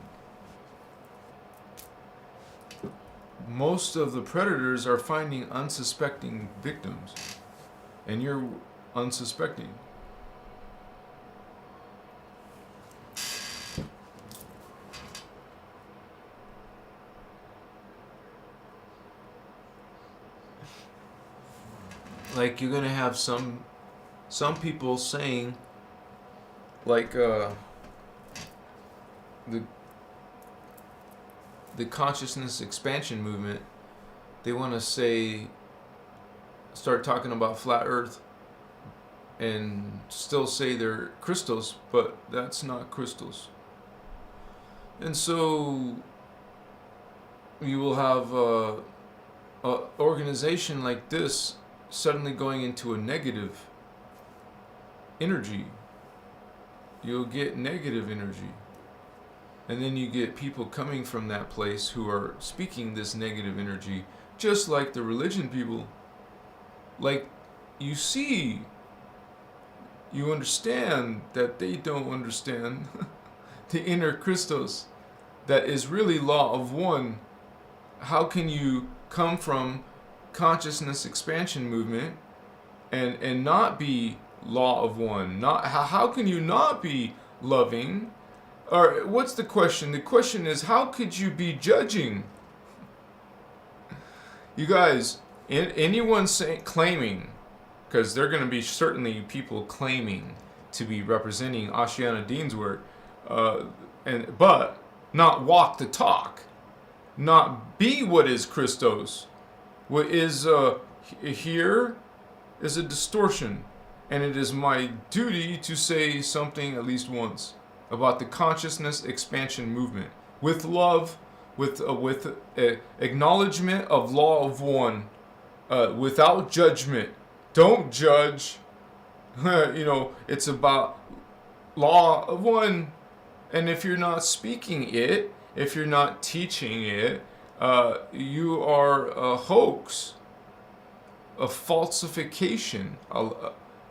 most of the predators are finding unsuspecting victims, and you're unsuspecting. Like, you're gonna have some people saying, like, the consciousness expansion movement, they want to start talking about flat Earth and still say they're Christos, but that's not Christos. And so you will have a organization like this suddenly going into a negative energy. You'll get negative energy. And then you get people coming from that place who are speaking this negative energy, just like the religion people. Like, you see, you understand that they don't understand the inner Christos that is really law of one. How can you come from consciousness expansion movement and not be law of one? Not how can you not be loving? Or what's the question? The question is, how could you be judging? You guys, anyone claiming, because there are going to be certainly people claiming to be representing Ashiana Dean's work, but not walk the talk, not be what is Christos. What is here is a distortion, and it is my duty to say something at least once about the consciousness expansion movement with love, with acknowledgement of law of one, without judgment. Don't judge. You know, it's about law of one, and if you're not speaking it, if you're not teaching it, you are a hoax, a falsification.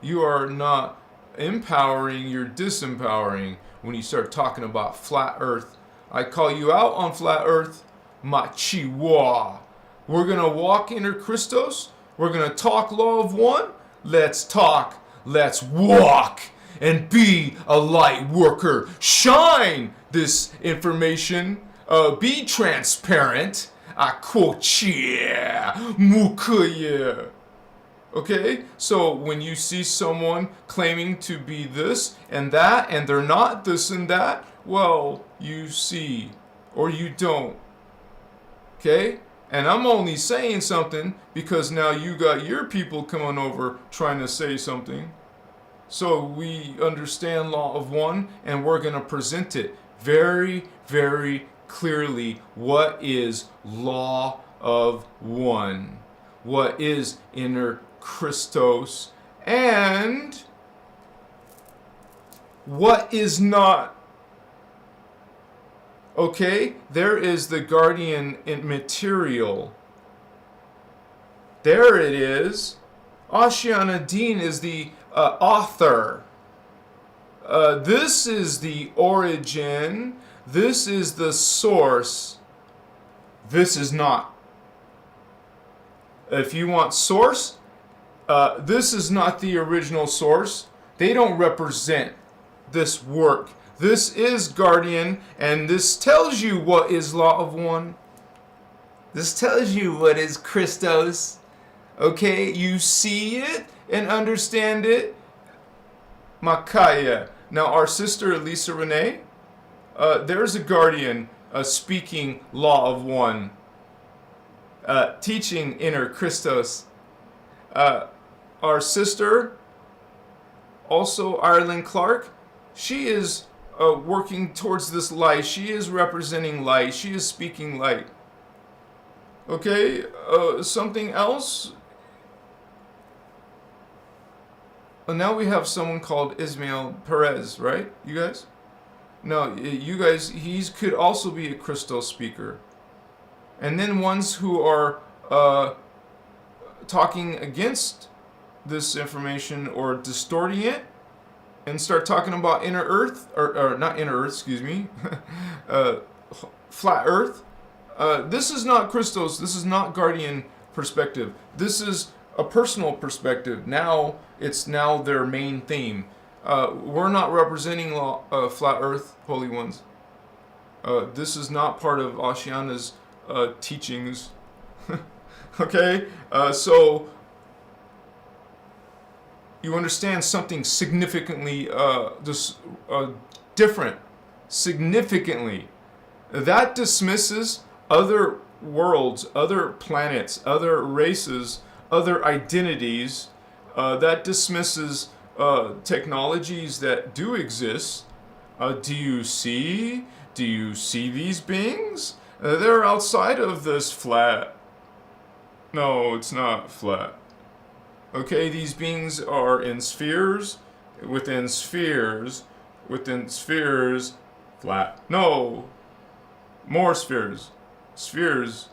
You are not empowering, you're disempowering when you start talking about flat Earth. I call you out on flat Earth, Machiwa. We're going to walk inner Christos. We're going to talk law of one. Let's talk. Let's walk and be a light worker. Shine this information. Be transparent. Okay? So when you see someone claiming to be this and that, and they're not this and that, well, you see, or you don't. Okay? And I'm only saying something because now you got your people coming over trying to say something. So we understand law of one, and we're going to present it very, very clearly. What is law of one? What is inner Christos? And what is not? Okay, there is the guardian material. There it is. Ashiana Dean is the author. This is the origin. This is the source. This is not. If you want source, this is not the original source. They don't represent this work. This is guardian, and this tells you what is law of one. This tells you what is Christos. Okay, you see it and understand it. Makaya. Now, our sister Elisa Renee, there's a guardian speaking law of one, teaching inner Christos. Our sister, also Ireland Clark, she is working towards this light. She is representing light. She is speaking light. Okay, something else? now we have someone called Ismail Perez, right? You guys? No, you guys, he could also be a Christos speaker. And then ones who are talking against this information or distorting it and start talking about inner earth, or not inner earth, excuse me, flat earth. This is not Christos, this is not guardian perspective. This is a personal perspective. Now, it's now their main theme. We're not representing flat earth, holy ones. This is not part of Ashiana's teachings. Okay? So, you understand something significantly different. Significantly. That dismisses other worlds, other planets, other races, other identities. That dismisses technologies that do exist. Do you see these beings? They're outside of this flat. No, it's not flat. Okay, these beings are in spheres, within spheres, flat. No, more spheres. Spheres.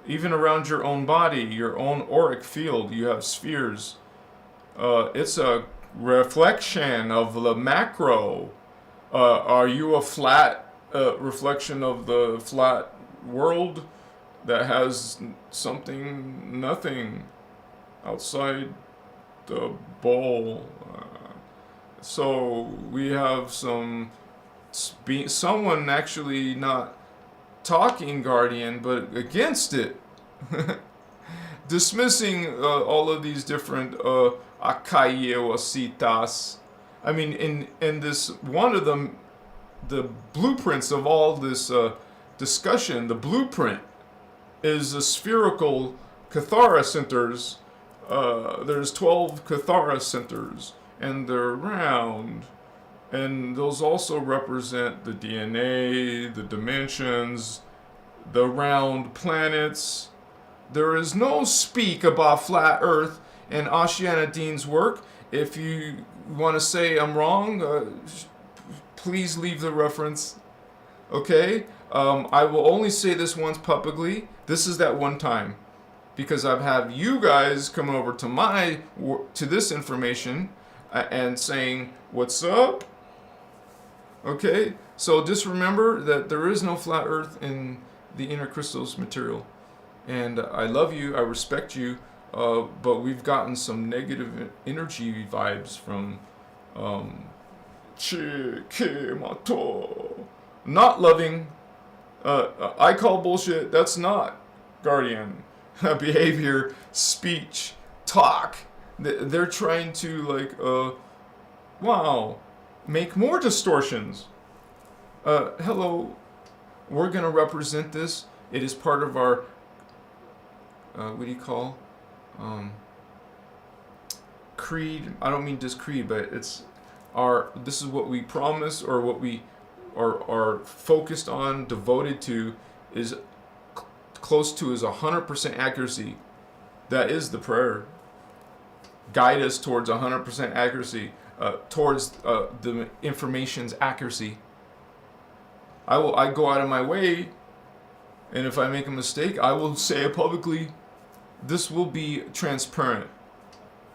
Even around your own body, your own auric field, you have spheres. It's a reflection of the macro. Are you a flat reflection of the flat world that has something, nothing outside the bowl? So we have someone actually not talking guardian, but against it. Dismissing all of these different akaiewasitas. I mean, in this, one of them, the blueprints of all this discussion, the blueprint is the spherical Kathara centers. There's 12 Kathara centers, and they're round. And those also represent the DNA, the dimensions, the round planets. There is no speak about flat Earth in Ashiana Dean's work. If you want to say I'm wrong, please leave the reference. Okay? I will only say this once publicly. This is that one time. Because I've had you guys come over to this information and saying, what's up? Okay? So just remember that there is no flat Earth in the innerchristos material. And I love you, I respect you, but we've gotten some negative energy vibes from not loving. I call bullshit. That's not guardian behavior, speech, talk. They're trying to make more distortions. Hello, we're gonna represent this. It is part of our what do you call creed. I don't mean just creed, but it's this is what we promise, or what we are focused on, devoted to, is close to is 100% accuracy. That is the prayer. Guide us towards 100% accuracy, towards the information's accuracy. I go out of my way, and if I make a mistake, I will say it publicly. This will be transparent.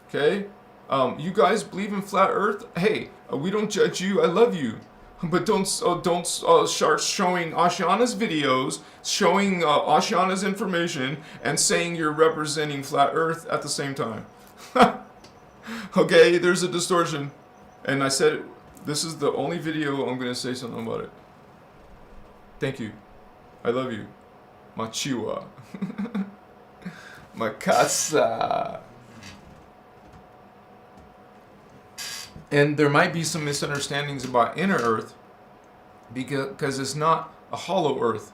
Okay? You guys believe in flat Earth? Hey, we don't judge you. I love you. But don't start showing Ashiana's videos, showing Ashiana's information, and saying you're representing flat Earth at the same time. Okay, there's a distortion. And I said, this is the only video I'm going to say something about it. Thank you. I love you. Machiwa. Makasa. And there might be some misunderstandings about inner Earth, because it's not a hollow Earth,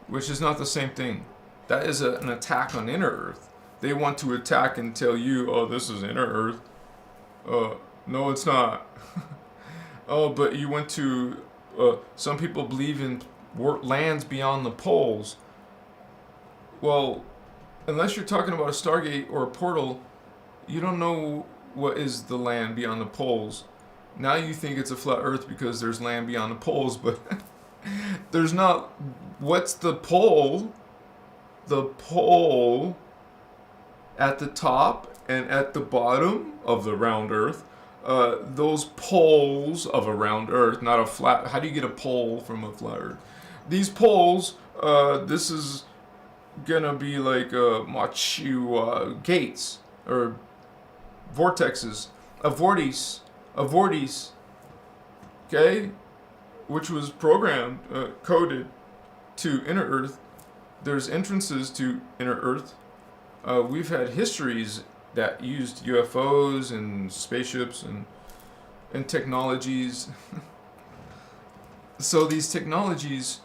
which is not the same thing. That is an attack on inner Earth. They want to attack and tell you, oh, this is inner Earth. No, it's not. Oh, but you went to, some people believe in lands beyond the poles. Well, unless you're talking about a Stargate or a portal, you don't know what is the land beyond the poles. Now you think it's a flat Earth because there's land beyond the poles, but there's not. What's the pole? The pole at the top and at the bottom of the round Earth. Those poles of a round Earth, not a flat. How do you get a pole from a flat Earth? These poles. This is gonna be like Machu gates or vortexes, a vortice, okay, which was programmed, coded to inner Earth. There's entrances to inner Earth. We've had histories that used UFOs and spaceships and technologies. So these technologies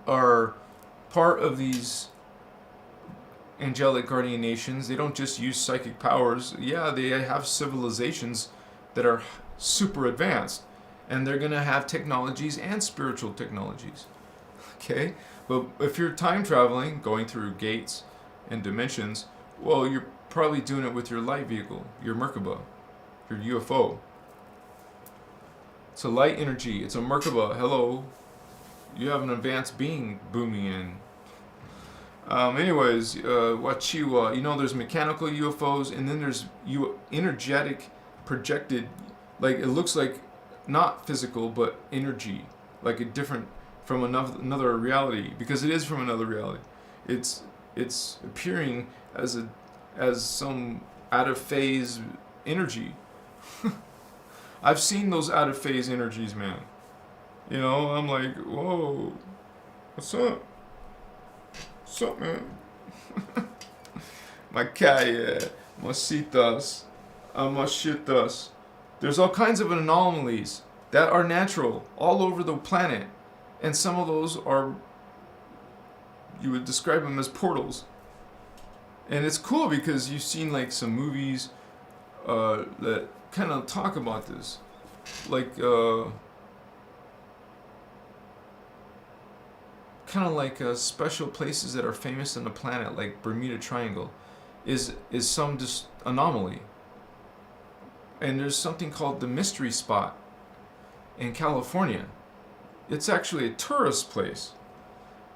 are part of these angelic guardian nations. They don't just use psychic powers. Yeah, they have civilizations that are super advanced, and they're going to have technologies and spiritual technologies. Okay? But if you're time traveling, going through gates and dimensions, well, you're probably doing it with your light vehicle, your Merkaba, your UFO. It's a light energy. It's a Merkaba. Hello. You have an advanced being booming in. Anyways, Wachiwa, you know, there's mechanical UFOs, and then there's energetic projected, like it looks like not physical but energy, like a different from another reality, because it is from another reality. It's appearing as some out of phase energy. I've seen those out of phase energies, man. You know, I'm like, whoa, what's up? What's up, man? My calle, masitas, amashitas. There's all kinds of anomalies that are natural all over the planet. And some of those are, you would describe them as portals. And it's cool because you've seen like some movies that kind of talk about this. Like, kind of like special places that are famous on the planet, like Bermuda Triangle, is some just anomaly. And there's something called the Mystery Spot in California. It's actually a tourist place.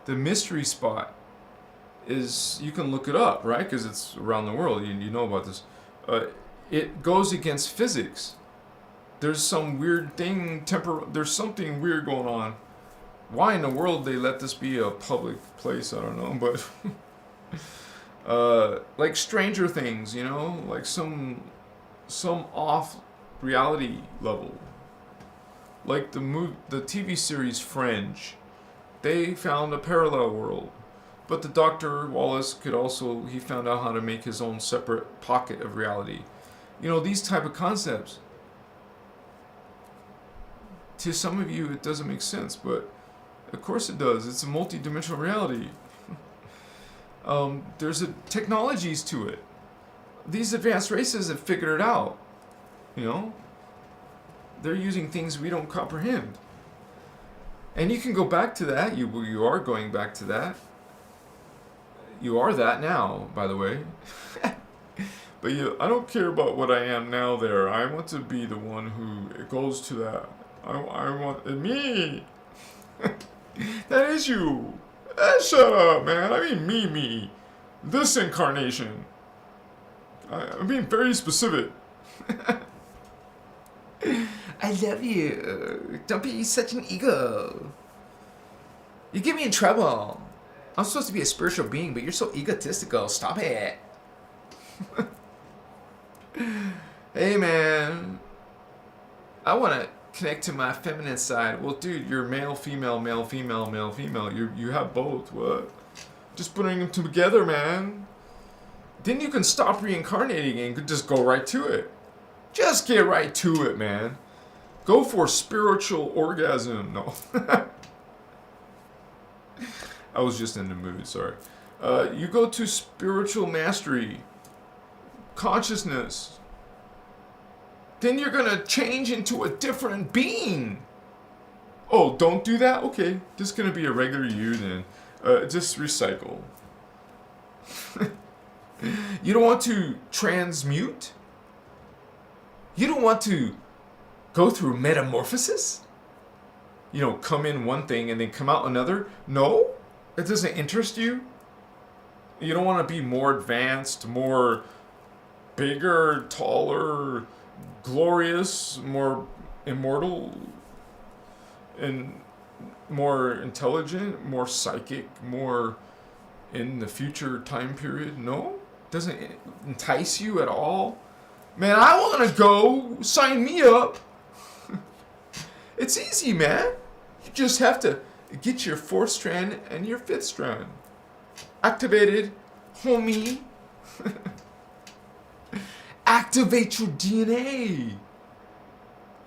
The Mystery Spot is, you can look it up, right? Because it's around the world. You know about this. It goes against physics. There's some weird thing, there's something weird going on. Why in the world they let this be a public place, I don't know, but like Stranger Things, you know, like some off reality level. Like the TV series Fringe, they found a parallel world, but the Dr. Wallace he found out how to make his own separate pocket of reality. You know, these type of concepts. To some of you, it doesn't make sense, but of course it does. It's a multi-dimensional reality. There's technologies to it. These advanced races have figured it out. You know? They're using things we don't comprehend. And you can go back to that. You are going back to that. You are that now, by the way. But I don't care about what I am now there. I want to be the one who goes to that. I want me. That is you. Shut up, man. I mean me. This incarnation. I'm being very specific. I love you. Don't be such an ego. You get me in trouble. I'm supposed to be a spiritual being, but you're so egotistical. Stop it. Hey, man. I want to connect to my feminine side. Well, dude, you're male, female, male, female, male, female. You have both. What? Just putting them together, man. Then you can stop reincarnating and just go right to it. Just get right to it, man. Go for spiritual orgasm. No. I was just in the mood, sorry. You go to spiritual mastery. Consciousness. Then you're going to change into a different being. Oh, don't do that? Okay. Just going to be a regular you then. Just recycle. You don't want to transmute? You don't want to go through metamorphosis? You know, come in one thing and then come out another? No? It doesn't interest you? You don't want to be more advanced, more bigger, taller, glorious, more immortal, and more intelligent, more psychic, more in the future time period? No? Doesn't it entice you at all? Man, I want to go. Sign me up. It's easy, man. You just have to get your 4th strand and your 5th strand activated, homie. Activate your DNA.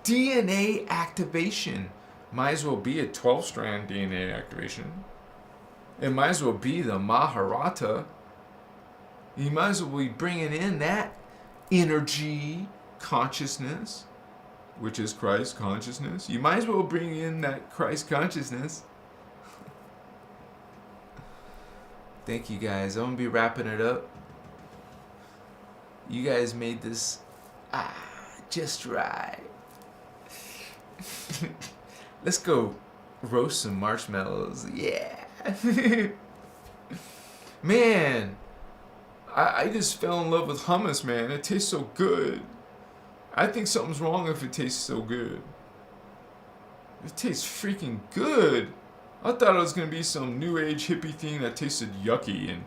DNA activation. Might as well be a 12-strand DNA activation. It might as well be the Maharata. You might as well be bringing in that energy consciousness, which is Christ consciousness. You might as well bring in that Christ consciousness. Thank you guys. I'm going to be wrapping it up. You guys made this just right. Let's go roast some marshmallows. Yeah. Man, I just fell in love with hummus, man. It tastes so good. I think something's wrong if it tastes so good. It tastes freaking good. I thought it was going to be some new age hippie thing that tasted yucky. And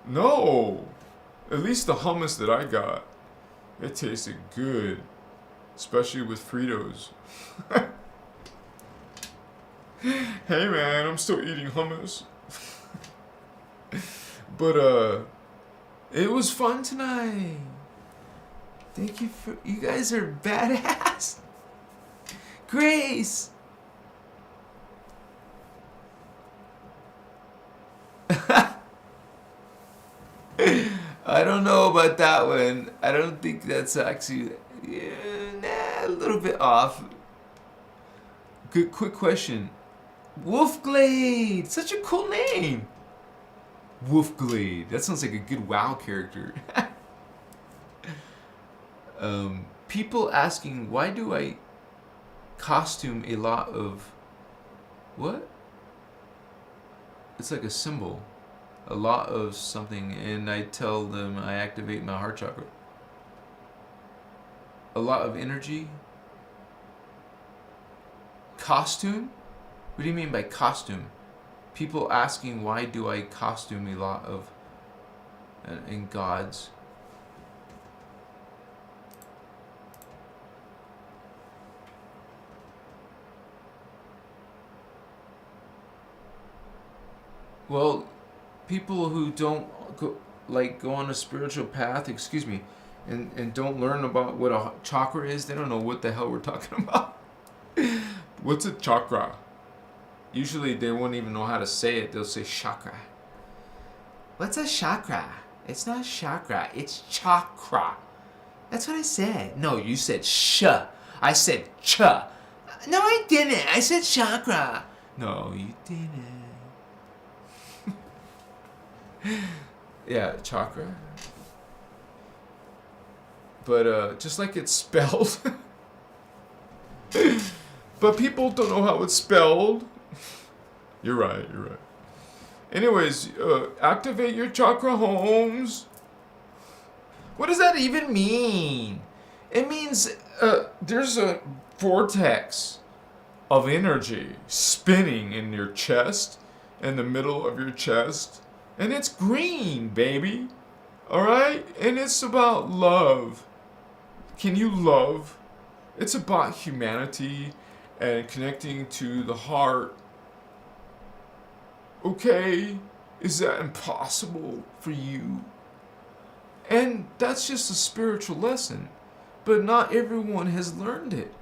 no. At least the hummus that I got, it tasted good. Especially with Fritos. Hey man, I'm still eating hummus. But it was fun tonight. Thank you for, you guys are badass. Grace. I don't know about that one. I don't think that's actually a little bit off. Good quick question. Wolfglade, such a cool name. Wolfglade. That sounds like a good WoW character. People asking, why do I costume a lot of what? It's like a symbol. A lot of something, and I tell them I activate my heart chakra. A lot of energy. Costume? What do you mean by costume? People asking why do I costume a lot of in gods. Well, people who don't go on a spiritual path, and don't learn about what a chakra is, they don't know what the hell we're talking about. What's a chakra? Usually they won't even know how to say it. They'll say chakra. What's a chakra? It's not chakra, it's chakra. That's what I said. No, you said sh. I said ch. No, I didn't. I said chakra. No, you didn't. Yeah, chakra. But just like it's spelled. But people don't know how it's spelled. You're right. Anyways, activate your chakra homes. What does that even mean? It means there's a vortex of energy spinning in your chest, in the middle of your chest. And it's green, baby. Alright? And it's about love. Can you love? It's about humanity and connecting to the heart. Okay? Is that impossible for you? And that's just a spiritual lesson. But not everyone has learned it.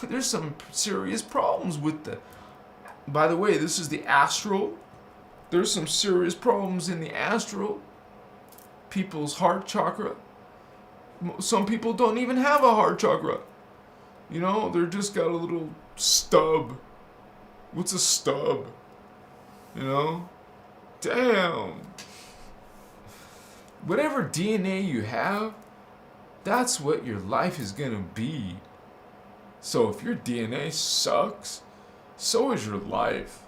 There's some serious problems with the... By the way, this is the astral. There's some serious problems in the astral. People's heart chakra. Some people don't even have a heart chakra. You know, they're just got a little stub. What's a stub? You know? Damn. whatever DNA you have, that's what your life is gonna be. So if your DNA sucks, so is your life.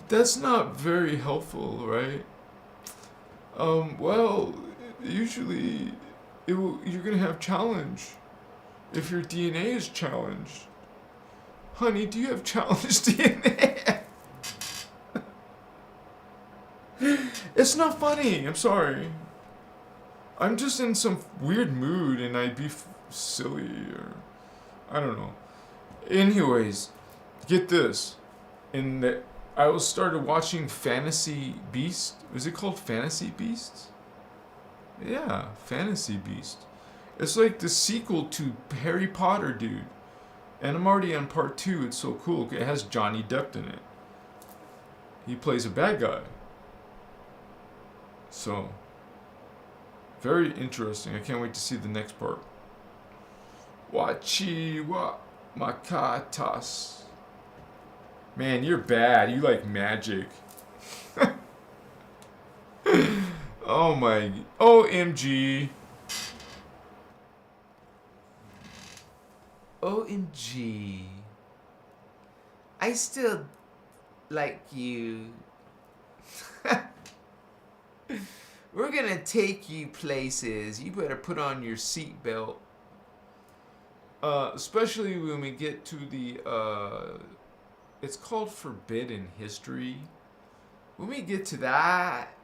That's not very helpful, right? Well, usually you're gonna have challenge if your DNA is challenged. Honey, do you have challenged DNA? It's not funny. I'm sorry. I'm just in some weird mood and I'd be silly or I don't know. Anyways, get this. I started watching Fantasy Beast. Is it called Fantasy Beasts? Yeah, Fantasy Beast. It's like the sequel to Harry Potter, dude. And I'm already on part 2. It's so cool. It has Johnny Depp in it. He plays a bad guy. So, very interesting. I can't wait to see the next part. Wachi wa makatas. Man, you're bad. You like magic. Oh my. OMG. OMG. I still like you. We're gonna take you places. You better put on your seatbelt. Especially when we get to the, it's called Forbidden History. When we get to that,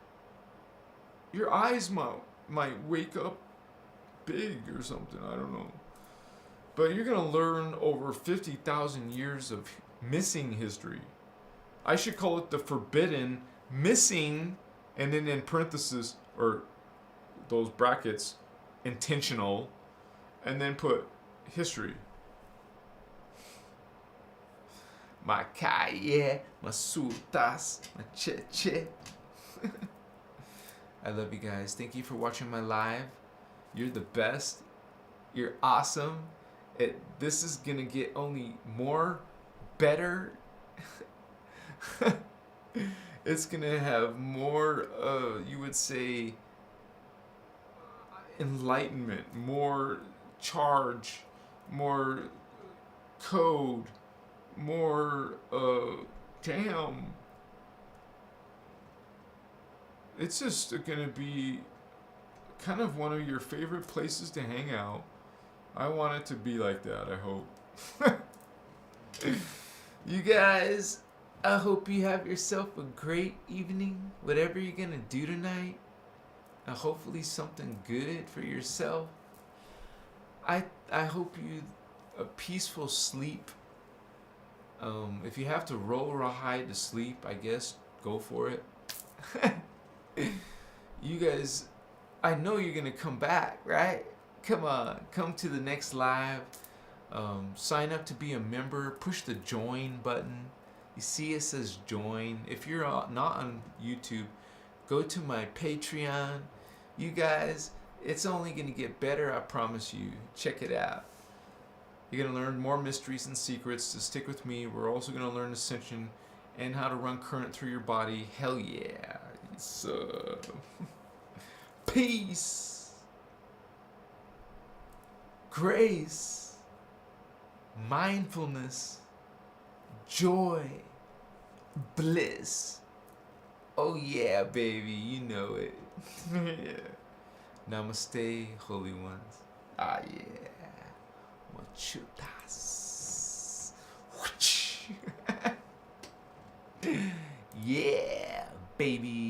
your eyes might wake up big or something. I don't know. But you're going to learn over 50,000 years of missing history. I should call it the Forbidden Missing, and then in parentheses, or those brackets, intentional, and then put history. My calle, my sultas, my che. I love you guys. Thank you for watching my live. You're the best. You're awesome. This is gonna get only more better. It's gonna have more, you would say, enlightenment, more charge, more code, more, damn. It's just gonna be kind of one of your favorite places to hang out. I want it to be like that, I hope. You guys, I hope you have yourself a great evening, whatever you're gonna do tonight. And hopefully something good for yourself. I hope you a peaceful sleep. If you have to roll or hide to sleep, I guess go for it. You guys, I know you're gonna come back, right? Come on, come to the next live. Sign up to be a member. Push the join button. You see it says join. If you're not on YouTube, go to my Patreon. You guys, it's only gonna get better, I promise you. Check it out. You're gonna learn more mysteries and secrets, so stick with me. We're also gonna learn Ascension and how to run current through your body. Hell yeah. So, peace, grace, mindfulness, joy, bliss. Oh yeah, baby, you know it. Yeah. Namaste, holy ones. Ah yeah. Machutas. Yeah, baby.